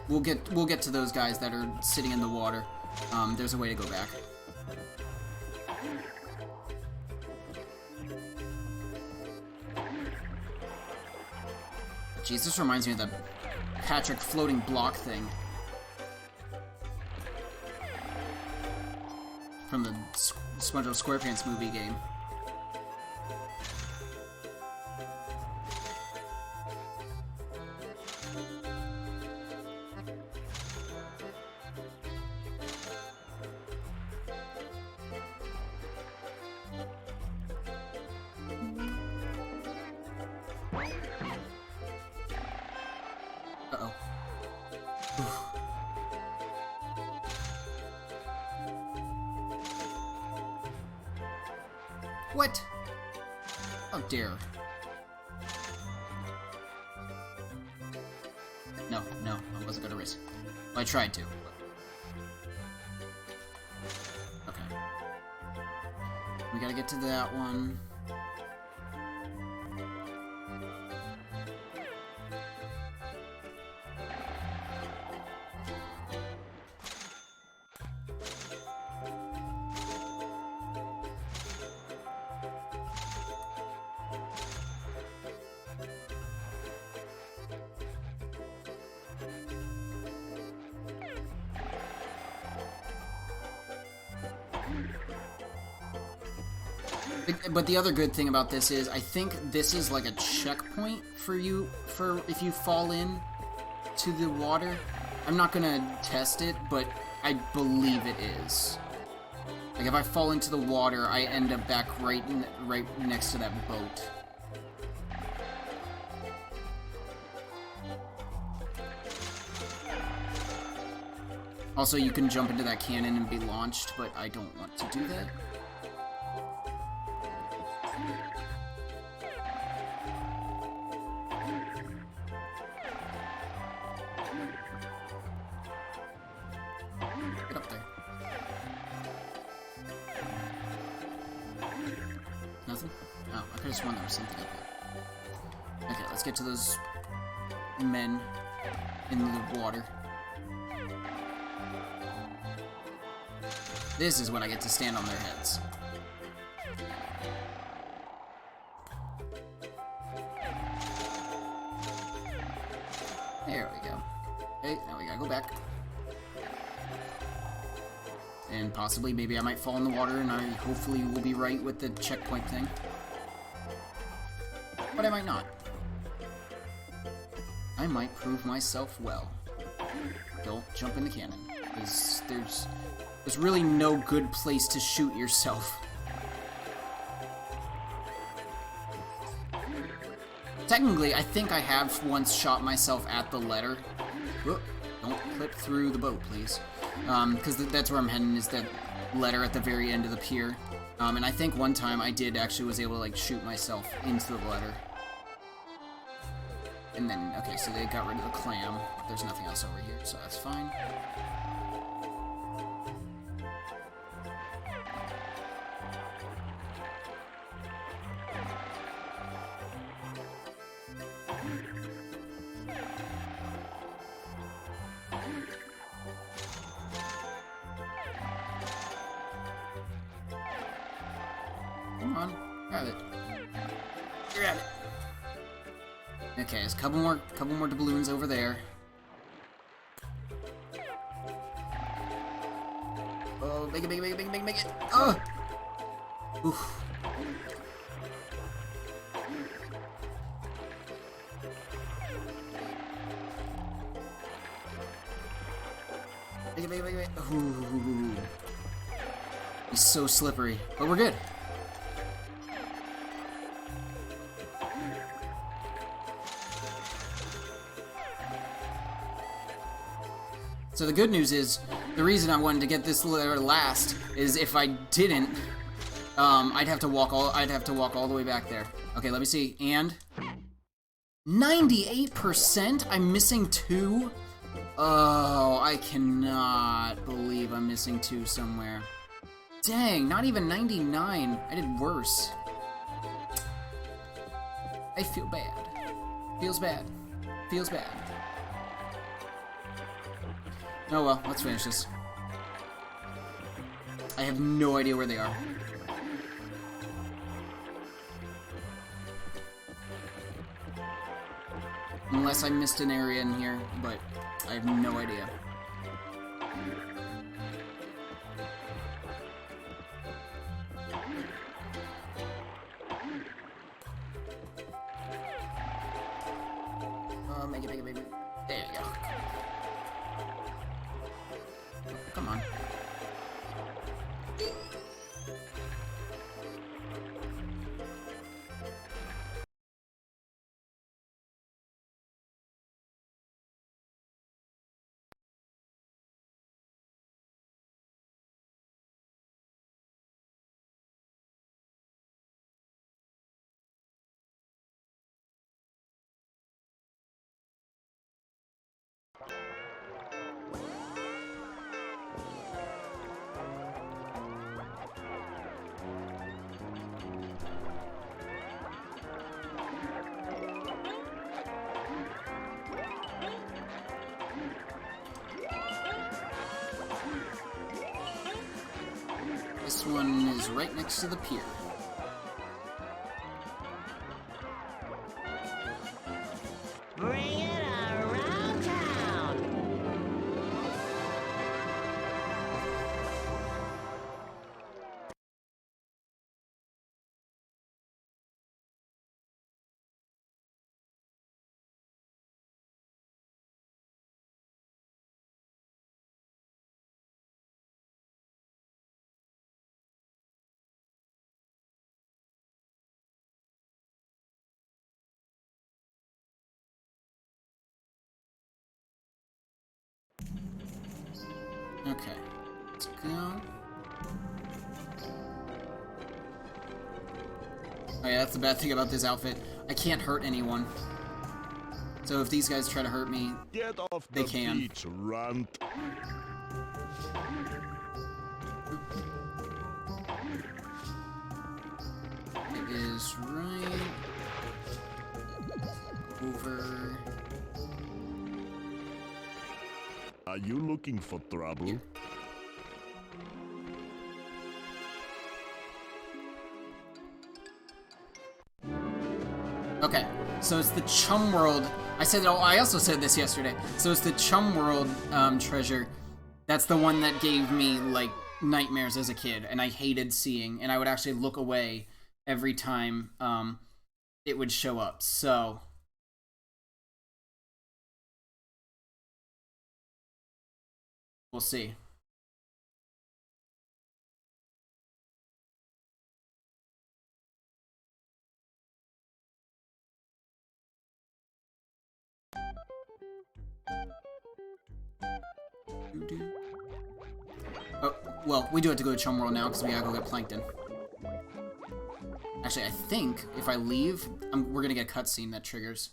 We'll get to those guys that are sitting in the water. There's a way to go back. Jeez, this reminds me of the Patrick floating block thing from the SpongeBob SquarePants movie game. Uh-oh. What? Oh dear. No, I wasn't gonna risk. Well, I tried to. Okay. We gotta get to that one. But the other good thing about this is, I think this is like a checkpoint for you, for if you fall in to the water. I'm not gonna test it, but I believe it is. Like, if I fall into the water, I end up back right next to that boat. Also, you can jump into that cannon and be launched, but I don't want to do that. Get up there. Nothing? Oh, I could've sworn there was something up here. Okay, let's get to those men in the water. This is when I get to stand on their heads. There we go. Okay, now we gotta go back. And possibly, maybe I might fall in the water, and I hopefully will be right with the checkpoint thing. But I might not. I might prove myself well. Don't jump in the cannon, because there's really no good place to shoot yourself. Technically, I think I have once shot myself at the letter. Whoop. Don't clip through the boat, please. Because that's where I'm heading, is that letter at the very end of the pier. And I think one time I did actually was able to, like, shoot myself into the letter. And then, okay, so they got rid of the clam. There's nothing else over here, so that's fine. Come on, grab it. Grab it. Okay, there's a couple more doubloons over there. Oh, make it! Oh! Oof. Make it. Ooh. He's so slippery, but we're good. So the good news is, the reason I wanted to get this letter last is if I didn't, I'd have to walk all the way back there. Okay, let me see. And 98%? I'm missing 2? Oh, I cannot believe I'm missing 2 somewhere. Dang, not even 99. I did worse. I feel bad. Feels bad. Feels bad. Oh well, let's finish this. I have no idea where they are. Unless I missed an area in here, but I have no idea. Make it. There you go. Come on. This one is right next to the pier. Bring it around town. Okay, let's go. Oh yeah, that's the bad thing about this outfit. I can't hurt anyone. So if these guys try to hurt me, Get off they the can. beach, runt. It is right over. Are you looking for trouble? Here. Okay, so it's the Chum World. I also said this yesterday. So it's the Chum World treasure. That's the one that gave me, like, nightmares as a kid, and I hated seeing, and I would actually look away every time it would show up. So we'll see. Oh, well, we do have to go to Chum World now because we gotta go get Plankton. Actually, I think if I leave, we're gonna get a cutscene that triggers.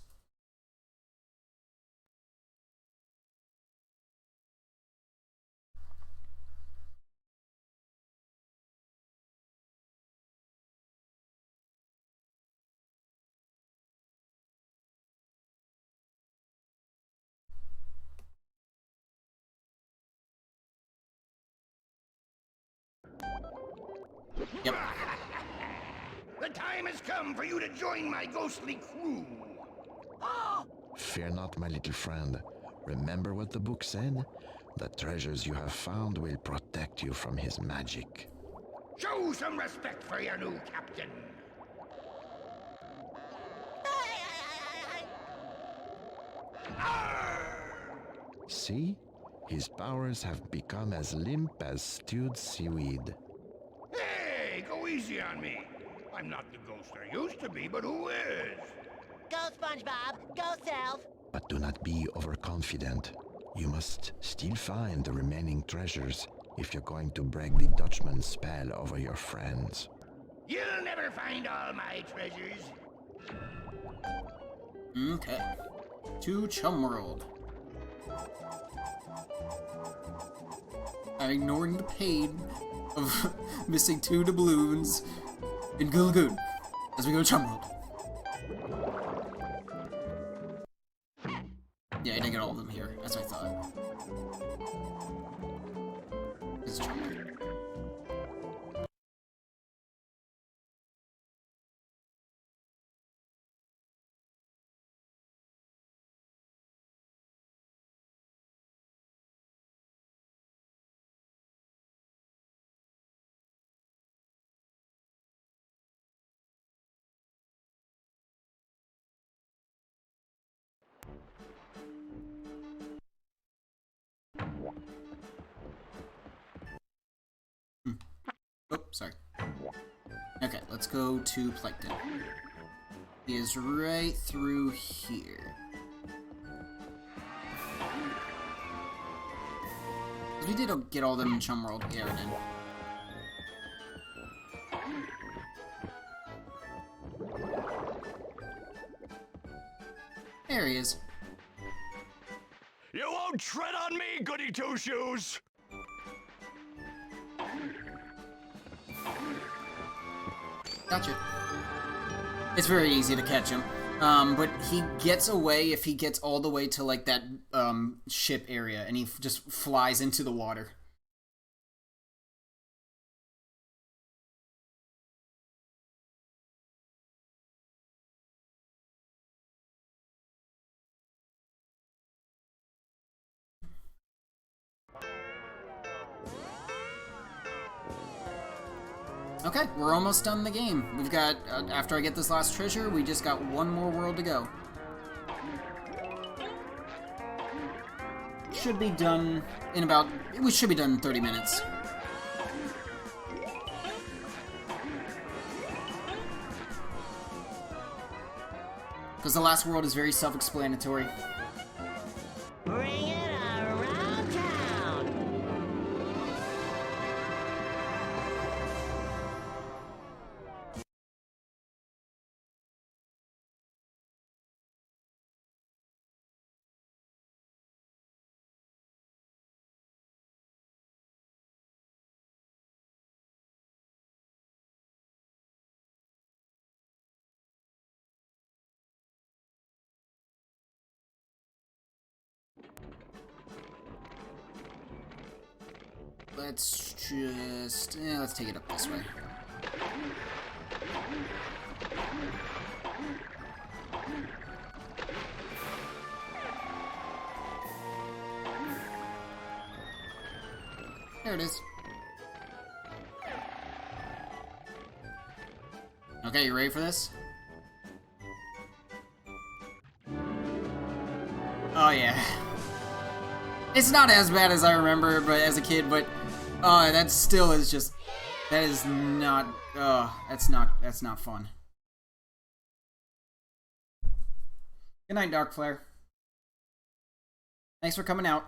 Yep. The time has come for you to join my ghostly crew. Fear not, my little friend. Remember what the book said? The treasures you have found will protect you from his magic. Show some respect for your new captain. See? His powers have become as limp as stewed seaweed. Hey, go easy on me. I'm not the ghost I used to be, but who is? Go, Spongebob. Go, Self. But do not be overconfident. You must still find the remaining treasures if you're going to break the Dutchman's spell over your friends. You'll never find all my treasures. Okay. To Chum World. I'm ignoring the pain of missing 2 doubloons in Gulagoon as we go to Chum World. Yeah, I did get all of them here, as I thought. This is Chum World. Oh, sorry. Okay, let's go to Plankton. He is right through here. We did get all of them in Chum World. Yeah, we did. There he is. You won't tread on me, goody two-shoes! Gotcha. It's very easy to catch him. But he gets away if he gets all the way to, like, that, ship area, and he just flies into the water. Okay, we're almost done the game. We've got, after I get this last treasure, we just got one more world to go. Should be done in about, we should be done in 30 minutes. Because the last world is very self-explanatory. Bring it around town. Let's just, let's take it up this way. There it is. Okay, you ready for this? Oh yeah. It's not as bad as I remember, but as a kid, but that still is just, that is not, that's not fun. Good night, Dark Flare. Thanks for coming out.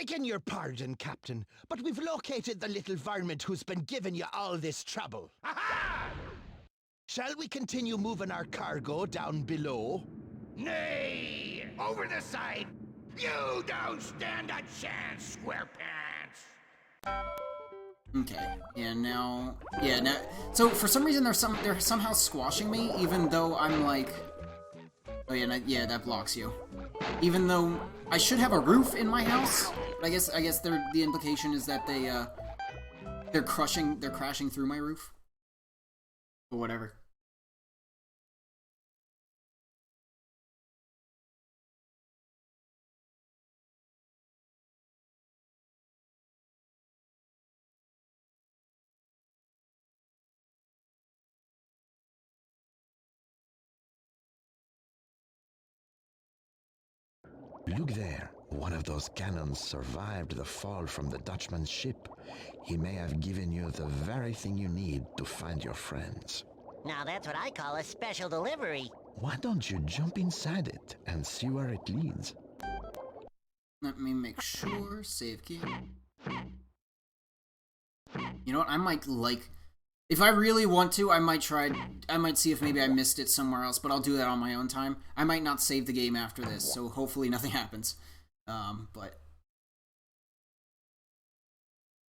Begging your pardon, Captain, but we've located the little varmint who's been giving you all this trouble. Aha! Shall we continue moving our cargo down below? Nay! Over the side! You don't stand a chance, SquarePants! Okay, yeah, now... Yeah, now... So, for some reason, they're somehow squashing me, even though I'm like... Oh, yeah, yeah, that blocks you. Even though I should have a roof in my house, but I guess the implication is that they're crashing through my roof. Or whatever. Look there. One of those cannons survived the fall from the Dutchman's ship. He may have given you the very thing you need to find your friends. Now that's what I call a special delivery. Why don't you jump inside it and see where it leads? Let me make sure. Save key. You know what? I might, like... If I really want to, I might see if maybe I missed it somewhere else, but I'll do that on my own time. I might not save the game after this, so hopefully nothing happens. But...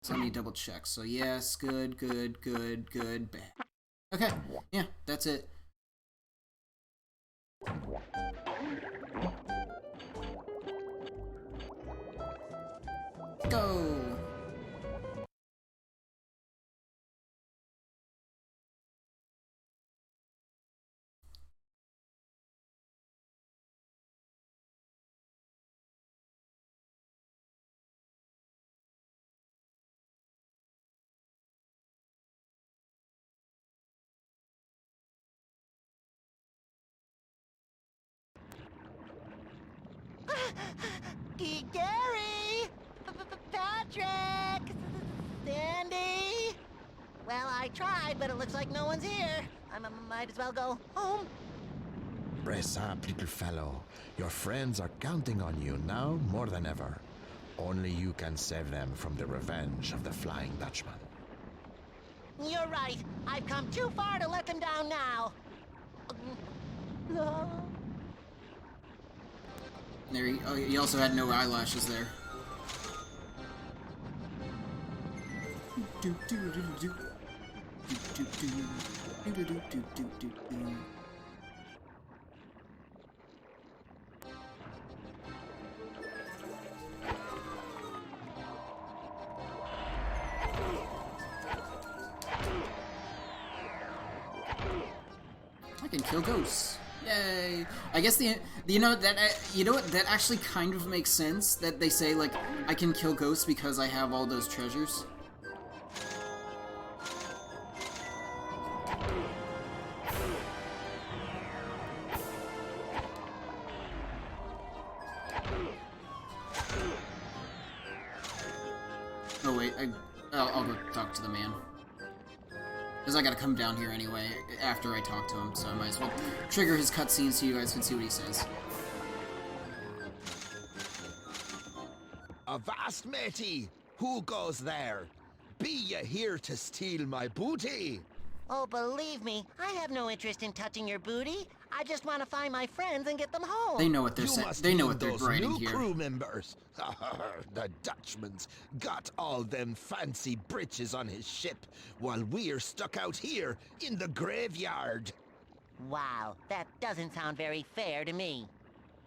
So let me double check. So yes, good, bad. Okay, yeah, that's it. Go! Gary! Patrick! Sandy! Well, I tried, but it looks like no one's here. I might as well go home. Brace up, little fellow. Your friends are counting on you now more than ever. Only you can save them from the revenge of the Flying Dutchman. You're right. I've come too far to let them down now. There he also had no eyelashes there. I can kill ghosts. Yay! I guess you know what, that actually kind of makes sense that they say like I can kill ghosts because I have all those treasures. Oh wait, I'll go talk to the man. Because I gotta come down here anyway, after I talk to him, so I might as well trigger his cutscene so you guys can see what he says. Avast, matey! Who goes there? Be ye here to steal my booty? Oh, believe me, I have no interest in touching your booty. I just want to find my friends and get them home. They know what they're saying. They know what they're writing here. Crew members. The Dutchman's got all them fancy britches on his ship, while we're stuck out here in the graveyard. Wow, that doesn't sound very fair to me.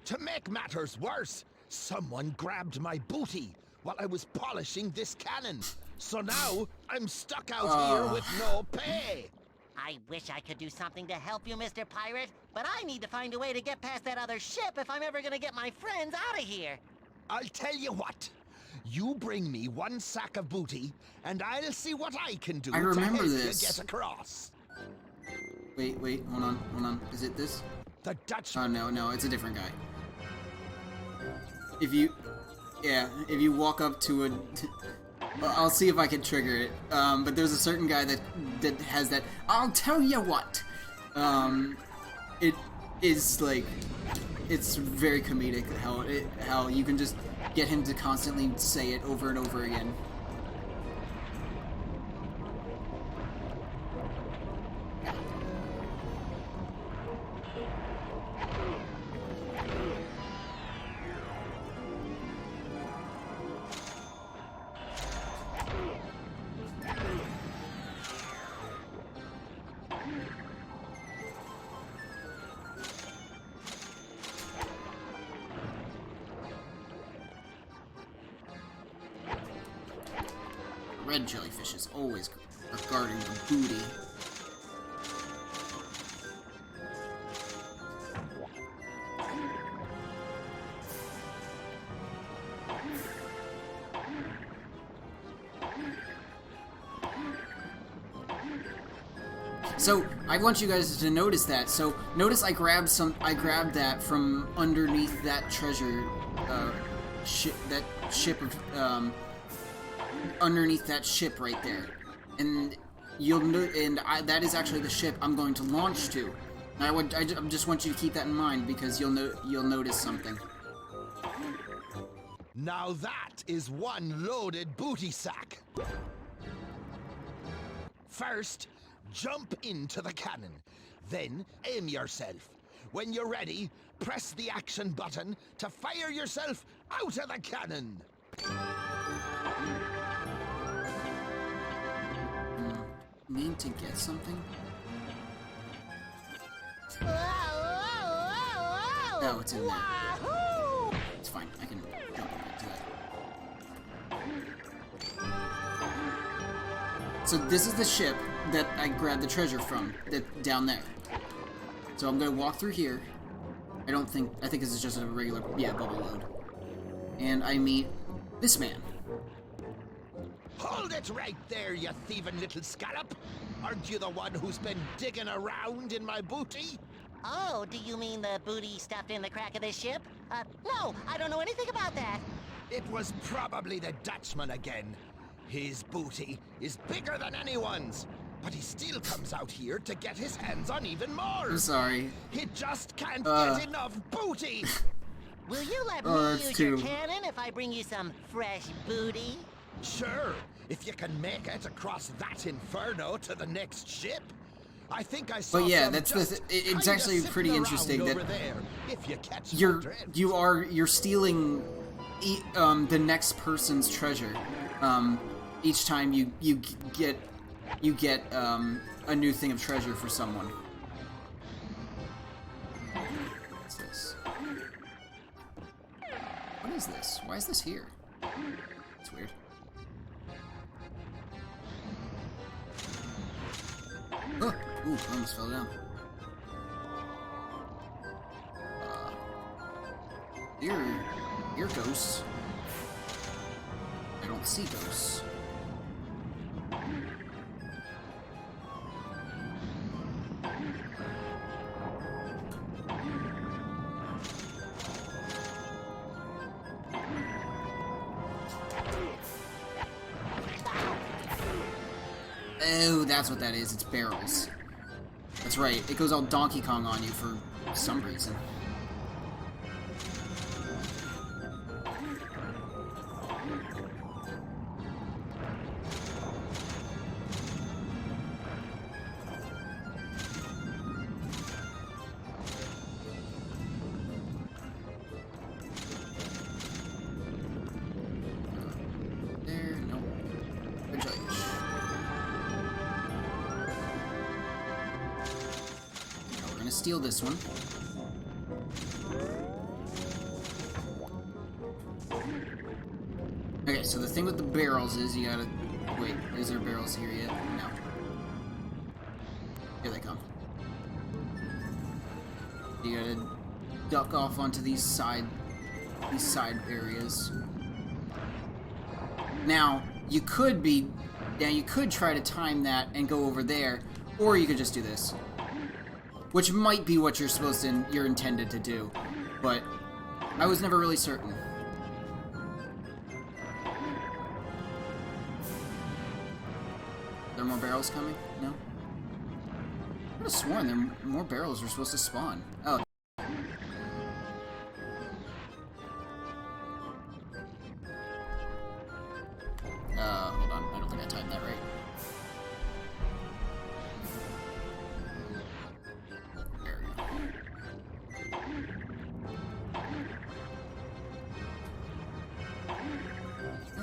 To make matters worse, someone grabbed my booty while I was polishing this cannon. So now I'm stuck out here with no pay. I wish I could do something to help you, Mr. Pirate, but I need to find a way to get past that other ship if I'm ever gonna get my friends out of here. I'll tell you what. You bring me one sack of booty, and I'll see what I can do I remember to help this. you get across. Wait, hold on. Is it this? The Dutchman. Oh, no, it's a different guy. If you walk up to a... I'll see if I can trigger it. But there's a certain guy that has that. I'll tell you what. It is like it's very comedic how you can just get him to constantly say it over and over again. Red jellyfish is always guarding the booty. So I want you guys to notice that. So notice I grabbed that from underneath that treasure, underneath that ship right there, and that is actually the ship I'm going to launch to. And I just want you to keep that in mind because you'll notice something. Now that is one loaded booty sack. First, jump into the cannon. Then aim yourself. When you're ready, press the action button to fire yourself out of the cannon. Need to get something? Oh, it's in there. It's fine. I can jump back to that. So this is the ship that I grabbed the treasure from, down there. So I'm gonna walk through here. I think this is just a regular, bubble load. And I meet this man. Hold it right there, you thieving little scallop! Aren't you the one who's been digging around in my booty? Oh, do you mean the booty stuffed in the crack of this ship? No, I don't know anything about that. It was probably the Dutchman again. His booty is bigger than anyone's, but he still comes out here to get his hands on even more. I'm sorry. He just can't get enough booty. Will you let me use your cannon if I bring you some fresh booty? Sure, if you can make it across that inferno to the next ship. I think I saw. But yeah, some it's actually pretty interesting that there, if you catch you're stealing the next person's treasure. Each time you get a new thing of treasure for someone. What's this? What is this? Why is this here? It's weird. Oh! Ooh, I almost fell down. Here ghosts. I don't see ghosts. Oh, that's what that is. It's barrels. That's right. It goes all Donkey Kong on you for some reason. There, nope. Good jellyfish. Steal this one. Okay, so the thing with the barrels is you gotta... Wait, is there barrels here yet? No. Here they come. You gotta duck off onto these side areas. Now, you could try to time that and go over there, or you could just do this. Which might be what you're intended to do, but I was never really certain. Are there more barrels coming? No? I could have sworn more barrels were supposed to spawn. Oh.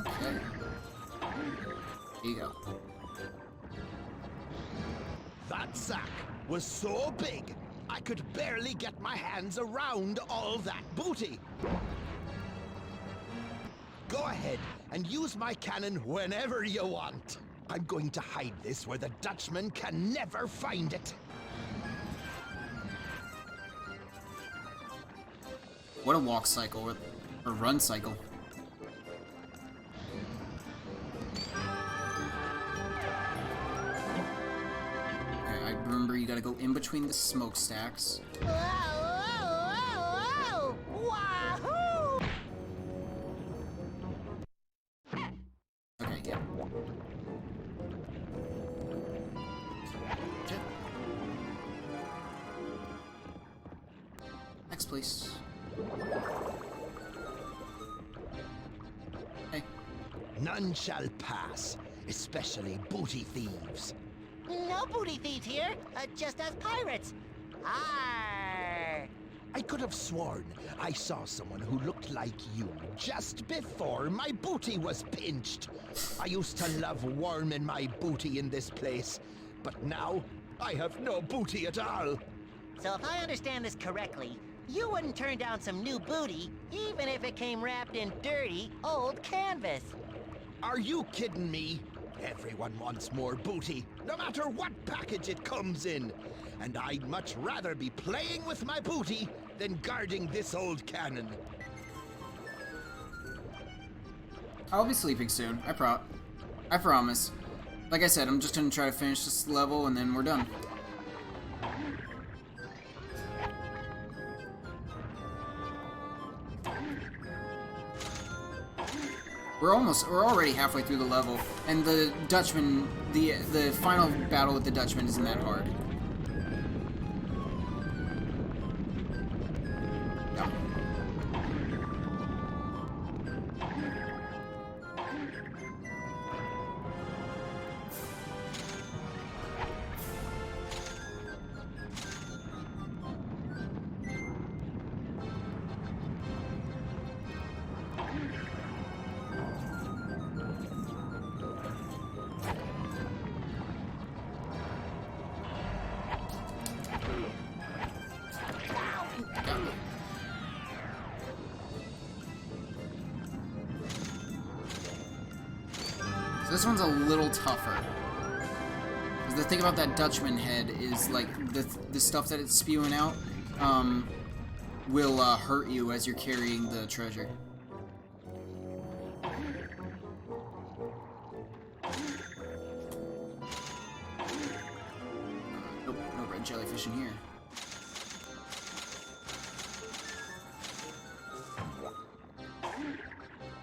Okay. Here you go. That sack was so big, I could barely get my hands around all that booty. Go ahead and use my cannon whenever you want. I'm going to hide this where the Dutchman can never find it. What a walk cycle, or run cycle. Okay, I remember you gotta go in between the smokestacks. Whoa, whoa, whoa, whoa! Wahoo! Okay, yeah. Next, please. Hey. None shall pass, especially booty thieves. No booty thieves here, just us pirates. Arr! I could have sworn I saw someone who looked like you just before my booty was pinched. I used to love worming my booty in this place, but now I have no booty at all. So if I understand this correctly, you wouldn't turn down some new booty, even if it came wrapped in dirty, old canvas. Are you kidding me? Everyone wants more booty, no matter what package it comes in. And I'd much rather be playing with my booty than guarding this old cannon. I'll be sleeping soon. I promise. Like I said, I'm just gonna try to finish this level and then we're done. We're already halfway through the level, and the Dutchman, the final battle with the Dutchman isn't that hard. No. This one's a little tougher. Because the thing about that Dutchman head is, like, the stuff that it's spewing out will hurt you as you're carrying the treasure. Nope, no red jellyfish in here.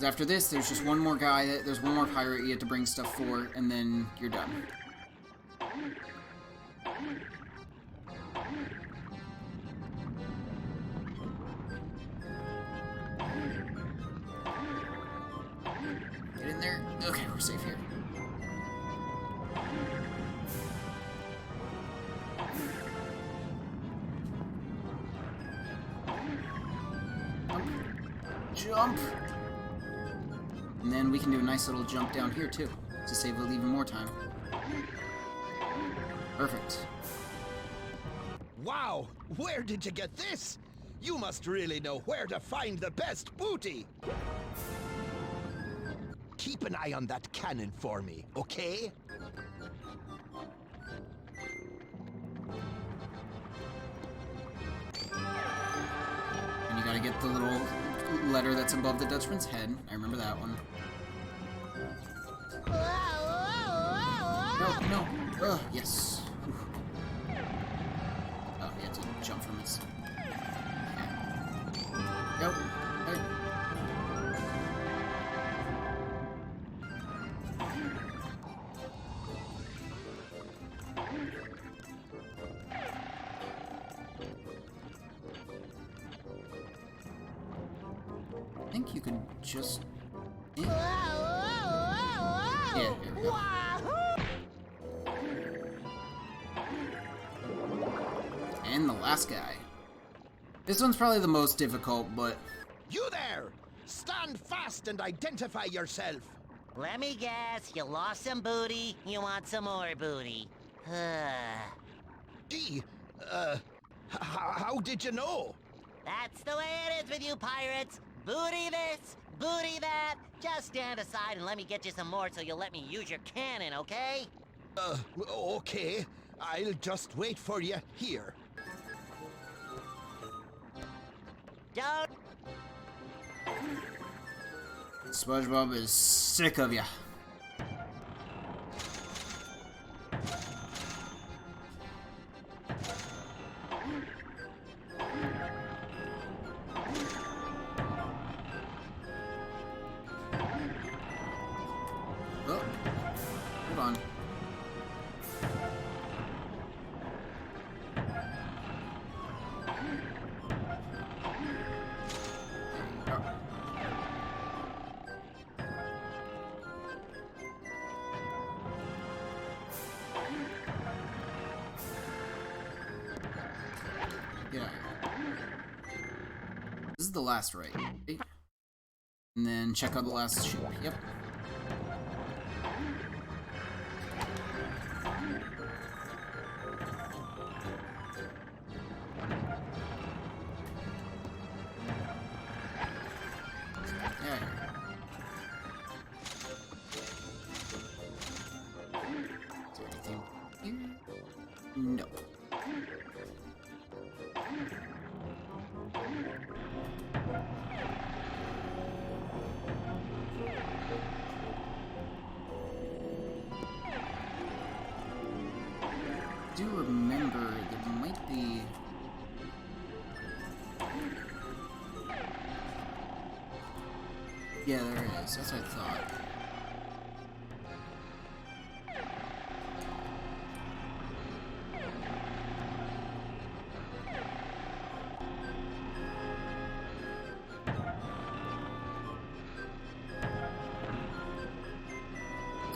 After this, there's just one more guy, there's one more pirate you have to bring stuff for, and then you're done. Get in there. Okay, we're safe here. Jump! And then we can do a nice little jump down here too, to save even more time. Perfect. Wow, where did you get this? You must really know where to find the best booty. Keep an eye on that cannon for me, okay? And you gotta get the little letter that's above the Dutchman's head. I remember that one. No. Ugh, yes. Whew. Oh, he had to jump from his... Yep. Hey. I think you can just... Yeah, there we go. And the last guy. This one's probably the most difficult, but... You there! Stand fast and identify yourself. Let me guess, you lost some booty, you want some more booty. Gee, how did you know? That's the way it is with you pirates. Booty this, booty that. Just stand aside and let me get you some more so you'll let me use your cannon, okay? Okay. I'll just wait for you here. Don't. SpongeBob is sick of ya. Oh, hold on. Yeah. This is the last right. And then check out the last ship. Yep. Yeah. Is there anything here? No. I do remember there might be... Yeah, there is. That's what I thought.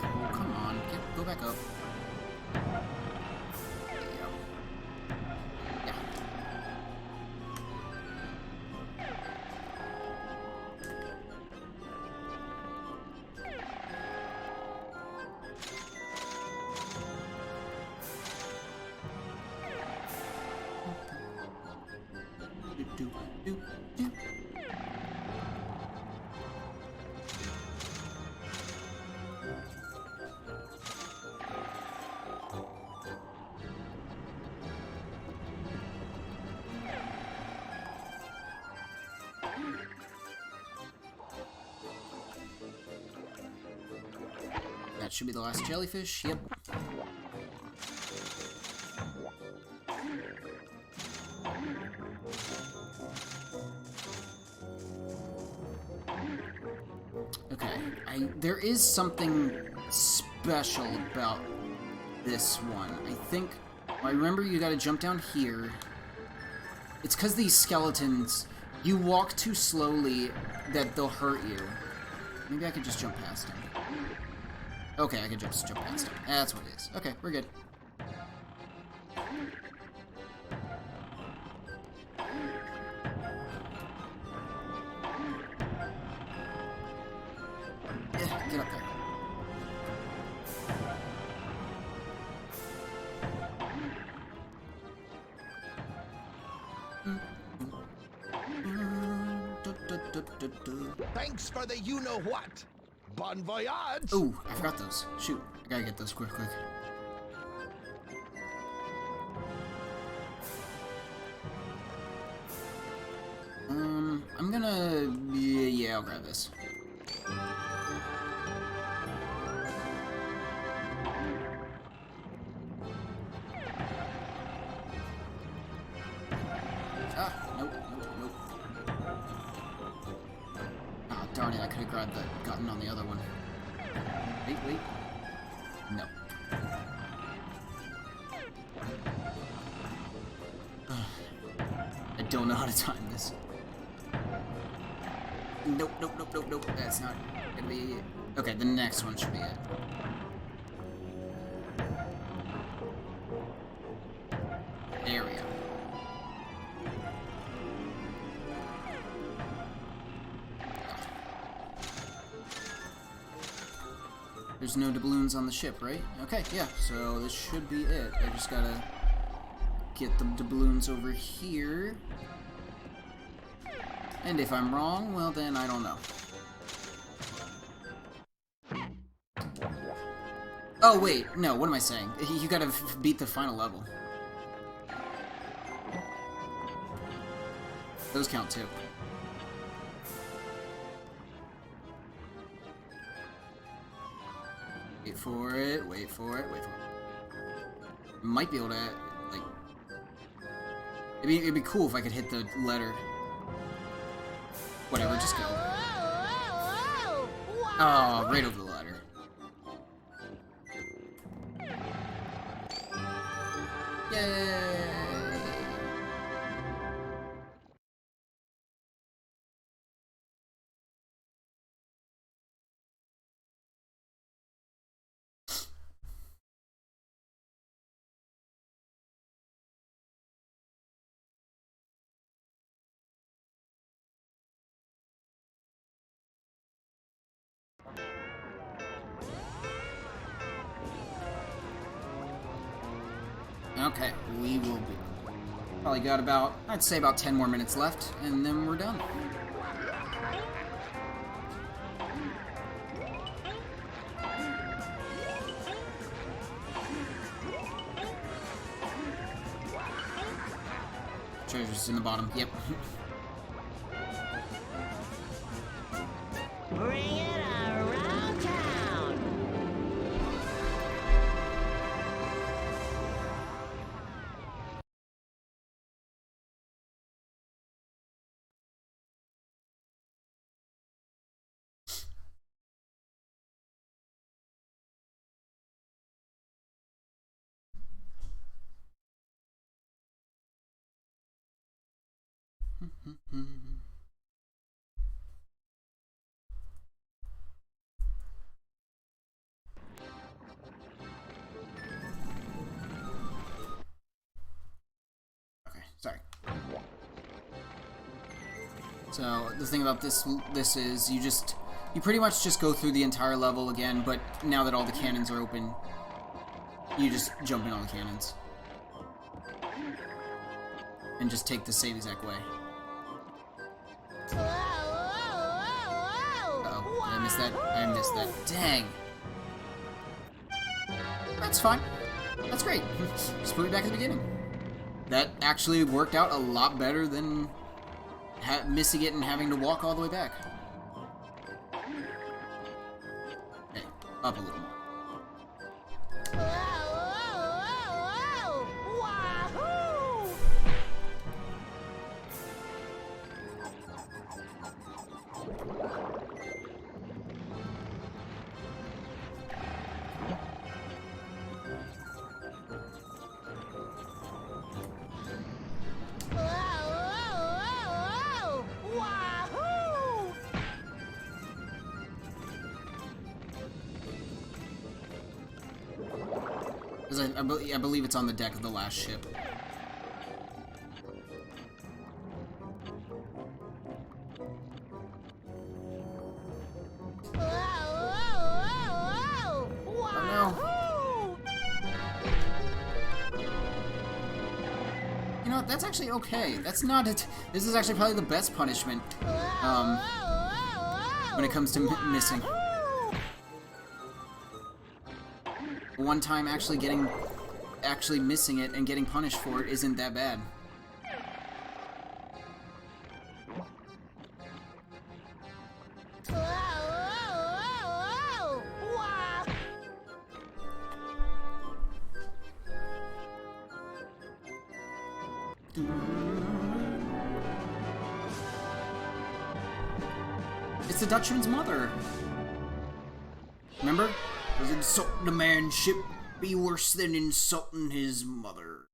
Oh, come on. Go back up. There you go. Yeah. Do, do, do. That should be the last jellyfish. Yep. Okay, there is something special about this one. I remember you gotta jump down here. It's because these skeletons, you walk too slowly that they'll hurt you. Maybe I could just jump past them. Okay, I can just jump past them. That's what it is. Okay, we're good. Yeah, get up there. Thanks for the you-know-what. Bon voyage! Ooh, I forgot those. Shoot, I gotta get those quick. I'm gonna... Yeah, I'll grab this. Ah, nope. Ah, darn it, I could have gotten on the other one. Wait. No. I don't know how to time this. Nope. That's not gonna be it. Okay, the next one should be it. There we go. There's no doubloons on the ship, right? Okay, yeah, so this should be it. I just gotta get the doubloons over here. And if I'm wrong, well then I don't know. Oh wait, no, what am I saying? You gotta beat the final level. Those count too. Wait for it, wait for it, wait for it. Might be able to, like... It'd be cool if I could hit the letter. Whatever, just go. Oh, right over the ladder. Yay! Okay, we will be. Probably got about, I'd say about 10 more minutes left, and then we're done. Treasure's in the bottom, yep. Bring it around town. Okay, sorry. So the thing about this is you pretty much just go through the entire level again, but now that all the cannons are open, you just jump in all the cannons. And just take the same exact way. Uh-oh, did I miss that? I missed that. Dang! That's fine. That's great. Just put me back at the beginning. That actually worked out a lot better than missing it and having to walk all the way back. Okay, up a little more. I believe it's on the deck of the last ship. Oh no. You know what, that's actually okay. That's not it. This is actually probably the best punishment when it comes to missing. One time actually missing it and getting punished for it isn't that bad. It's the Dutchman's mother. Remember? Does insulting a man's ship be worse than insulting his mother?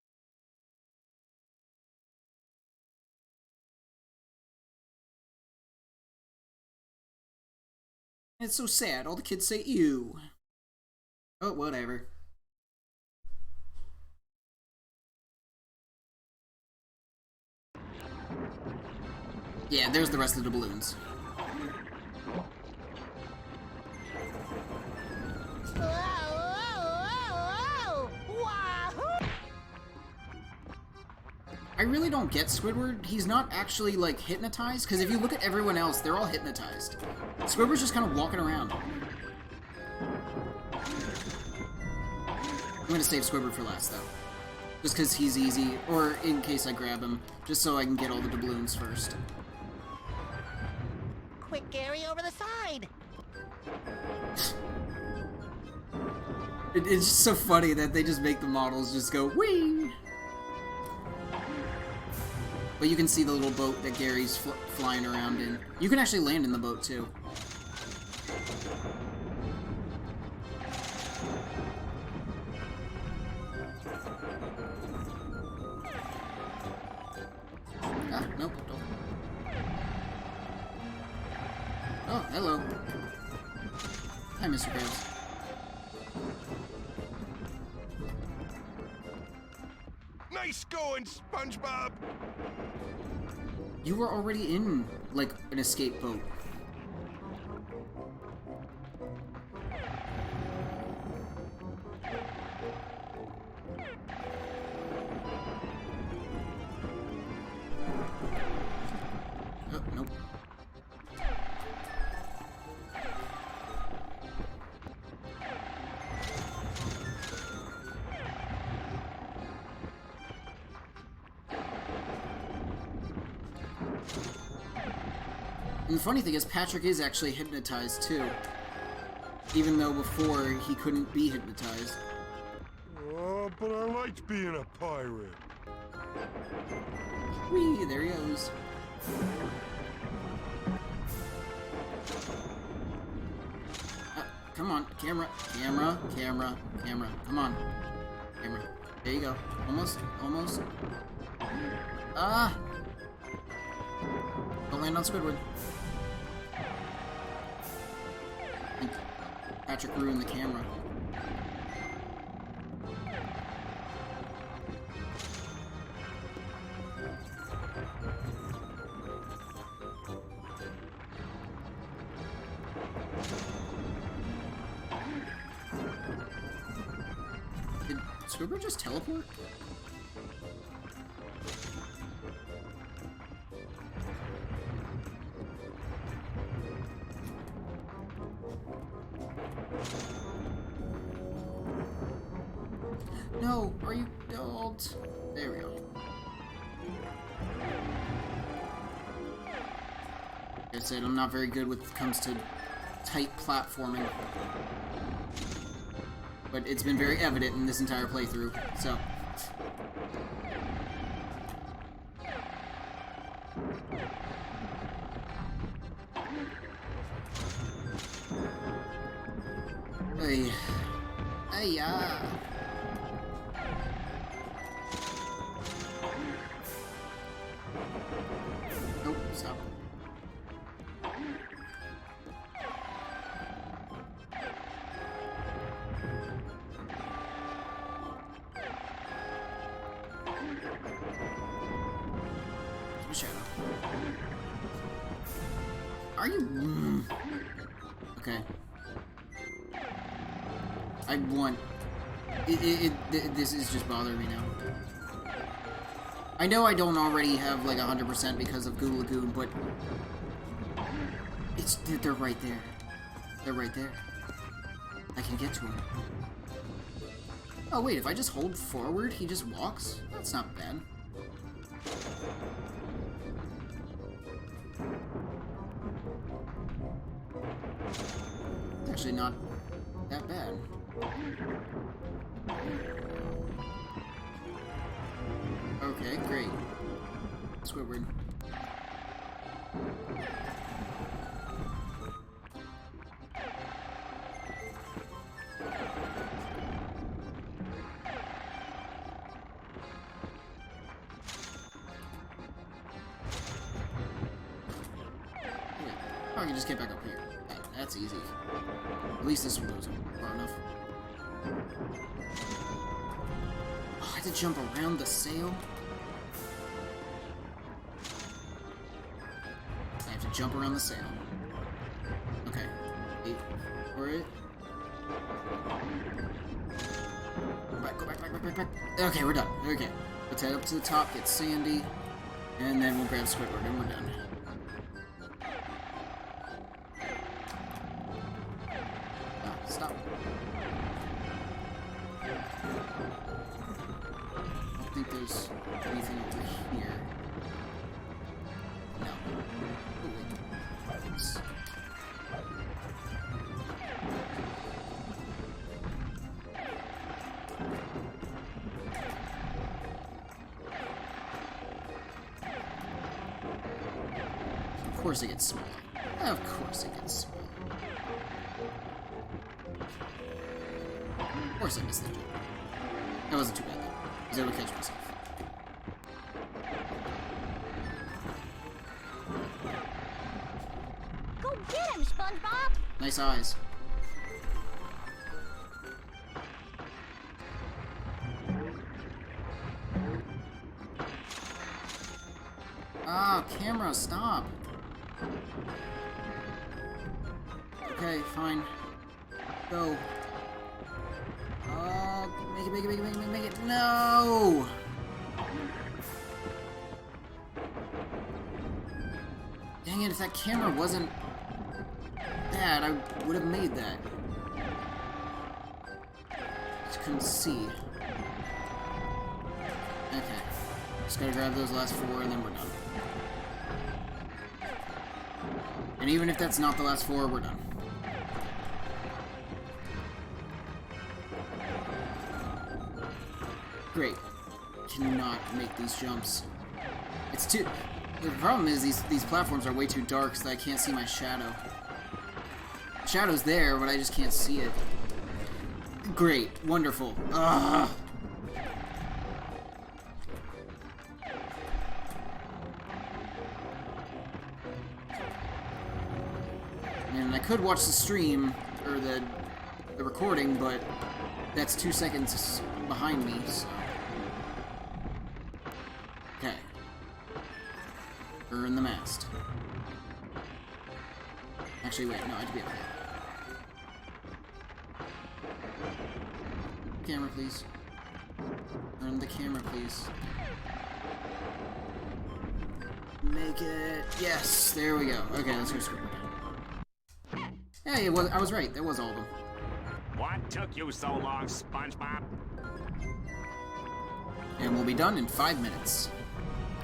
It's so sad. All the kids say ew. Oh, whatever. Yeah, there's the rest of the balloons. I really don't get Squidward. He's not actually, like, hypnotized, because if you look at everyone else, they're all hypnotized. Squidward's just kind of walking around. I'm gonna save Squidward for last, though. Just because he's easy, or in case I grab him, just so I can get all the doubloons first. Quick, Gary, over the side! It's just so funny that they just make the models just go, whee! But you can see the little boat that Gary's flying around in. You can actually land in the boat, too. Ah, nope, don't. Oh, hello. Hi, Mr. Krabs. Nice going, Spongebob! You were already in, like, an escape boat. Oh, nope. And the funny thing is, Patrick is actually hypnotized, too. Even though before, he couldn't be hypnotized. Oh, but I liked being a pirate. Whee! There he goes. Come on. Camera. Camera. Camera. Camera. Come on. Camera. There you go. Almost. Almost. Ah! Don't land on Squidward. I think Patrick ruined the camera. Did Squidward just teleport? No, are you don't? There we go. Like I said, I'm not very good when it comes to tight platforming. But it's been very evident in this entire playthrough, so. Hey. Hey, yeah. Nope, stop. Shadow. Are you? Okay. I want. This is just bothering me now. I know I don't already have like 100% because of Goo Lagoon, but they're right there. They're right there. I can get to him. Oh wait, if I just hold forward, he just walks? That's not bad. Actually not that bad. Okay, great. Squidward. Oh, I can just get back up here. That's easy. At least this one goes far enough. Oh, I had to jump around the sail? I have to jump around the sail. Okay. Wait for it. Go back, go back, back, back, back, back. Okay, we're done. Okay. Let's head up to the top, get Sandy, and then we'll grab Squidward and we're done. Oh, stop. I don't think there's anything over here. No. Oh, wait. Oops. Of course it gets smaller. Of course it gets smaller. Of course I missed that joke. That wasn't too bad though. I was able to catch myself. Go get him, SpongeBob! Nice eyes. Ah, camera, stop. Okay, fine. Go. Make it, make it, make it, make it, make it. No! Dang it, if that camera wasn't bad, I would have made that. Just couldn't see. Okay. Just gotta grab those last 4 and then we're done. And even if that's not the last 4, we're done. Great. Cannot make these jumps. It's too... The problem is these platforms are way too dark so that I can't see my shadow. Shadow's there, but I just can't see it. Great. Wonderful. Ugh. And I could watch the stream, or the recording, but that's 2 seconds behind me, so... Okay. Earn the mast. Actually, wait, no, I have to be up here. Camera, please. Earn the camera, please. Make it... Yes! There we go. Okay, let's go Squidward. Hey, I was right. That was all of them. What took you so long, SpongeBob? And we'll be done in 5 minutes.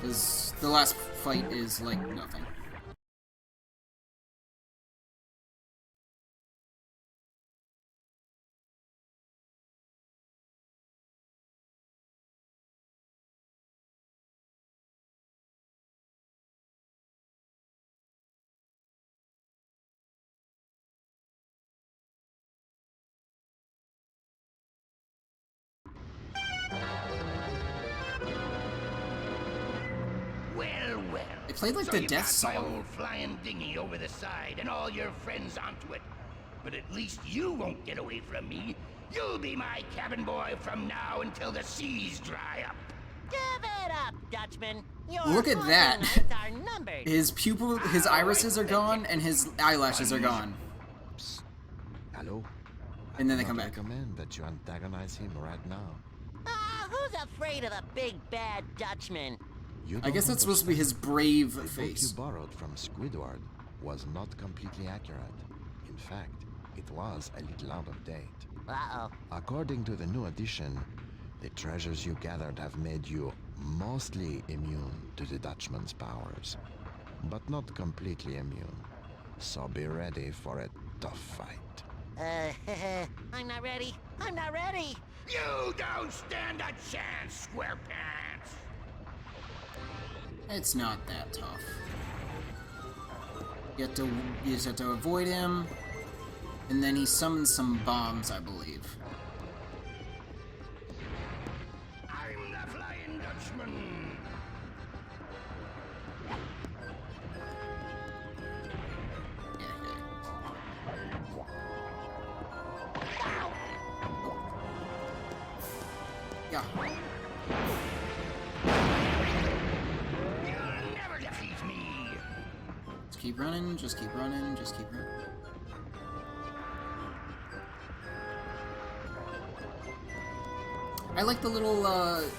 Because the last fight is like nothing. Well. They played like So the you death got my song. old flying dinghy over the side and all your friends onto it. But at least you won't get away from me. You'll be my cabin boy from now until the seas dry up. Give it up, Dutchman. Your Look at that. closing nights are numbered. His pupil, his irises are gone, and his eyelashes are gone. Hello? And then they come back. I recommend that you antagonize him right now. Who's afraid of the big bad Dutchman? You I guess don't that's supposed to be his brave The book face. you borrowed from Squidward was not completely accurate. In fact, it was a little out of date. Uh-oh. According to the new edition, the treasures you gathered have made you mostly immune to the Dutchman's powers, but not completely immune. So be ready for a tough fight. I'm not ready. I'm not ready. You don't stand a chance, SquarePants! It's not that tough. You just have to avoid him, and then he summons some bombs, I believe. I'm the Flying Dutchman! Yeah. You'll never defeat me! Just keep running, just keep running, just keep running. I like the little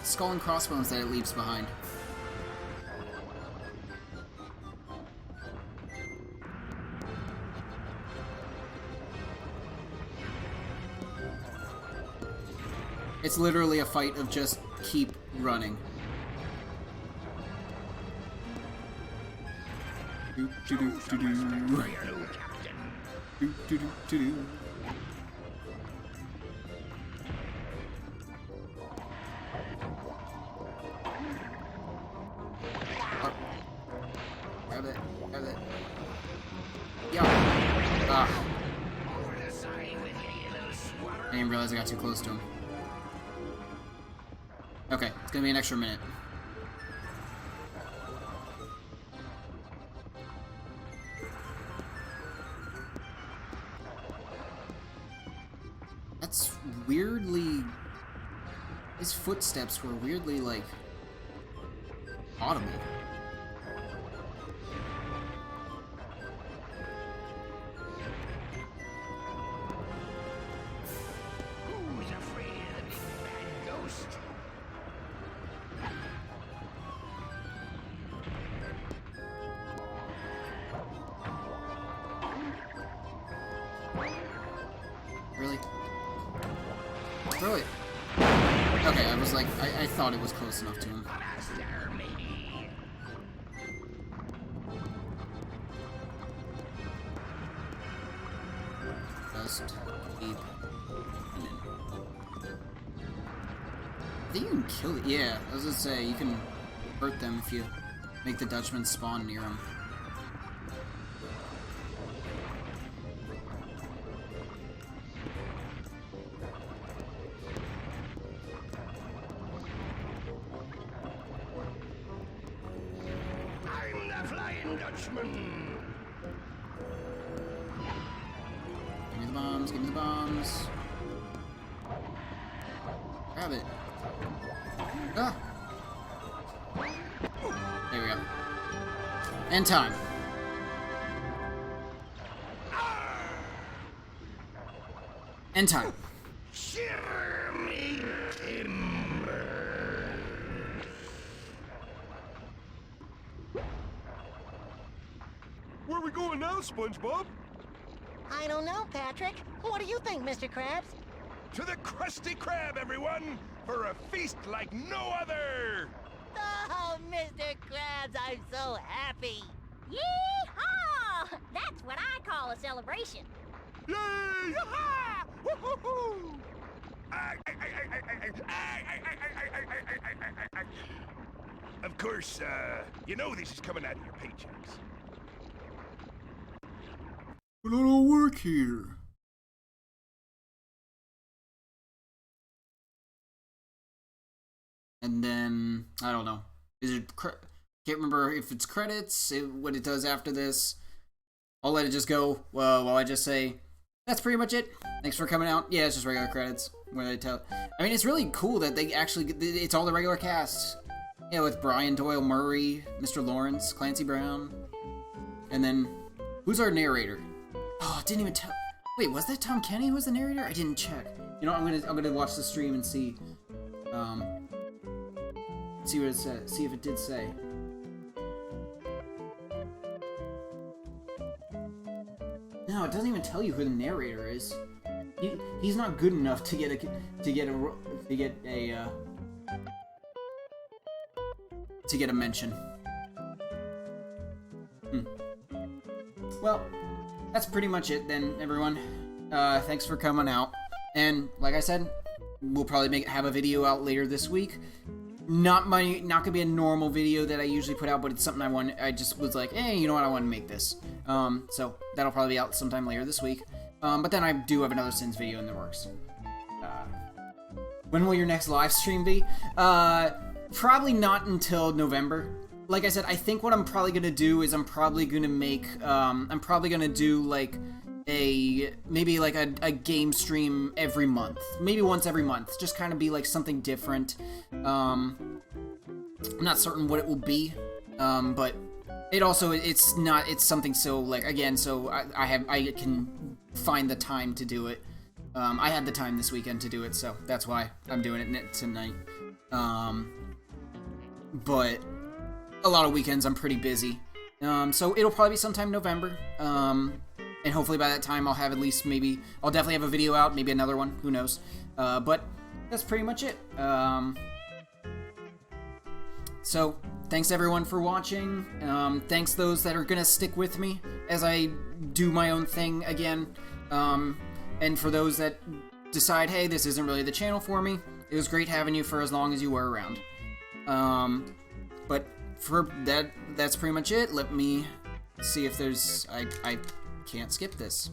skull and crossbones that it leaves behind. It's literally a fight of just keep running. Do do do do do. Do do do do do. Grab it, grab it. Yeah. Ah. I didn't realize I got too close to him. Okay, it's gonna be an extra minute. That's weirdly... His footsteps were weirdly, like, audible. Who's afraid of the big bad ghost? Really? Throw it. Okay, I was like, I thought it was close enough to him. Master, maybe. Just keep running. I think you can kill it. Yeah, I was gonna say, you can hurt them if you make the Dutchman spawn near them. I'm the Flying Dutchman. Give me the bombs, give me the bombs. Grab it. Ah! There we go. And time. And time. Shiver me timber. Where are we going now, Spongebob? I don't know, Patrick. What do you think, Mr. Krabs? To the Krusty Krab, everyone! For a feast like no other! Oh, Mr. Krabs, I'm so happy. Yee-haw! That's what I call a celebration. Yay! Yaha! Woo-hoo-hoo! Of course, you know this is coming out of your paychecks. But I don't work here. And then, I don't know. Is it can't remember if it's credits, what it does after this. I'll let it just go. While I just say, that's pretty much it. Thanks for coming out. Yeah, it's just regular credits. Where they tell. I mean, it's really cool that they actually, it's all the regular cast. Yeah, with Brian Doyle Murray, Mr. Lawrence, Clancy Brown. And then, who's our narrator? Oh, it didn't even tell. Wait, was that Tom Kenny who was the narrator? I didn't check. You know, I'm gonna watch the stream and see, see what it said. See if it did say. No, it doesn't even tell you who the narrator is. He's not good enough to get a mention. Well, that's pretty much it then, everyone. Thanks for coming out. And like I said, we'll probably have a video out later this week. Not gonna be a normal video that I usually put out, but it's something I just was like, hey, you know what, I want to make this. So that'll probably be out sometime later this week. But then I do have another Sins video in the works. When will your next live stream be? Probably not until November. Like I said, I think what I'm probably gonna do is I'm probably gonna do like maybe like a game stream every month, maybe once every month, just kind of be like something different. I'm not certain what it will be, but it's something so like, again, so I can find the time to do it. I had the time this weekend to do it, so that's why I'm doing it tonight. But a lot of weekends I'm pretty busy. So it'll probably be sometime November. And hopefully by that time I'll have at least I'll definitely have a video out, maybe another one, who knows. But that's pretty much it. So thanks everyone for watching. Thanks those that are gonna stick with me as I do my own thing again. And for those that decide, hey, this isn't really the channel for me, it was great having you for as long as you were around. But for that's pretty much it. Let me see if there's... I can't skip this.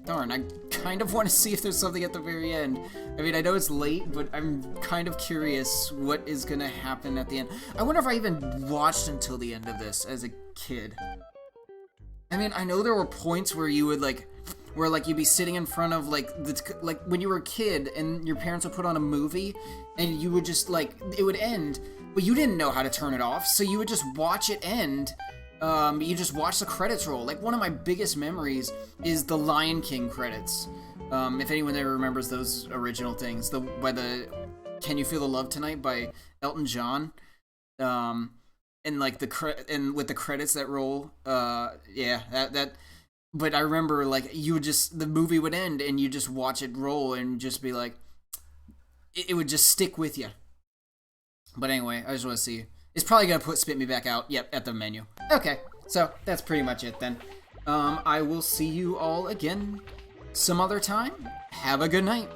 Darn, I kind of want to see if there's something at the very end. I mean, I know it's late, but I'm kind of curious what is going to happen at the end. I wonder if I even watched until the end of this as a kid. I mean, I know there were points where you would, where you'd be sitting in front of, like when you were a kid and your parents would put on a movie and you would just, it would end, but you didn't know how to turn it off, so you would just watch it end. You just watch the credits roll. Like, one of my biggest memories is the Lion King credits. If anyone ever remembers those original things, by the Can You Feel the Love Tonight by Elton John, and with the credits that roll, yeah, that. But I remember, the movie would end and you just watch it roll and just be like, it would just stick with you. But anyway, I just want to see. It's probably going to spit me back out, yep, at the menu. Okay, so that's pretty much it then. I will see you all again some other time. Have a good night.